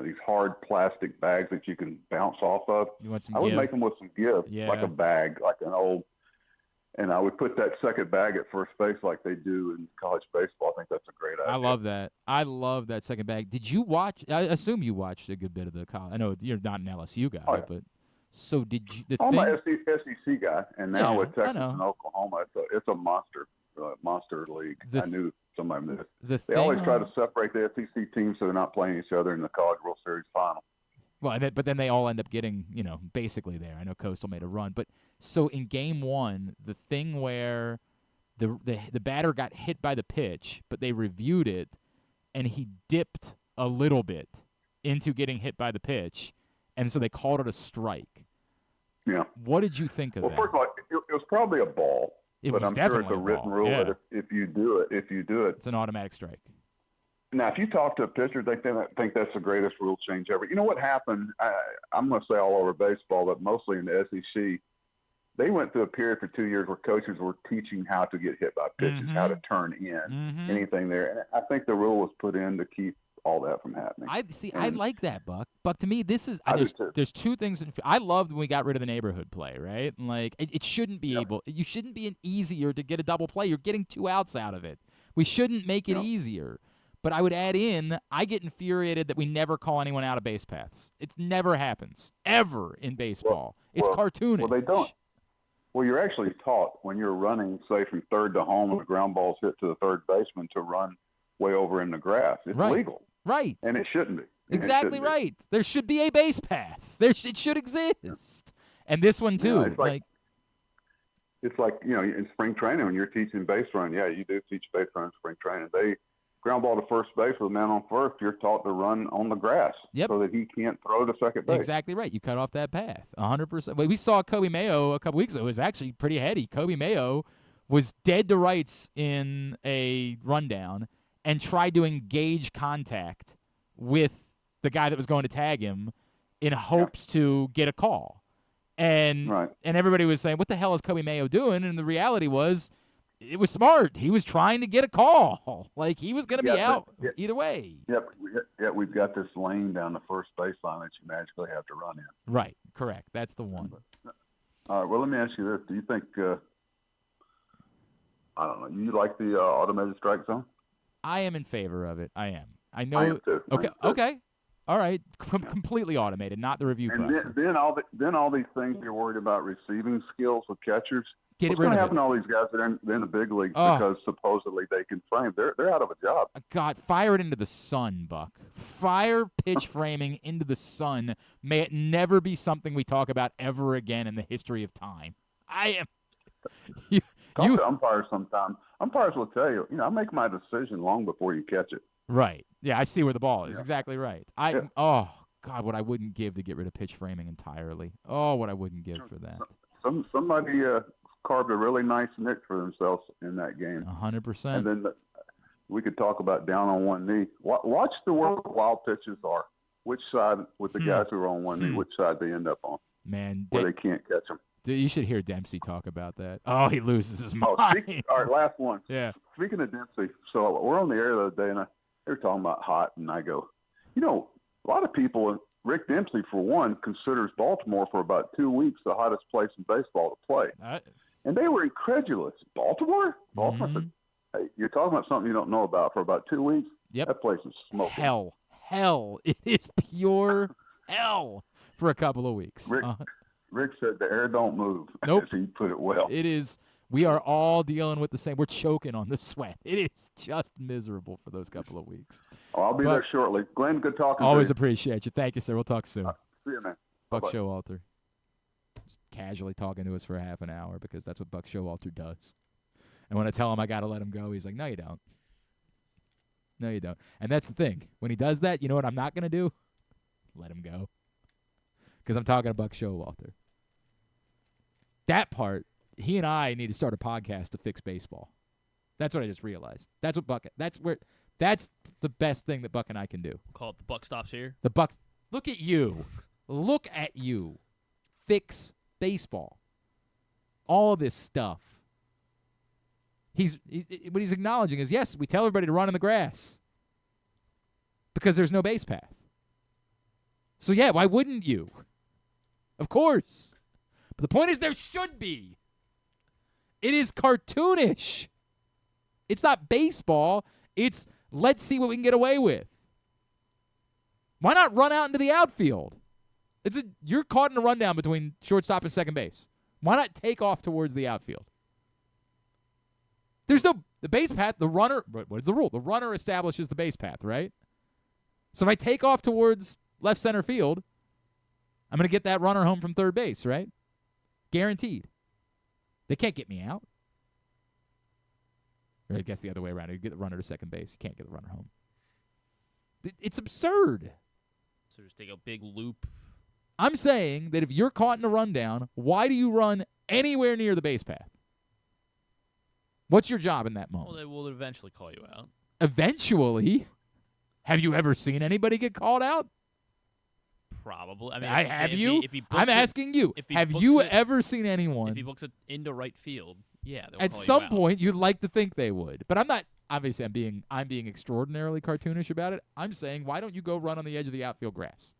these hard plastic bags that you can bounce off of. You want some I would make them with some give, like a bag, like an old, and I would put that second bag at first base like they do in college baseball. I think that's a great idea. I love that. I love that second bag. Did you watch? I assume you watched a good bit of the college. I know you're not an LSU guy, but so did you? I'm an SEC guy, and now with Texas and Oklahoma, it's a monster league. I knew somebody missed. They always try to separate the SEC teams so they're not playing each other in the College World Series final. Well, but then they all end up getting, basically there. I know Coastal made a run, but so in Game 1, the thing where the batter got hit by the pitch, but they reviewed it, and he dipped a little bit into getting hit by the pitch, and so they called it a strike. Yeah. What did you think of that? Well, first of all, it was probably a ball. But I'm sure it's a written rule that if you do it, it's an automatic strike. Now, if you talk to a pitcher, they think that's the greatest rule change ever. You know what happened? I'm going to say all over baseball, but mostly in the SEC, they went through a period for 2 years where coaches were teaching how to get hit by pitches, how to turn in anything there. And I think the rule was put in to keep all that from happening. I like that, Buck. Buck, to me, this is there's two things. I loved when we got rid of the neighborhood play, right? And like it shouldn't be you shouldn't be easier to get a double play. You're getting 2 outs out of it. We shouldn't make it easier. But I would add in, I get infuriated that we never call anyone out of base paths. It never happens ever in baseball. It's cartoonish. Well, they don't. Well, you're actually taught when you're running, say, from third to home and the ground ball's hit to the third baseman to run way over in the grass. It's legal. Right. And it shouldn't be. Exactly right. There should be a base path. It should exist. And this one, too. It's like, in spring training when you're teaching base run, you do teach base run in spring training. They ground ball to first base with a man on first, you're taught to run on the grass so that he can't throw to second base. Exactly right. You cut off that path 100%. We saw Kobe Mayo a couple weeks ago. It was actually pretty heady. Kobe Mayo was dead to rights in a rundown and tried to engage contact with the guy that was going to tag him in hopes to get a call. And everybody was saying, what the hell is Kobe Mayo doing? And the reality was, it was smart. He was trying to get a call. Like, he was going to be out either way. Yep, we've got this lane down the first baseline that you magically have to run in. Right, correct. That's the one. All right, well, let me ask you this. Do you think, I don't know, you like the automated strike zone? I am in favor of it. I am. I know. I am too. Okay. All right. Completely automated, not the review process. Then all these things you're worried about receiving skills with catchers. What's going to happen to all these guys that are in the big leagues because supposedly they can frame? They're out of a job. God, fire it into the sun, Buck. Fire pitch framing into the sun. May it never be something we talk about ever again in the history of time. I am. Talk to umpires sometimes. Umpires will tell you, I make my decision long before you catch it. Right. Yeah, I see where the ball is. Exactly right. Oh, God, what I wouldn't give to get rid of pitch framing entirely. Oh, what I wouldn't give for that. Somebody carved a really nice niche for themselves in that game. 100%. And then we could talk about down on one knee. Watch the where the wild pitches are. Which side, with the guys who are on one knee, which side they end up on. Man. Where they can't catch them. You should hear Dempsey talk about that. Oh, he loses his mind. All right, last one. Yeah. Speaking of Dempsey, so we're on the air the other day, and they were talking about hot, and I go, a lot of people, Rick Dempsey, for one, considers Baltimore for about 2 weeks the hottest place in baseball to play. And they were incredulous. Baltimore? Baltimore said, hey, you're talking about something you don't know about for about 2 weeks? Yep. That place is smoking. Hell. It is pure hell for a couple of weeks. Rick said the air don't move. Nope. He put it well. It is We are all dealing with the same. We're choking on the sweat. It is just miserable for those couple of weeks. Oh, I'll be there shortly. Glenn, good talking to you. Always appreciate you. Thank you, sir. We'll talk soon. See you, man. Buck Bye-bye. Showalter. Just casually talking to us for half an hour because that's what Buck Showalter does. And when I tell him I got to let him go, he's like, no, you don't. No, you don't. And that's the thing. When he does that, you know what I'm not going to do? Let him go. Because I'm talking to Buck Showalter. That part, he and I need to start a podcast to fix baseball. That's what I just realized. That's the best thing that Buck and I can do. Call it the Buck Stops Here. The Bucks. Look at you. Look at you. Fix baseball. All of this stuff. What he's acknowledging is, yes, we tell everybody to run in the grass because there's no base path. So, yeah, why wouldn't you? Of course. But the point is there should be. It is cartoonish. It's not baseball. It's let's see what we can get away with. Why not run out into the outfield? You're caught in a rundown between shortstop and second base. Why not take off towards the outfield? There's the base path, the runner, what is the rule? The runner establishes the base path, right? So if I take off towards left center field, I'm going to get that runner home from third base, right? Guaranteed. They can't get me out. Or I guess the other way around. You get the runner to second base. You can't get the runner home. It's absurd. So just take a big loop. I'm saying that if you're caught in a rundown, why do you run anywhere near the base path? What's your job in that moment? Well, they will eventually call you out. Eventually? Have you ever seen anybody get called out? Probably. I mean, have you? If he I'm asking you. Have you ever seen anyone? If he books it into right field, yeah. At some point, you'd like to think they would, but I'm not. Obviously, I'm being extraordinarily cartoonish about it. I'm saying, why don't you go run on the edge of the outfield grass?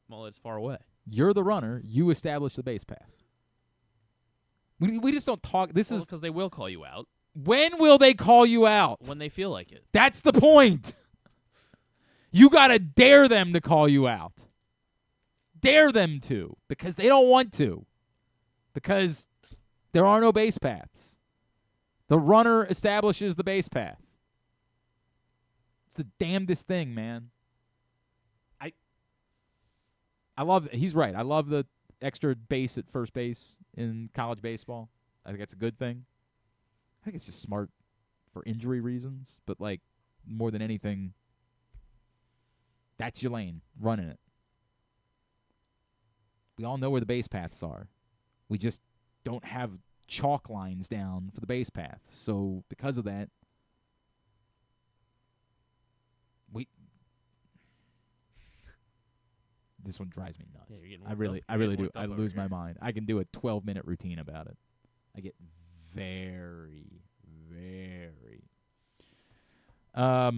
Well, it's far away. You're the runner. You establish the base path. We just don't talk. This is because they will call you out. When will they call you out? When they feel like it. That's the point. You got to dare them to call you out. Dare them to, because they don't want to. Because there are no base paths. The runner establishes the base path. It's the damnedest thing, man. I love it. He's right. I love the extra base at first base in college baseball. I think that's a good thing. I think it's just smart for injury reasons, but like more than anything, that's your lane. Run in it. We all know where the base paths are. We just don't have chalk lines down for the base paths. So because of that, this one drives me nuts. Yeah, I really do. I lose my mind. I can do a 12-minute routine about it. I get very, very. All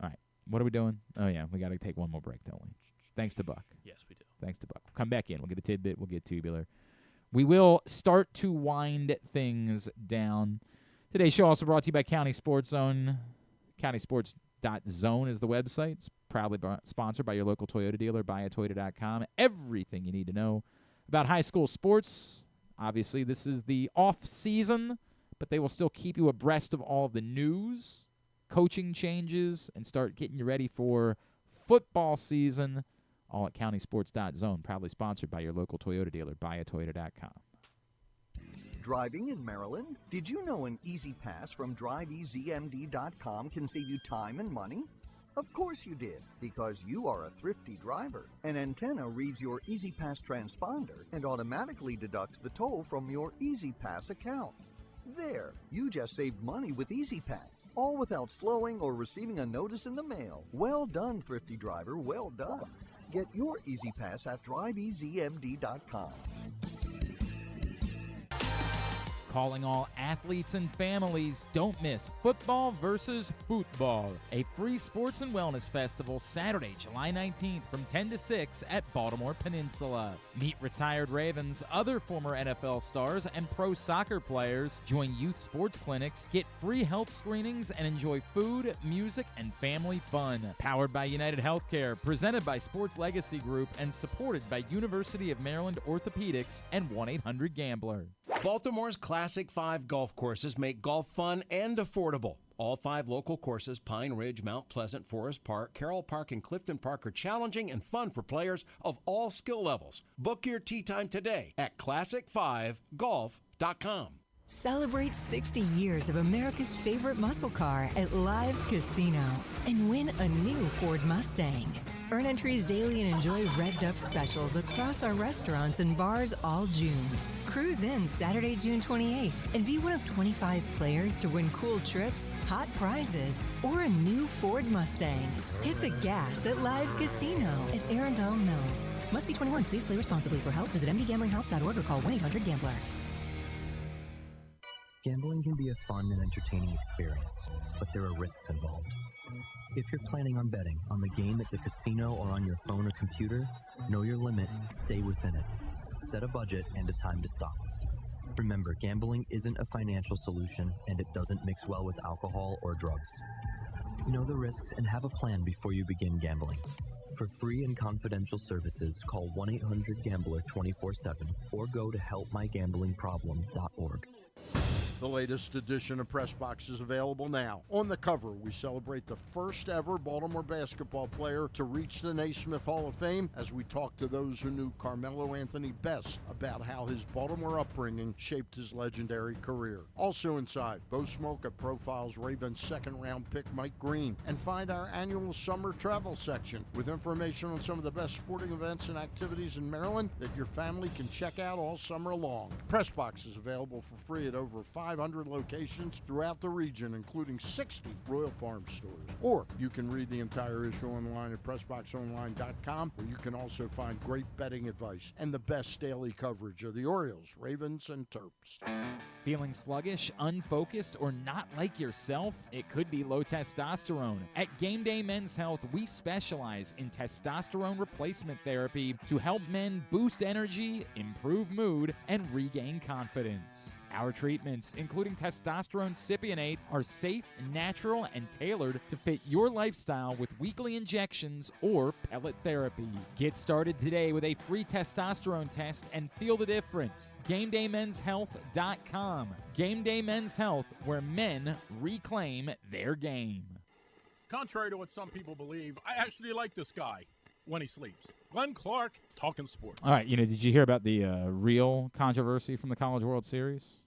right. What are we doing? Oh, yeah. We got to take one more break, don't we? Thanks to Buck. Yes, we do. Thanks to Buck. We'll come back in. We'll get a tidbit. We'll get tubular. We will start to wind things down. Today's show also brought to you by County Sports Zone. CountySports.zone is the website. It's proudly sponsored by your local Toyota dealer, buyatoyota.com. Everything you need to know about high school sports. Obviously, this is the off-season, but they will still keep you abreast of all of the news, coaching changes, and start getting you ready for football season, all at CountySports.zone, proudly sponsored by your local Toyota dealer, buyatoyota.com. Driving in Maryland? Did you know an Easy Pass from DriveEasyMD.com can save you time and money? Of course you did, because you are a thrifty driver. An antenna reads your Easy Pass transponder and automatically deducts the toll from your Easy Pass account. There, you just saved money with Easy Pass, all without slowing or receiving a notice in the mail. Well done, thrifty driver, well done. Get your Easy Pass at DriveEasyMD.com. Calling all athletes and families, don't miss Football versus Football, a free sports and wellness festival Saturday, July 19th from 10 to 6 at Baltimore Peninsula. Meet retired Ravens, other former NFL stars, and pro soccer players. Join youth sports clinics, get free health screenings, and enjoy food, music, and family fun. Powered by United Healthcare, presented by Sports Legacy Group, and supported by University of Maryland Orthopedics and 1-800-GAMBLER. Baltimore's Classic 5 golf courses make golf fun and affordable. All 5 local courses, Pine Ridge, Mount Pleasant, Forest Park, Carroll Park, and Clifton Park, are challenging and fun for players of all skill levels. Book your tee time today at classic5golf.com. Celebrate 60 years of America's favorite muscle car at Live Casino and win a new Ford Mustang. Earn entries daily and enjoy revved-up specials across our restaurants and bars all June. Cruise in Saturday, June 28th, and be one of 25 players to win cool trips, hot prizes, or a new Ford Mustang. Hit the gas at Live Casino at Arundel Mills. Must be 21. Please play responsibly. For help, visit mdgamblinghelp.org or call 1-800-GAMBLER. Gambling can be a fun and entertaining experience, but there are risks involved. If you're planning on betting on the game at the casino or on your phone or computer, know your limit, stay within it. Set a budget and a time to stop. Remember, gambling isn't a financial solution, and it doesn't mix well with alcohol or drugs. Know the risks and have a plan before you begin gambling. For free and confidential services, call 1-800-GAMBLER 24/7 or go to helpmygamblingproblem.org. The latest edition of Press Box is available now. On the cover, we celebrate the first ever Baltimore basketball player to reach the Naismith Hall of Fame as we talk to those who knew Carmelo Anthony best about how his Baltimore upbringing shaped his legendary career. Also inside, Bo Smoke profiles Ravens second-round pick Mike Green and find our annual summer travel section with information on some of the best sporting events and activities in Maryland that your family can check out all summer long. Press Box is available for free at over 500 locations throughout the region, including 60 Royal Farm stores. Or you can read the entire issue online at PressBoxOnline.com, where you can also find great betting advice and the best daily coverage of the Orioles, Ravens, and Terps. Feeling sluggish, unfocused, or not like yourself? It could be low testosterone. At Game Day Men's Health, we specialize in testosterone replacement therapy to help men boost energy, improve mood, and regain confidence. Our treatments, including testosterone cypionate, are safe, natural, and tailored to fit your lifestyle with weekly injections or pellet therapy. Get started today with a free testosterone test and feel the difference. GameDayMen'sHealth.com. Game Day Men's Health, where men reclaim their game. Contrary to what some people believe, I actually like this guy when he sleeps. Glenn Clark, talking sports. All right, did you hear about the real controversy from the College World Series?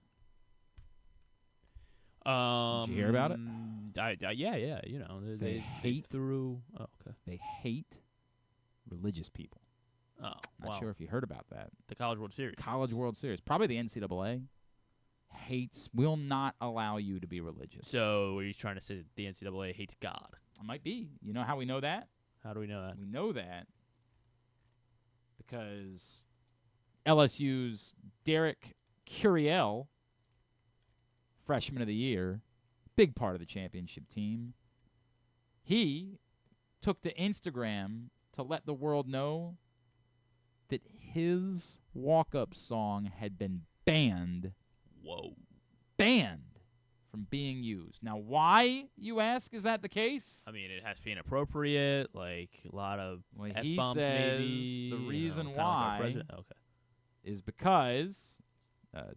Did you hear about it? Yeah. They hate through. Oh, okay. They hate religious people. Oh, Not sure if you heard about that. The College World Series. College World Series. Probably the NCAA will not allow you to be religious. So he's trying to say that the NCAA hates God. It might be. You know how we know that? How do we know that? We know that because LSU's Derek Curiel, freshman of the year, big part of the championship team, he took to Instagram to let the world know that his walk-up song had been banned. Whoa. Banned from being used. Now, why, you ask, is that the case? I mean, it has to be inappropriate, like a lot of F-bombs he says maybe. The reason kind why of like is because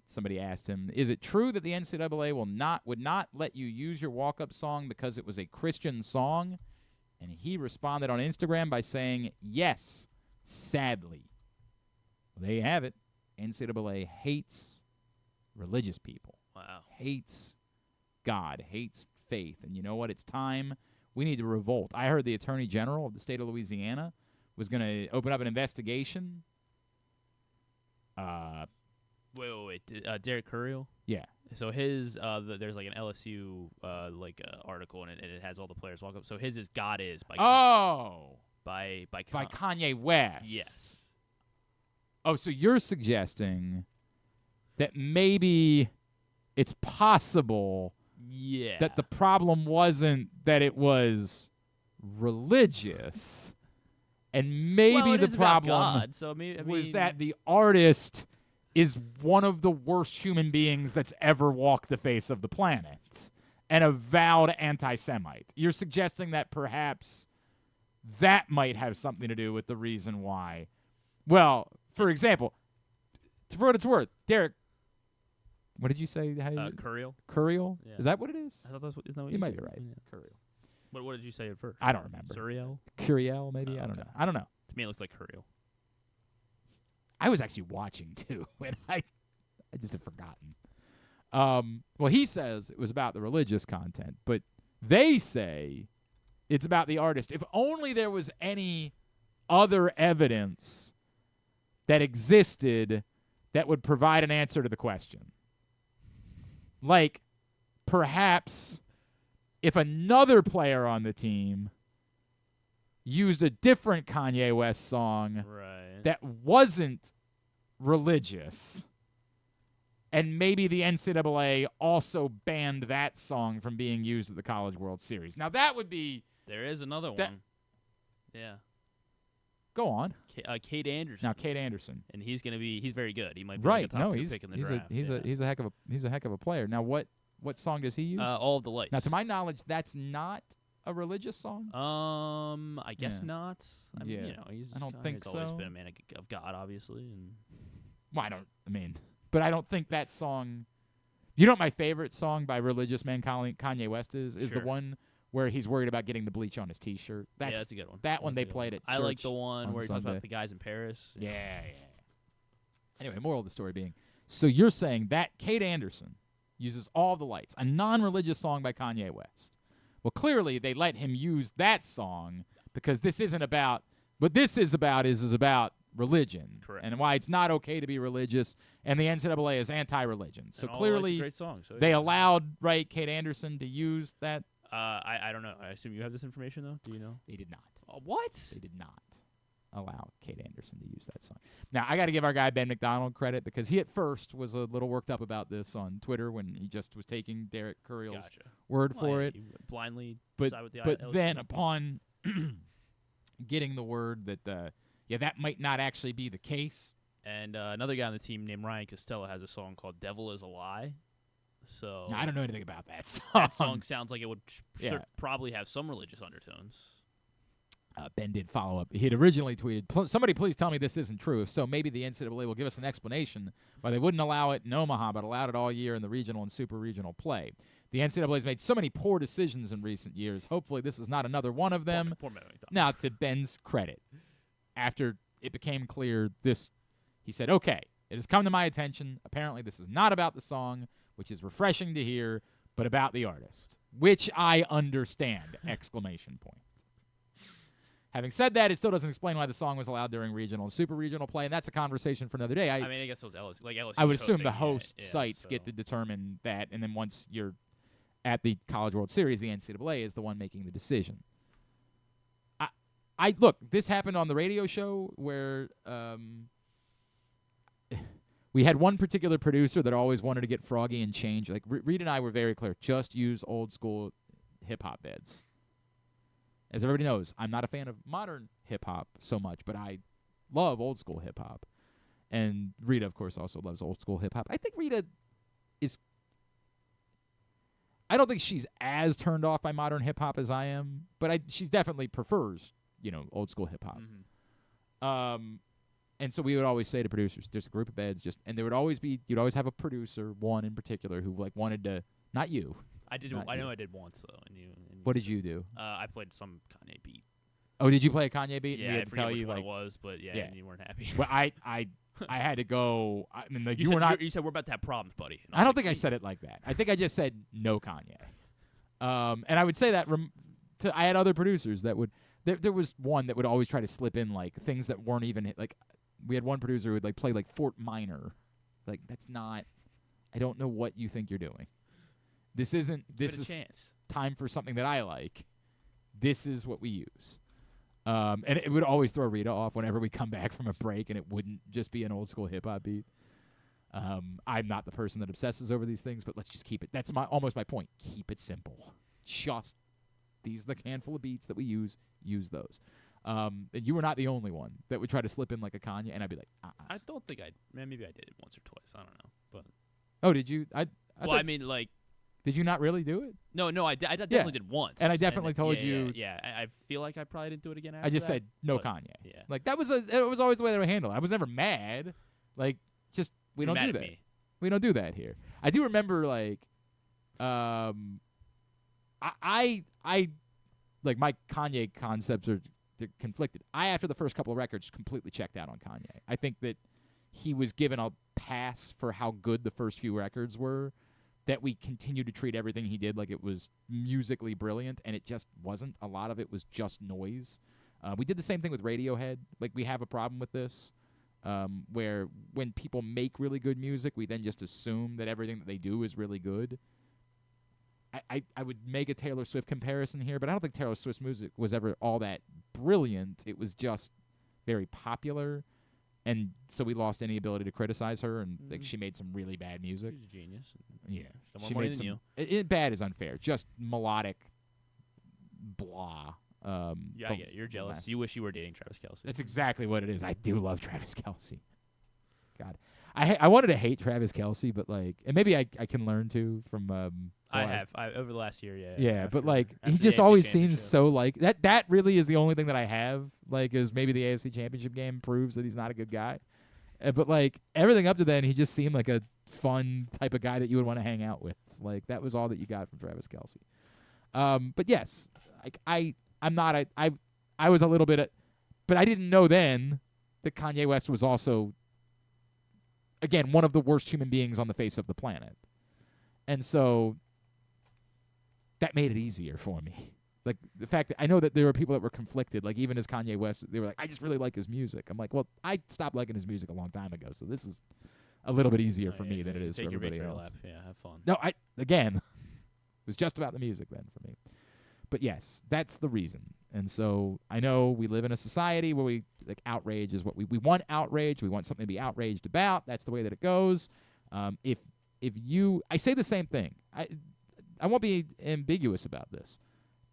somebody asked him, is it true that the NCAA would not let you use your walk-up song because it was a Christian song? And he responded on Instagram by saying, yes, sadly. Well, there you have it. NCAA hates religious people. Wow. Hates God, hates faith. And you know what? It's time. We need to revolt. I heard the Attorney General of the state of Louisiana was going to open up an investigation. Wait. Derek Curiel? Yeah. So his, there's like an LSU article, and it has all the players walk up. So his is God Is by by Kanye West. Yes. Oh, so you're suggesting that maybe it's possible that the problem wasn't that it was religious, and maybe the problem was that the artist is one of the worst human beings that's ever walked the face of the planet and a vowed anti-Semite. You're suggesting that perhaps that might have something to do with the reason why. Well, for example, for what it's worth, Derek, what did you say? Curiel. Curiel? Yeah. Is that what it is? I thought that's what, isn't that what you might said? be right. Yeah. Curiel. What did you say at first? I don't remember. Curiel? Curiel, maybe? Oh, I don't know. I don't know. To me, it looks like Curiel. I was actually watching, too, and I just had forgotten. Well, he says it was about the religious content, but they say it's about the artist. If only there was any other evidence that existed that would provide an answer to the question. Like, perhaps if another player on the team used a different Kanye West song that wasn't religious, and maybe the NCAA also banned that song from being used at the College World Series. Now, that would be... There is another one. Yeah. Go on. Cade Anderson. Now, Cade Anderson. And he's very good. He might be like a top 2 pick in the draft. He's a heck of a player. Now, what song does he use? All of the Lights. Now, to my knowledge, that's not a religious song. I guess not. I mean, you know, I don't think so. He's always been a man of God, obviously. And well, but I don't think that song. You know what my favorite song by religious man Kanye West is? Is the one where he's worried about getting the bleach on his T-shirt. That's a good one. That one they played at church. I like the one where he Sunday. talks about the guys in Paris. Yeah. Anyway, moral of the story being, so you're saying that Cade Anderson uses All the Lights, a non-religious song by Kanye West. Well, clearly they let him use that song because this isn't about what this is about is about religion. Correct. And why it's not okay to be religious, and the NCAA is anti-religion. So clearly great song, so they allowed Cade Anderson to use that. I don't know. I assume you have this information, though? Do you know? They did not. What? They did not allow Cade Anderson to use that song. Now, I got to give our guy Ben McDonald credit because he at first was a little worked up about this on Twitter when he just was taking Derek Curiel's word for it. He blindly but side with the then upon getting the word that that might not actually be the case. And another guy on the team named Ryan Costello has a song called "Devil Is a Lie." So now, I don't know anything about that song. That song sounds like it would probably have some religious undertones. Ben did follow up. He had originally tweeted, somebody please tell me this isn't true. If so, maybe the NCAA will give us an explanation why they wouldn't allow it in Omaha but allowed it all year in the regional and super regional play. The NCAA has made so many poor decisions in recent years. Hopefully this is not another one of them. Now, to Ben's credit, after it became clear he said, okay, it has come to my attention. Apparently this is not about the song, which is refreshing to hear, but about the artist, which I understand, exclamation point. Having said that, it still doesn't explain why the song was allowed during regional and super regional play, and that's a conversation for another day. I guess it was LSU. Like LSU I would assume the host sites get to determine that, and then once you're at the College World Series, the NCAA is the one making the decision. I look, this happened on the radio show where we had one particular producer that always wanted to get froggy and change. Like Reed and I were very clear, just use old school hip-hop beds. As everybody knows, I'm not a fan of modern hip-hop so much, but I love old school hip-hop. And Rita, of course, also loves old school hip-hop. I think Rita I don't think she's as turned off by modern hip-hop as I am, but she definitely prefers, old school hip-hop. Mm-hmm. And so we would always say to producers, there's a group of beds, and there would always be, you'd always have a producer, one in particular, who wanted to, not you. I know I did once though. What did you do? I played some Kanye beat. Oh, did you play a Kanye beat? Yeah, I forget which one it was, but and you weren't happy. Well, I had to go. I mean, like you were not. You said we're about to have problems, buddy. I don't think I said it like that. I think I just said no Kanye. And I would say that I had other producers that would. There was one that would always try to slip in like things that weren't even like. We had one producer who would play Fort Minor, that's not. I don't know what you think you're doing. This isn't. This is time for something that I like. This is what we use. And it would always throw Rita off whenever we come back from a break, and it wouldn't just be an old school hip hop beat. I'm not the person that obsesses over these things, but let's just keep it. That's almost my point. Keep it simple. Just these are the handful of beats that we use. Use those. And you were not the only one that would try to slip in like a Kanye, and I'd be like, I don't think maybe I did it once or twice. I don't know, but. Oh, did you? I mean, like. Did you not really do it? No, I definitely did once. And I definitely told you. Yeah, I feel like I probably didn't do it again after I just that, said no Kanye. Yeah. Like it was always the way they were handled. I was never mad. Like just we don't do that. We don't do that here. I do remember like I like my Kanye concepts are conflicted. I after the first couple of records completely checked out on Kanye. I think that he was given a pass for how good the first few records were. That we continued to treat everything he did like it was musically brilliant, and it just wasn't. A lot of it was just noise. We did the same thing with Radiohead. Like, we have a problem with this, where when people make really good music, we then just assume that everything that they do is really good. I would make a Taylor Swift comparison here, but I don't think Taylor Swift's music was ever all that brilliant. It was just very popular. And so we lost any ability to criticize her, and like she made some really bad music. She's a genius. Yeah, she made some. Bad is unfair. Just melodic, blah. Yeah, I get it. You're jealous. You wish you were dating Travis Kelce. That's exactly what it is. I do love Travis Kelce. God, I wanted to hate Travis Kelce, but like, and maybe I can learn to from. I over the last year, yeah. Yeah, but like he just always seems so like that. That really is the only thing that I have. Like, is maybe the AFC Championship game proves that he's not a good guy. But like everything up to then, he just seemed like a fun type of guy that you would want to hang out with. Like that was all that you got from Travis Kelce. But yes, like I'm not. I was a little bit, but I didn't know then that Kanye West was also, again, one of the worst human beings on the face of the planet, and so. That made it easier for me. Like, the fact that I know that there were people that were conflicted, like, even as Kanye West, they were like, I just really like his music. I'm like, well, I stopped liking his music a long time ago, so this is a little bit easier for me than it is for everybody else. Yeah, have fun. No, again, it was just about the music then for me. But yes, that's the reason. And so I know we live in a society where we, like, outrage is what we want outrage. We want something to be outraged about. That's the way that it goes. If I say the same thing. I won't be ambiguous about this.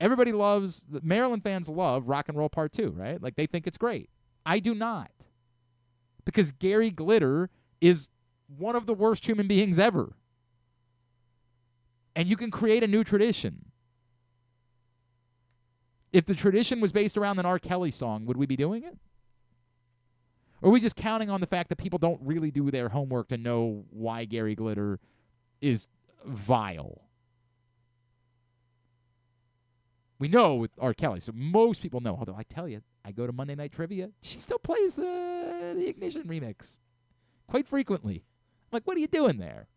Everybody loves, Maryland fans love Rock and Roll Part 2, right? Like, they think it's great. I do not. Because Gary Glitter is one of the worst human beings ever. And you can create a new tradition. If the tradition was based around an R. Kelly song, would we be doing it? Or are we just counting on the fact that people don't really do their homework to know why Gary Glitter is vile? We know with R. Kelly, so most people know. Although I tell you, I go to Monday Night Trivia. She still plays the Ignition remix quite frequently. I'm like, what are you doing there?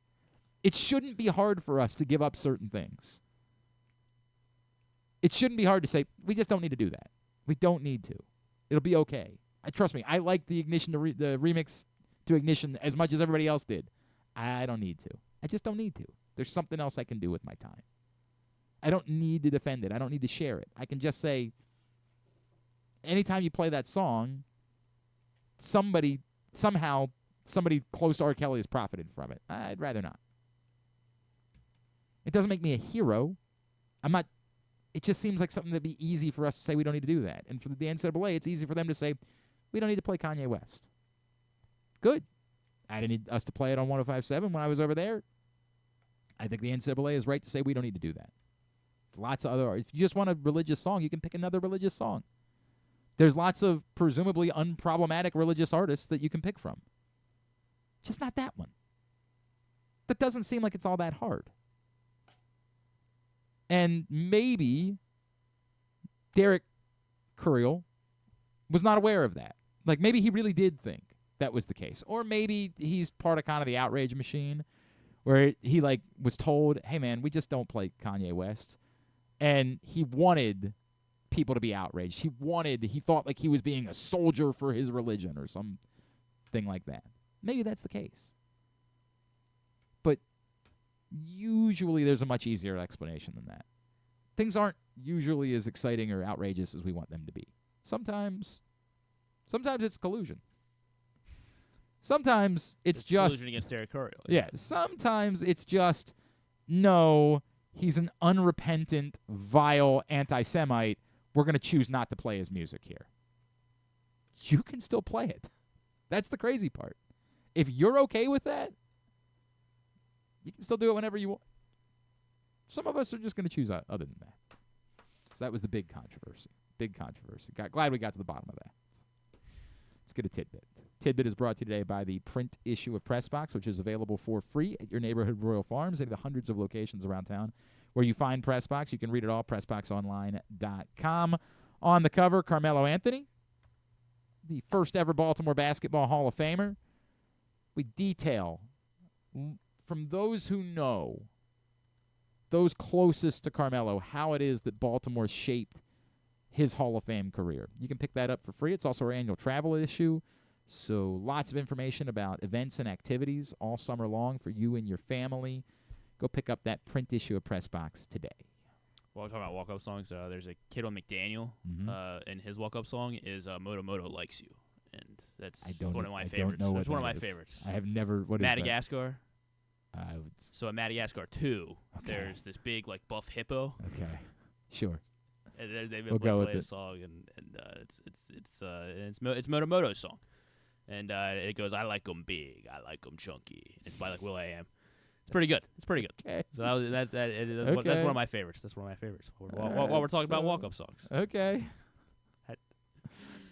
It shouldn't be hard for us to give up certain things. It shouldn't be hard to say, we just don't need to do that. We don't need to. It'll be okay. Trust me, I like the Ignition, the remix to Ignition as much as everybody else did. I don't need to. I just don't need to. There's something else I can do with my time. I don't need to defend it. I don't need to share it. I can just say, anytime you play that song, somebody close to R. Kelly has profited from it. I'd rather not. It doesn't make me a hero. It just seems like something that'd be easy for us to say we don't need to do that. And for the NCAA, it's easy for them to say, we don't need to play Kanye West. Good. I didn't need us to play it on 105.7 when I was over there. I think the NCAA is right to say we don't need to do that. Lots of other. If you just want a religious song, you can pick another religious song. There's lots of presumably unproblematic religious artists that you can pick from. Just not that one. That doesn't seem like it's all that hard. And maybe Derek Curiel was not aware of that. Like, maybe he really did think that was the case. Or maybe he's part of kind of the outrage machine where he, like, was told, hey, man, we just don't play Kanye West. And he wanted people to be outraged. He thought like he was being a soldier for his religion or something like that. Maybe that's the case. But usually there's a much easier explanation than that. Things aren't usually as exciting or outrageous as we want them to be. Sometimes it's collusion. Sometimes it's just collusion against territorial. Yeah, sometimes it's just no, he's an unrepentant, vile anti-Semite. We're going to choose not to play his music here. You can still play it. That's the crazy part. If you're okay with that, you can still do it whenever you want. Some of us are just going to choose other than that. So that was the big controversy. Glad we got to the bottom of that. Let's get a tidbit. Tidbit is brought to you today by the print issue of Pressbox, which is available for free at your neighborhood Royal Farms, any of the hundreds of locations around town where you find Pressbox. You can read it all, PressBoxOnline.com. On the cover, Carmelo Anthony, the first ever Baltimore Basketball Hall of Famer. We detail from those who know, those closest to Carmelo, how it is that Baltimore shaped his Hall of Fame career. You can pick that up for free. It's also our annual travel issue. So lots of information about events and activities all summer long for you and your family. Go pick up that print issue of Pressbox today. While we're talking about walk-up songs, there's a kid on McDaniel, and his walk-up song is Moto Moto Likes You. And that's one of my favorites. That's one of my favorites. I have never. What is Madagascar. So at Madagascar 2, there's this big buff hippo. Okay, sure. And they've we'll been playing a song, and it's Motomoto's song, and it goes, "I like 'em big, I like 'em chunky." It's by will.i.am. It's pretty good. Okay. So that's one of my favorites. That's one of my favorites. While we're talking about walk-up songs. Okay.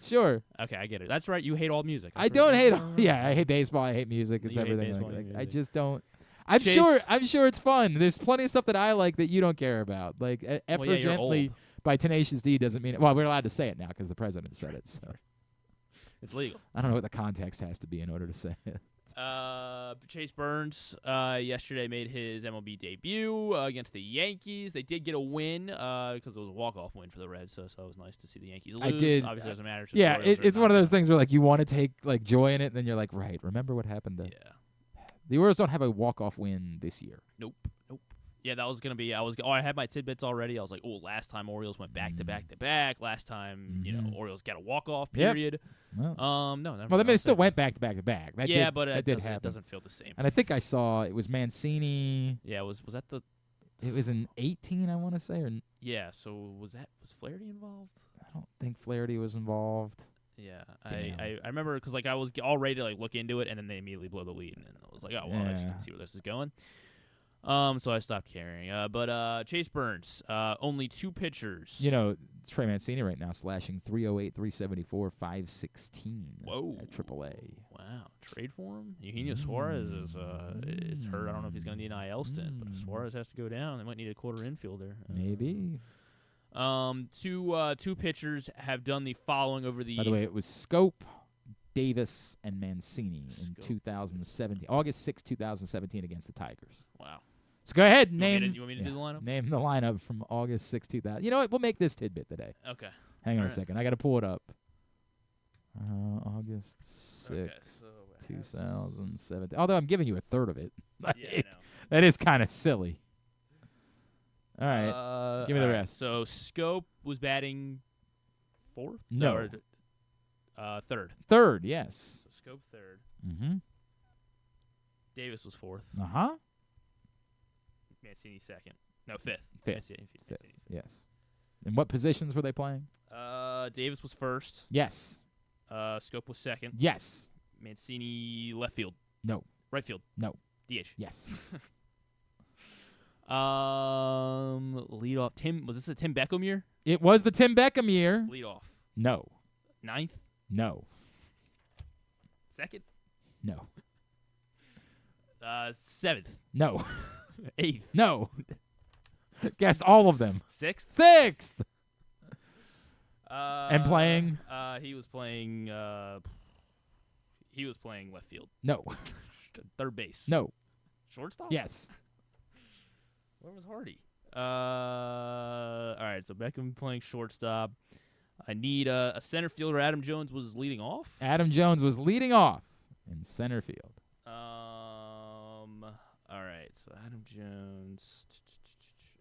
Sure. Okay, I get it. That's right. You hate all music. I don't hate. Yeah, I hate baseball. I hate music. It's everything. I just don't. I'm sure it's fun. There's plenty of stuff that I like that you don't care about. Like Effort Gently by Tenacious D doesn't mean it. Well, we're allowed to say it now because the president said it. So it's legal. I don't know what the context has to be in order to say it. Chase Burns yesterday made his MLB debut against the Yankees. They did get a win because it was a walk-off win for the Reds, so it was nice to see the Yankees lose. I did. Obviously, it doesn't matter. Yeah, it's one of those things where you want to take joy in it, and then you're like, right, remember what happened to. Yeah. The Orioles don't have a walk-off win this year. Nope. Yeah, that was gonna be. I had my tidbits already. I was like, last time Orioles went back to back to back. Last time, Orioles got a walk-off period. Yep. No, never. Well, they still went back to back to back. But that did happen. It doesn't feel the same. And I think I saw it was Mancini. Yeah, was that the? It was in 18, I want to say, or. Yeah. So was Flaherty involved? I don't think Flaherty was involved. Yeah, I remember because I was all ready to look into it, and then they immediately blow the lead, and I was like, I just can see where this is going. So I stopped caring. But Chase Burns, only 2 pitchers. Trey Mancini right now slashing 308, 374, 516. Whoa. At AAA. Wow. Trade for him? Eugenio Suarez is hurt. I don't know if he's going to need an IL stint, but if Suarez has to go down, they might need a quarter infielder. Maybe. Two pitchers have done the following over the. By the way, it was Scope, Davis, and Mancini in 2017, August 6, 2017, against the Tigers. Wow. So go ahead, you name. Want me to do the lineup? Name the lineup from August 6, 2000. You know what? We'll make this tidbit today. Okay. Hang on a second. I got to pull it up. August 6, 2017. Although I'm giving you a third of it. Yeah, I know. That is kind of silly. All right. Give me the rest. So Scope was batting 4th? No. Third. Third, yes. So Scope 3rd. Mm-hmm. Davis was 4th. Uh-huh. Mancini 2nd. No, 5th. Fifth, yes. And what positions were they playing? Davis was 1st. Yes. Scope was 2nd. Yes. Mancini left field. No. Right field. No. DH. Yes. Lead off. Was this a Tim Beckham year? It was the Tim Beckham year. Lead off. No. 9th? No. 2nd? No. 7th? No. 8th? No. Guessed all of them. 6th? 6th. And playing? He was playing left field. No. Third base. No. Shortstop? Yes. Where was Hardy? All right, so Beckham playing shortstop. I need a center fielder. Adam Jones was leading off. Adam Jones was leading off in center field. All right, so Adam Jones.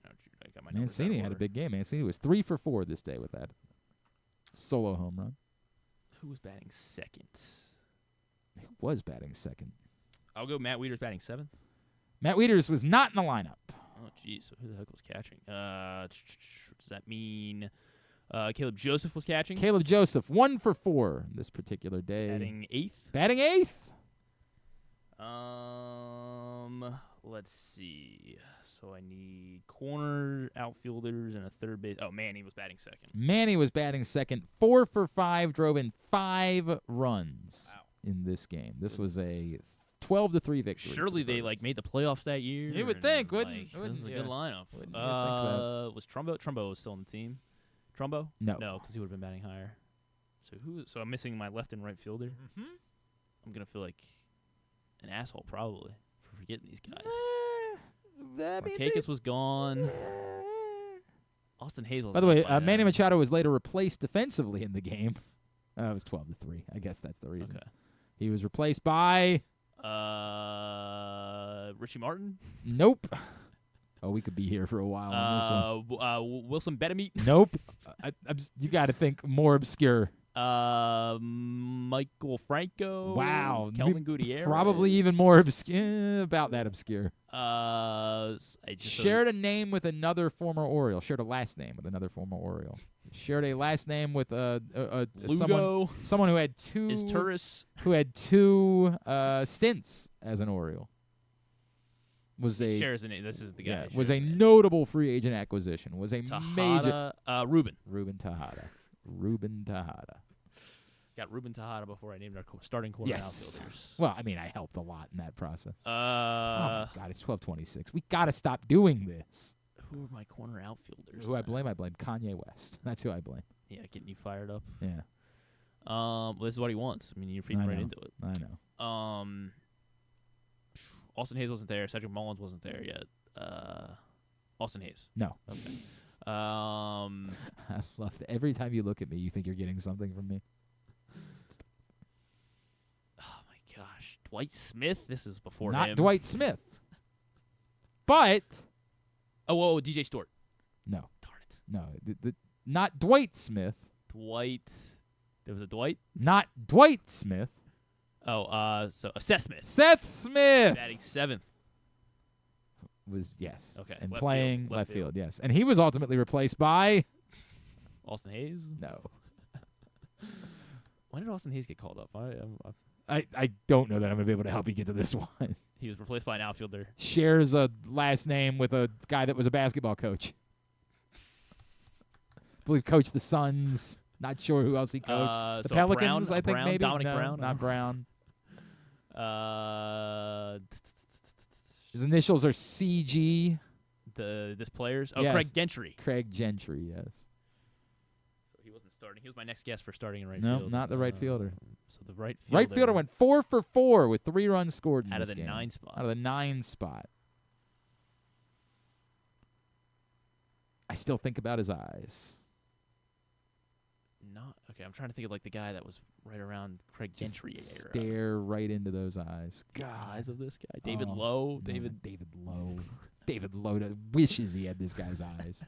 I got my Mancini had a big game. Mancini was 3 for 4 this day with that solo home run. Who was batting 2nd? Who was batting second? I'll go Matt Wieters batting 7th. Matt Wieters was not in the lineup. Oh, geez. So who the heck was catching? What does that mean? Caleb Joseph was catching. Caleb Joseph, 1 for 4 this particular day. Batting 8th. Batting 8th. Let's see. So I need corner, outfielders, and a third base. Oh, Manny was batting 2nd. Manny was batting 2nd, 4 for 5, drove in 5 runs in this game. This was a 12-3 victory. Surely they made the playoffs that year. You would think, wouldn't? This is a good lineup. Wouldn't you think that? Was Trumbo? Trumbo was still on the team. Trumbo? No, because he would have been batting higher. So So I'm missing my left and right fielder. Mm-hmm. I'm gonna feel like an asshole probably for forgetting these guys. Markakis was gone. Austin Hazel. By the way, Manny Machado was later replaced defensively in the game. It was 12-3. I guess that's the reason. Okay. He was replaced by Richie Martin. Nope. Oh, we could be here for a while on this one. Wilson Betamete. Nope. You got to think more obscure. Michael Franco. Wow. Kelvin Gutierrez. Probably even more obscure. About that obscure. Shared a name with another former Oriole. Shared a last name with another former Oriole. Shared a last name with someone who had two. Is Turris. Who had 2 stints as an Oriole. Shares a name. This is the guy. Was a notable free agent acquisition. Was a major. Ruben Tejada. Got Ruben Tejada before I named our starting corner outfielders. Well, I mean, I helped a lot in that process. Oh my God, it's 12:26. We got to stop doing this. Who are my corner outfielders? Who I blame? I blame Kanye West. That's who I blame. Yeah, getting you fired up. Yeah. Well, this is what he wants. I mean, you're feeding right into it. I know. Austin Hayes wasn't there. Cedric Mullins wasn't there yet. Austin Hayes. No. Okay. I love that. Every time you look at me, you think you're getting something from me. Oh, my gosh. Dwight Smith? This is before him. Not Dwight Smith. But. Oh, DJ Stewart. No. Darn it. No. Not Dwight Smith. Dwight. There was a Dwight? Not Dwight Smith. Oh, so Seth Smith. Seth Smith. Batting 7th. Yes. Okay. And left playing field, left field, yes. And he was ultimately replaced by Austin Hayes? No. When did Austin Hayes get called up? I don't know that I'm going to be able to help you get to this one. He was replaced by an outfielder. Shares a last name with a guy that was a basketball coach. I believe coached the Suns. Not sure who else he coached. The Pelicans, Brown, I think, Brown, maybe. Dominic no, Brown? Not Brown. His initials are CG. This player's? Oh, yes. Craig Gentry. Craig Gentry, yes. So he wasn't starting. He was my next guess for starting in right no, field. No, not the right fielder. So the right fielder. Right fielder went 4 for 4 with 3 runs scored in out this of the game. 9 spot. Out of the 9 spot. I still think about his eyes. Okay, I'm trying to think of the guy that was right around Craig Gentry era. Stare right into those eyes. The eyes of this guy. David Lowe. No, David Lowe. David Lowe wishes he had this guy's eyes.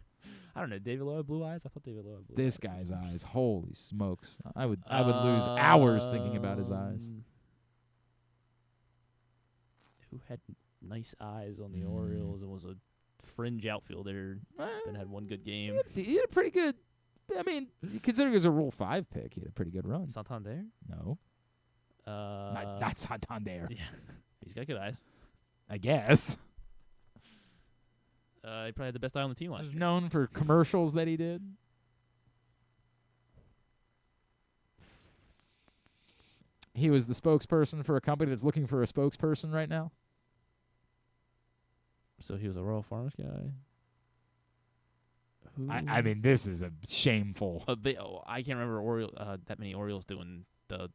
I don't know. David Lowe had blue eyes? I thought David Lowe had blue eyes. This guy's eyes. Holy smokes. I would lose hours thinking about his eyes. Who had nice eyes on the Orioles and was a fringe outfielder, then had one good game? He had a pretty good. I mean, considering it was a Rule 5 pick, he had a pretty good run. Santander? No. Not Santander. Yeah. He's got good eyes. I guess. He probably had the best eye on the team last year. He was known for commercials that he did. He was the spokesperson for a company that's looking for a spokesperson right now. So he was a Royal Farms guy? I mean, this is a shameful. I can't remember that many Orioles doing the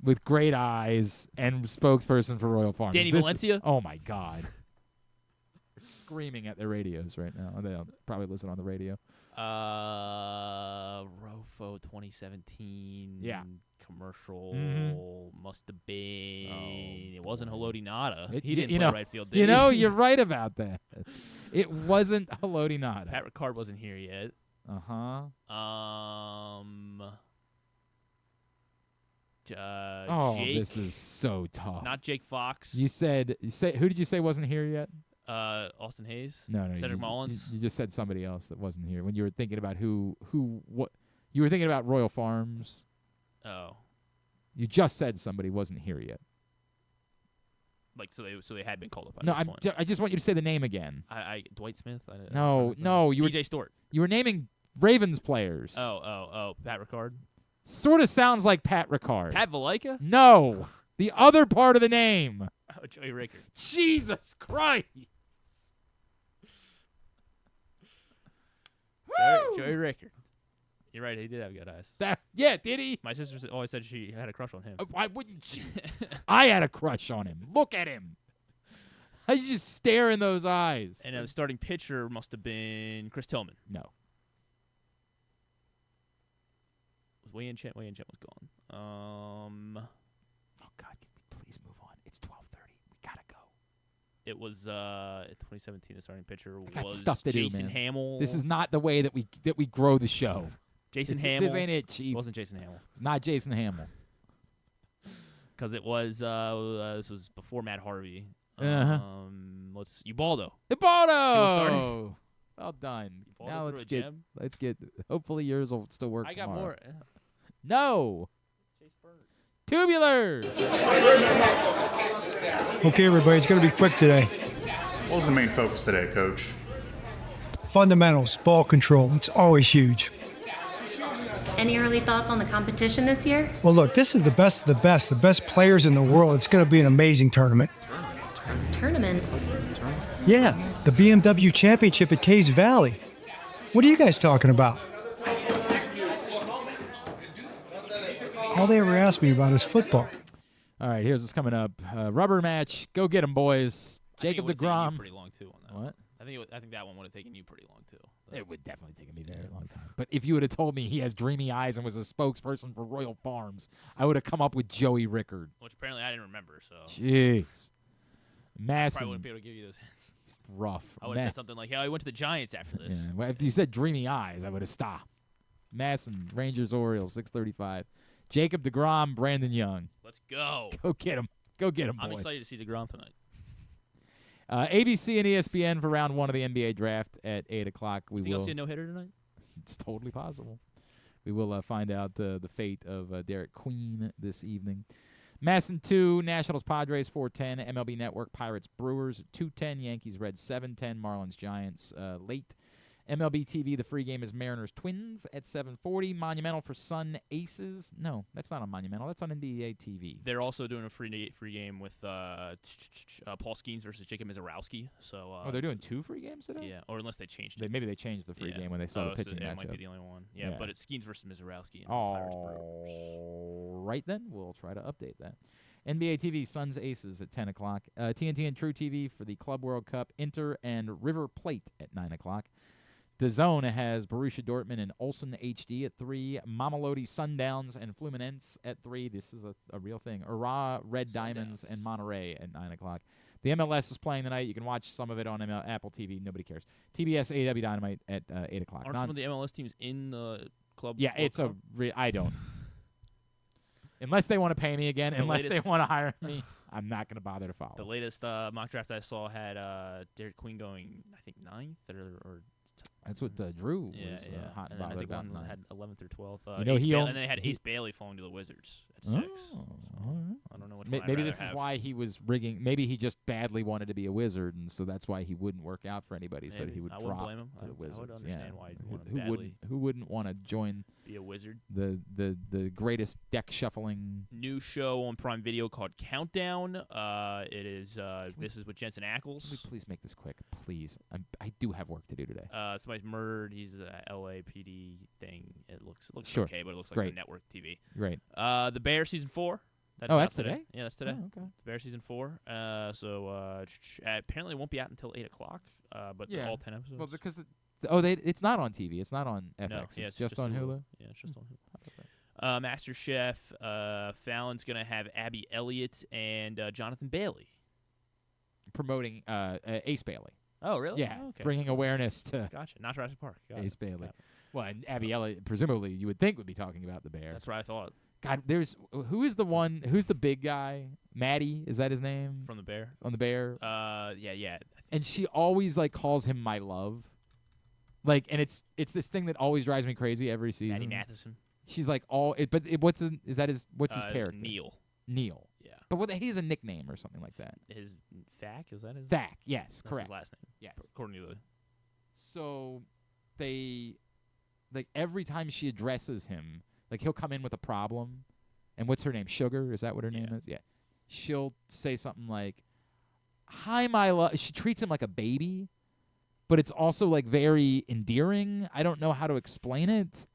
with great eyes and spokesperson for Royal Farms. Danny Valencia? Oh my God! They're screaming at their radios right now. They'll probably listen on the radio. Rofo 2017. Yeah. Commercial must have been. It wasn't Haloti Nada. He didn't play right field. Did you he? know, you're right about that. It wasn't Haloti Nada. Pat Ricard wasn't here yet. Jake. This is so tough. Not Jake Fox. You said who did you say wasn't here yet? Austin Hayes. No. Cedric Mullins. You just said somebody else that wasn't here when you were thinking about what you were thinking about Royal Farms. Oh. You just said somebody wasn't here yet. Like so they had been called up. No, I just want you to say the name again. Dwight Smith. No, you were DJ Stewart. You were naming Ravens players. Oh, Pat Ricard. Sort of sounds like Pat Ricard. Pat Valaika? No, the other part of the name. Oh, Joey Rickard. Jesus Christ. Joey Rickard. You're right. He did have good eyes. Did he? My sister always said she had a crush on him. Why wouldn't she? I had a crush on him. Look at him. I just stare in those eyes. And the starting pitcher must have been Chris Tillman. No. Was Wei Yin Chen? Wei Yin Chen was gone. Oh God, can we please move on? It's 12:30. We gotta go. It was 2017. The starting pitcher was stuff to Jason do, man. Hamill. This is not the way that we grow the show. Jason Hamill. This ain't it, Chief. It wasn't Jason Hamill. It's not Jason Hamill. Because it was this was before Matt Harvey. Ubaldo. Ubaldo. Well done. Ubaldo Now threw let's get. Hopefully yours will still work. I got tomorrow. more. No. Tubular. Okay, everybody, it's going to be quick today. What was the main focus today, Coach? Fundamentals, ball control. It's always huge. Any early thoughts on the competition this year? Well, look, this is the best of the best players in the world. It's going to be an amazing tournament. Tournament? Yeah, the BMW Championship at Caves Valley. What are you guys talking about? All they ever ask me about is football. All right, here's what's coming up. Rubber match. Go get 'em, boys. Jacob DeGrom. Pretty long too on that. What? I think that one would have taken you pretty long too. It would definitely take me a very long time. But if you would have told me he has dreamy eyes and was a spokesperson for Royal Farms, I would have come up with Joey Rickard. Which apparently I didn't remember. So. Jeez. Masson. Probably wouldn't be able to give you those hints. It's rough. I would have said something like, "Yeah, I went to the Giants after this." Yeah. Well, if you said dreamy eyes, I would have stopped. Masson, Rangers, Orioles, 6:35. Jacob DeGrom, Brandon Young. Let's go. Go get him. Go get him, boys. I'm excited to see DeGrom tonight. ABC and ESPN for round 1 of the NBA draft at 8 o'clock. Think I'll see a no-hitter tonight? It's totally possible. We will find out the fate of Derek Queen this evening. Masson 2, Nationals, Padres 4:10, MLB Network, Pirates, Brewers 2:10, Yankees, Reds 7:10, Marlins, Giants late. MLB TV, the free game is Mariners, Twins at 7:40. Monumental for Sun, Aces. No, that's not on Monumental. That's on NBA TV. They're also doing a free game with Paul Skeens versus Jacob Mizorowski. So. They're doing 2 free games today? Yeah, or unless they changed it. Maybe they changed the free game when they saw the pitching matchup. It might be the only one. Yeah, but it's Skeens versus Mizorowski. All right, then. We'll try to update that. NBA TV, Suns, Aces at 10 o'clock. TNT and True TV for the Club World Cup, Inter and River Plate at 9 o'clock. DAZN has Borussia Dortmund and Ulsan HD at 3. Mamelodi Sundowns and Fluminense at 3. This is a real thing. Ura Red Diamonds and Monterrey at 9 o'clock. The MLS is playing tonight. You can watch some of it on Apple TV. Nobody cares. TBS AW Dynamite at 8 o'clock. Aren't some of the MLS teams in the Club Yeah, World it's Cup? I don't. Unless they want to pay me again, unless they want to hire me, I'm not going to bother to follow. The latest mock draft I saw had Derek Queen going, I think, 9th or that's what Drew was hot and and then I bothered think about. one had 11th or 12th. And they had Ace Bailey falling to the Wizards at 6. All right. I don't know what. Maybe this is why he was rigging. Maybe he just badly wanted to be a Wizard, and so that's why he wouldn't work out for anybody. So that he would I drop wouldn't blame him. to the Wizards. I would understand why he'd want to who wouldn't want to join? Be a Wizard. The greatest deck shuffling. New show on Prime Video called Countdown. It is. This is with Jensen Ackles. Can we please make this quick, please? I do have work to do today. Somebody's murdered. He's a LAPD thing. It looks sure. okay, but it looks like Great. a network TV. Great. The Bear season 4. That's today? Yeah, that's today. Oh, okay. Bear season 4. Apparently it won't be out until 8 o'clock. But they're all 10 episodes. Well, because it's not on TV. It's not on FX. No, it's just on Hulu. Yeah, it's just on Hulu. Master Chef. Fallon's gonna have Abby Elliott and Jonathan Bailey Promoting Ace Bailey. Oh, really? Yeah, Oh, okay. bringing awareness to Gotcha. Not Jurassic Park. Got Ace it. Bailey. Got it. Well, and Abby Elliott, presumably, you would think would be talking about the Bear. That's what I thought. God, who's the big guy? Maddie, is that his name? From the Bear. On the Bear. Yeah. And she always like calls him my love. Like, and it's this thing that always drives me crazy every season. Maddie Matheson. She's like what's his character? Neil. Yeah. But he has a nickname or something like that. His Thack, is that his? Thack, yes, That's correct. his last name. Yes. According to the. So they, like, every time she addresses him, like, he'll come in with a problem. And what's her name? Sugar? Is that what her name is? Yeah. She'll say something like, "Hi, my love." She treats him like a baby, but it's also, like, very endearing. I don't know how to explain it.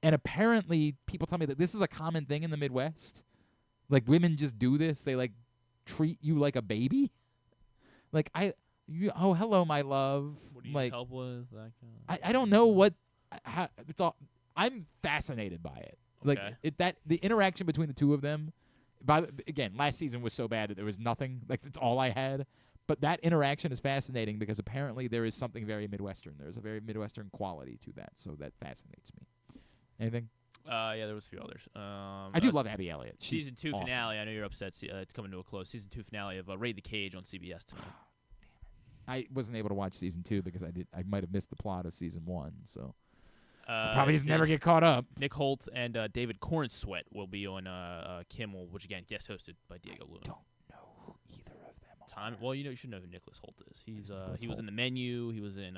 And apparently, people tell me that this is a common thing in the Midwest. Like, women just do this. They, like, treat you like a baby. Like, oh, hello, my love. What do you like, need help with? I don't know what. I'm fascinated by it. Like, Okay. the interaction between the two of them. Again, last season was so bad that there was nothing. Like, it's all I had. But that interaction is fascinating because apparently there is something very Midwestern. There's a very Midwestern quality to that, so that fascinates me. Anything? Yeah, there was a few others. I do love Abby Elliott. She's Season 2 awesome. finale. I know you're upset. It's coming to a close. Season 2 finale of Raid the Cage on CBS tonight. I wasn't able to watch season 2 because I might have missed the plot of season 1. So probably just never get caught up. Nick Holt and David Cornsweet will be on Kimmel, which again guest hosted by Diego Luna. Don't know who either of them are. Well, you should know who Nicholas Holt is. He was in The Menu. He was in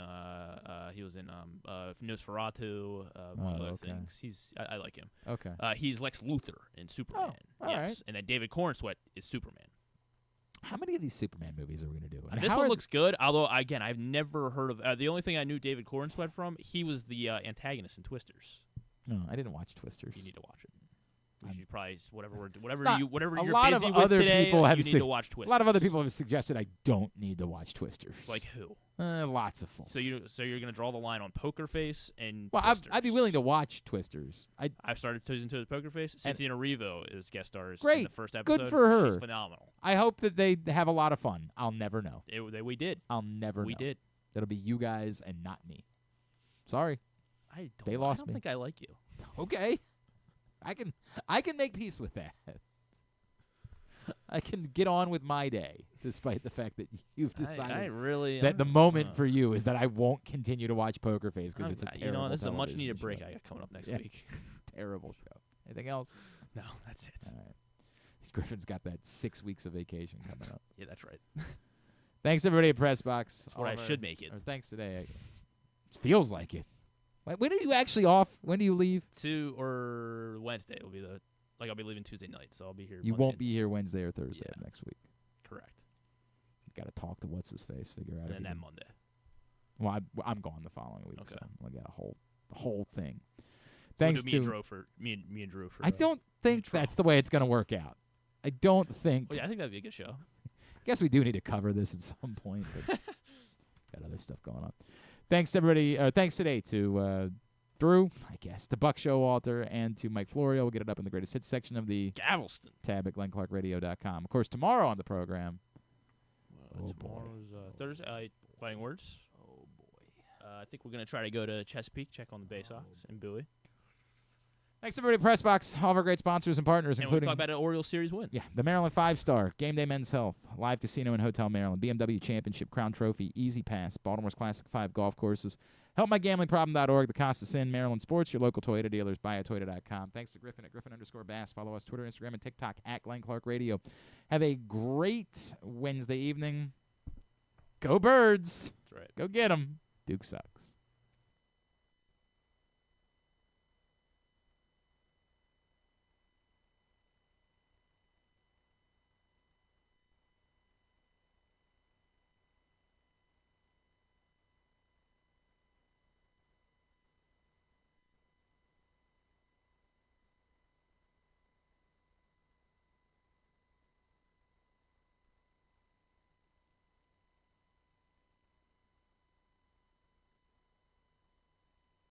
Nosferatu. Among other things. I like him. Okay. He's Lex Luthor in Superman. all right. And then David Cornsweet is Superman. How many of these Superman movies are we going to do? And This one looks good, although, again, I've never heard of the only thing I knew David Cornsweet from, he was the antagonist in Twisters. No, I didn't watch Twisters. You need to watch it. You should probably, whatever you're lot busy of with other today, people have you need to watch Twisters. A lot of other people have suggested I don't need to watch Twisters. Like who? Lots of folks. So you're going to draw the line on Poker Face and Well, Twisters. I'd be willing to watch Twisters. I've started season 2 of Poker Face. Cynthia Erivo is guest stars Great. in the first episode. Good for her. She's phenomenal. I hope that they have a lot of fun. I'll never know. We did. I'll never know. We did. It'll be you guys and not me. Sorry. They lost me. I don't think I like you. Okay. I can make peace with that. I can get on with my day, despite the fact that you've decided that the moment for you is that I won't continue to watch Poker Face because it's a terrible this is a much television needed break show. I got coming up next Yeah. week. Terrible show. Anything else? No, that's it. All right. Griffin's got that 6 weeks of vacation coming up. Yeah, that's right. Thanks, everybody at Pressbox. That's what I should make it. Or thanks today, I guess. It feels like it. When are you actually off? When do you leave? Wednesday will be I'll be leaving Tuesday night, so I'll be here. You Monday won't be here Wednesday or Thursday of next week. Correct. You got to talk to what's his face, figure out. And then if that you Monday. Well, I'm gone the following week, Okay. so I got the whole thing. So Thanks we'll to do me and Drew for. I don't think that's the way it's going to work out. I don't think. Oh yeah, I think that'd be a good show. I guess we do need to cover this at some point, but got other stuff going on. Thanks to everybody. Thanks today to Drew, I guess, to Buck Showalter, and to Mike Florio. We'll get it up in the greatest hits section of the Galveston tab at GlennClarkRadio.com. Of course, tomorrow on the program. Tomorrow's Thursday. Fighting words. Oh boy. I think we're gonna try to go to Chesapeake, check on the Bay Sox and Bowie. Thanks everybody at Pressbox, all of our great sponsors and partners, And including we'll talk about an Orioles series win. Yeah, the Maryland 5-Star, Game Day Men's Health, Live Casino and Hotel Maryland, BMW Championship, Crown Trophy, Easy Pass, Baltimore's Classic 5 Golf Courses, HelpMyGamblingProblem.org, the Costa Sin, Maryland Sports, your local Toyota dealers, buyatoyota.com. Thanks to Griffin at Griffin_Bass. Follow us Twitter, Instagram, and TikTok at Glenn Clark Radio. Have a great Wednesday evening. Go Birds. That's right. Go get 'em. Duke sucks.